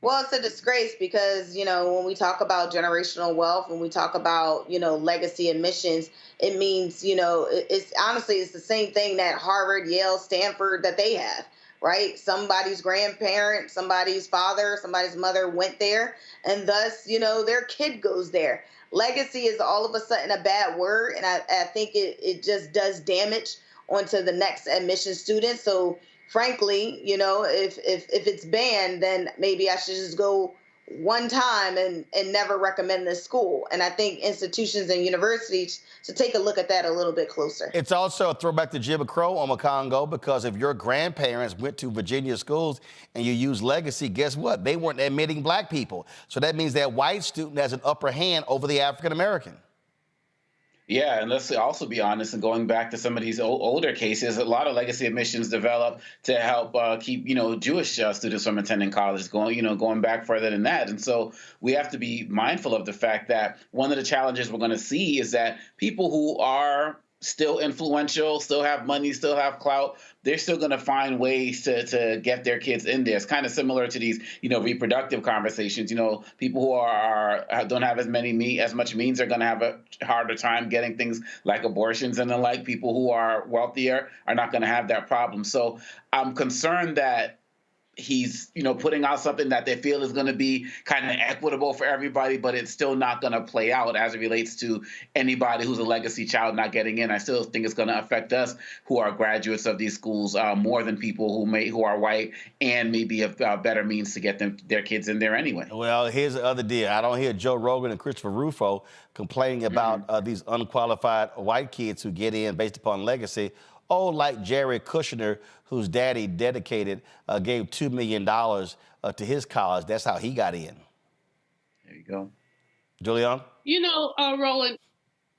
Well, it's a disgrace because, when we talk about generational wealth, when we talk about, legacy admissions, it means, it's honestly, it's the same thing that Harvard, Yale, Stanford, that they have, right? Somebody's grandparent, somebody's father, somebody's mother went there, and thus, their kid goes there. Legacy is all of a sudden a bad word, and I think it just does damage onto the next admission student. So frankly, if it's banned, then maybe I should just go one time and never recommend this school. And I think institutions and universities should take a look at that a little bit closer. It's also a throwback to Jim Crow on Congo, because if your grandparents went to Virginia schools and you use legacy, guess what? They weren't admitting black people. So that means that white student has an upper hand over the African American. Yeah, and let's also be honest, and going back to some of these older cases, a lot of legacy admissions develop to help keep, Jewish students from attending college, going back further than that. And so we have to be mindful of the fact that one of the challenges we're going to see is that people who are still influential, still have money, still have clout, they're still going to find ways to get their kids in there. It's kind of similar to these, reproductive conversations. People who don't have as much means are going to have a harder time getting things like abortions and the like. People who are wealthier are not going to have that problem. So I'm concerned that he's, putting out something that they feel is going to be kind of equitable for everybody, but it's still not going to play out as it relates to anybody who's a legacy child not getting in. I still think it's going to affect us who are graduates of these schools more than people who are white and maybe have better means to get their kids in there anyway. Well, here's the other deal. I don't hear Joe Rogan and Christopher Rufo complaining about these unqualified white kids who get in based upon legacy. Oh, like Jared Kushner, whose daddy gave $2 million to his college. That's how he got in. There you go. Julian? Roland,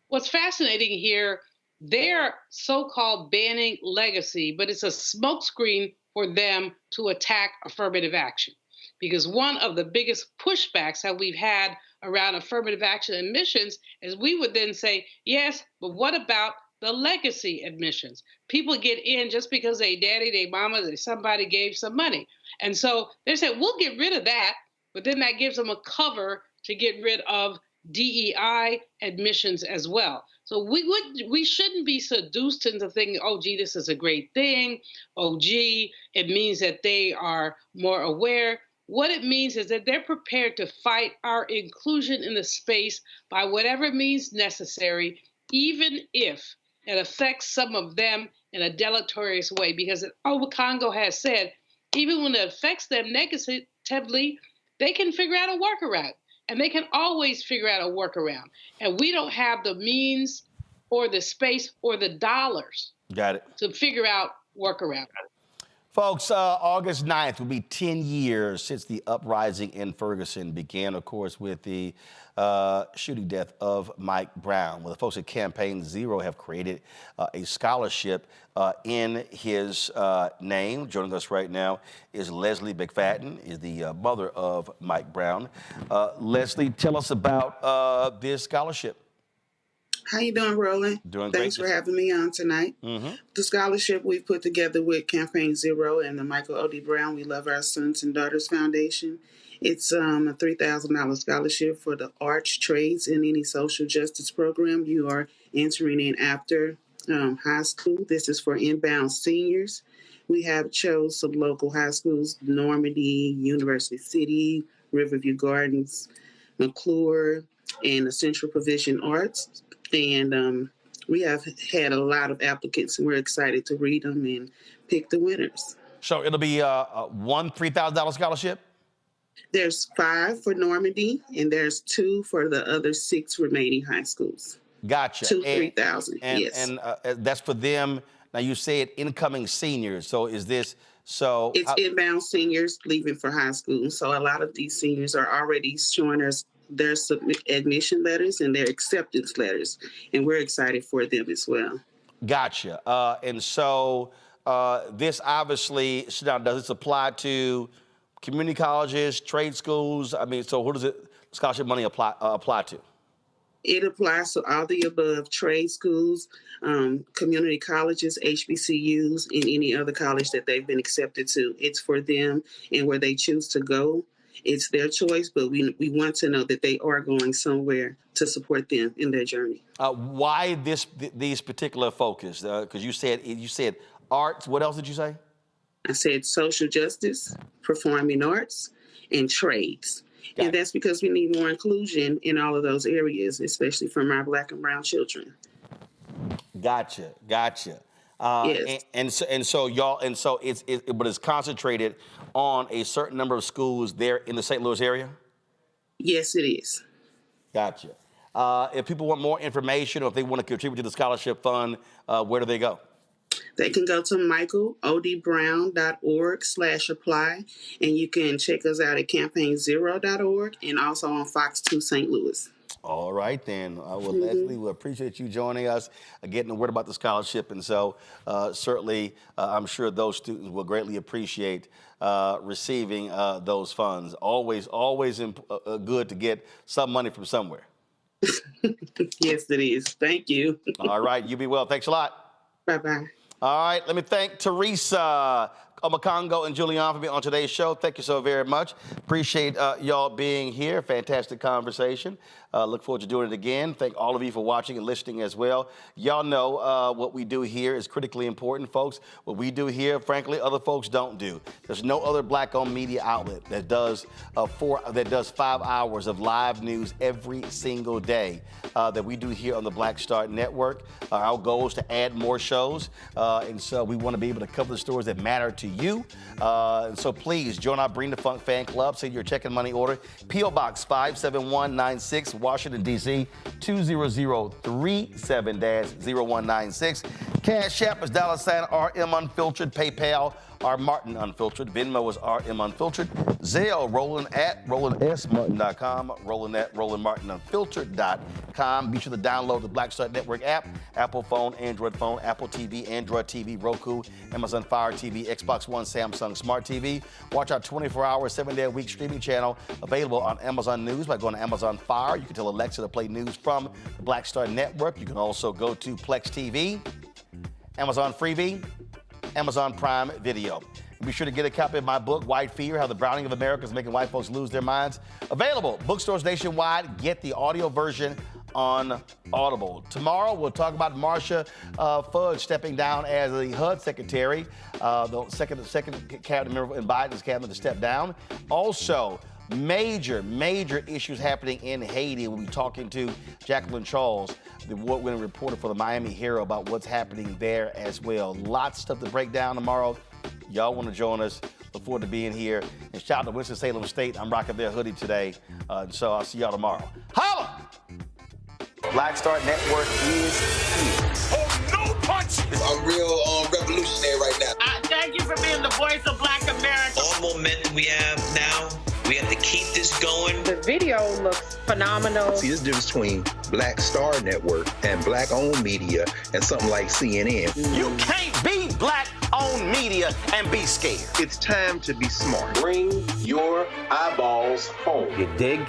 what's fascinating here, they're so-called banning legacy, but it's a smokescreen for them to attack affirmative action. Because one of the biggest pushbacks that we've had around affirmative action admissions is we would then say, yes, but what about the legacy admissions? People get in just because they daddy, they mama, somebody gave some money. And so they said, we'll get rid of that, but then that gives them a cover to get rid of DEI admissions as well. So we shouldn't be seduced into thinking, oh, gee, this is a great thing. Oh, gee, it means that they are more aware. What it means is that they're prepared to fight our inclusion in the space by whatever means necessary, even if it affects some of them in a deleterious way, because Congo has said, even when it affects them negatively, they can figure out a workaround, and they can always figure out a workaround. And we don't have the means or the space or the dollars to figure out workaround. Folks, August 9th will be 10 years since the uprising in Ferguson began, of course, with the shooting death of Mike Brown. Well, the folks at Campaign Zero have created a scholarship in his name. Joining us right now is Leslie McFadden, is the mother of Mike Brown. Leslie, tell us about this scholarship. How you doing, Roland? Doing great. Thanks for having me on tonight. Mm-hmm. The scholarship we've put together with Campaign Zero and the Michael O.D. Brown We Love Our Sons and Daughters Foundation. It's a $3,000 scholarship for the arts, trades, and any social justice program you are entering in after high school. This is for inbound seniors. We have chose some local high schools: Normandy, University City, Riverview Gardens, McClure, and the Central Provision Arts. And we have had a lot of applicants, and we're excited to read them and pick the winners. So it'll be one $3,000 scholarship? There's 5 for Normandy, and there's 2 for the other 6 remaining high schools. Gotcha. 3,000, yes. And that's for them. Now, you said incoming seniors. So is this so? It's inbound seniors leaving for high school. So a lot of these seniors are already showing us their admission letters and their acceptance letters, and we're excited for them as well. Gotcha. And so this obviously, does this apply to community colleges, trade schools? I mean, so who does it scholarship money apply to? It applies to all the above: trade schools, community colleges, HBCUs, and any other college that they've been accepted to. It's for them and where they choose to go. It's their choice, but we want to know that they are going somewhere to support them in their journey. Why these particular focus? Because you said arts. What else did you say? I said social justice, performing arts, and trades. And that's because we need more inclusion in all of those areas, especially from our Black and brown children. Gotcha. Yes. And so it's concentrated on a certain number of schools there in the St. Louis area? Yes, it is. Gotcha. If people want more information or if they want to contribute to the scholarship fund, where do they go? They can go to michaelodbrown.org/apply, and you can check us out at campaignzero.org and also on Fox 2 St. Louis. All right, then. Leslie, we appreciate you joining us, getting the word about the scholarship. And so certainly, I'm sure those students will greatly appreciate receiving those funds. Always good to get some money from somewhere. Yes, it is. Thank you. All right. You be well. Thanks a lot. Bye-bye. All right. Let me thank Teresa Omakongo and Julian for being on today's show. Thank you so very much. Appreciate y'all being here. Fantastic conversation. Look forward to doing it again. Thank all of you for watching and listening as well. Y'all know what we do here is critically important, folks. What we do here, frankly, other folks don't do. There's no other Black-owned media outlet that does 5 hours of live news every single day that we do here on the Black Star Network. Our goal is to add more shows, and so we want to be able to cover the stories that matter to you. And so please join our Bring the Funk fan club. Send your check and money order. P.O. Box 57196, Washington, D.C. 20037-0196. Cash App is $RM Unfiltered. PayPal, R Martin Unfiltered. Venmo is RM Unfiltered. Zelle, Roland at RolandSMartin.com. Roland at RolandMartinUnfiltered.com. Be sure to download the Black Star Network app. Apple phone, Android phone, Apple TV, Android TV, Roku, Amazon Fire TV, Xbox One, Samsung Smart TV. Watch our 24-hour, 7-day-a-week streaming channel available on Amazon News by going to Amazon Fire. You can tell Alexa to play news from the Black Star Network. You can also go to Plex TV, Amazon Freevee, Amazon Prime Video. Be sure to get a copy of my book, White Fear, How the Browning of America is Making White Folks Lose Their Minds. Available bookstores nationwide. Get the audio version on Audible. Tomorrow, we'll talk about Marcia Fudge stepping down as the HUD secretary, the second cabinet member in Biden's cabinet to step down. Also, major issues happening in Haiti. We'll be talking to Jacqueline Charles, the award-winning reporter for the Miami Herald, about what's happening there as well. Lots of stuff to break down tomorrow. Y'all want to join us. Look forward to being here. And shout out to Winston-Salem State. I'm rocking their hoodie today. So I'll see y'all tomorrow. Holla! Black Star Network is here. Oh, no punch! I'm real revolutionary right now. Thank you for being the voice of Black America. All momentum we have now, we have to keep this going. The video looks phenomenal. See, this difference between Black Star Network and Black-owned media and something like CNN. You can't be Black-owned media and be scared. It's time to be smart. Bring your eyeballs home. You dig?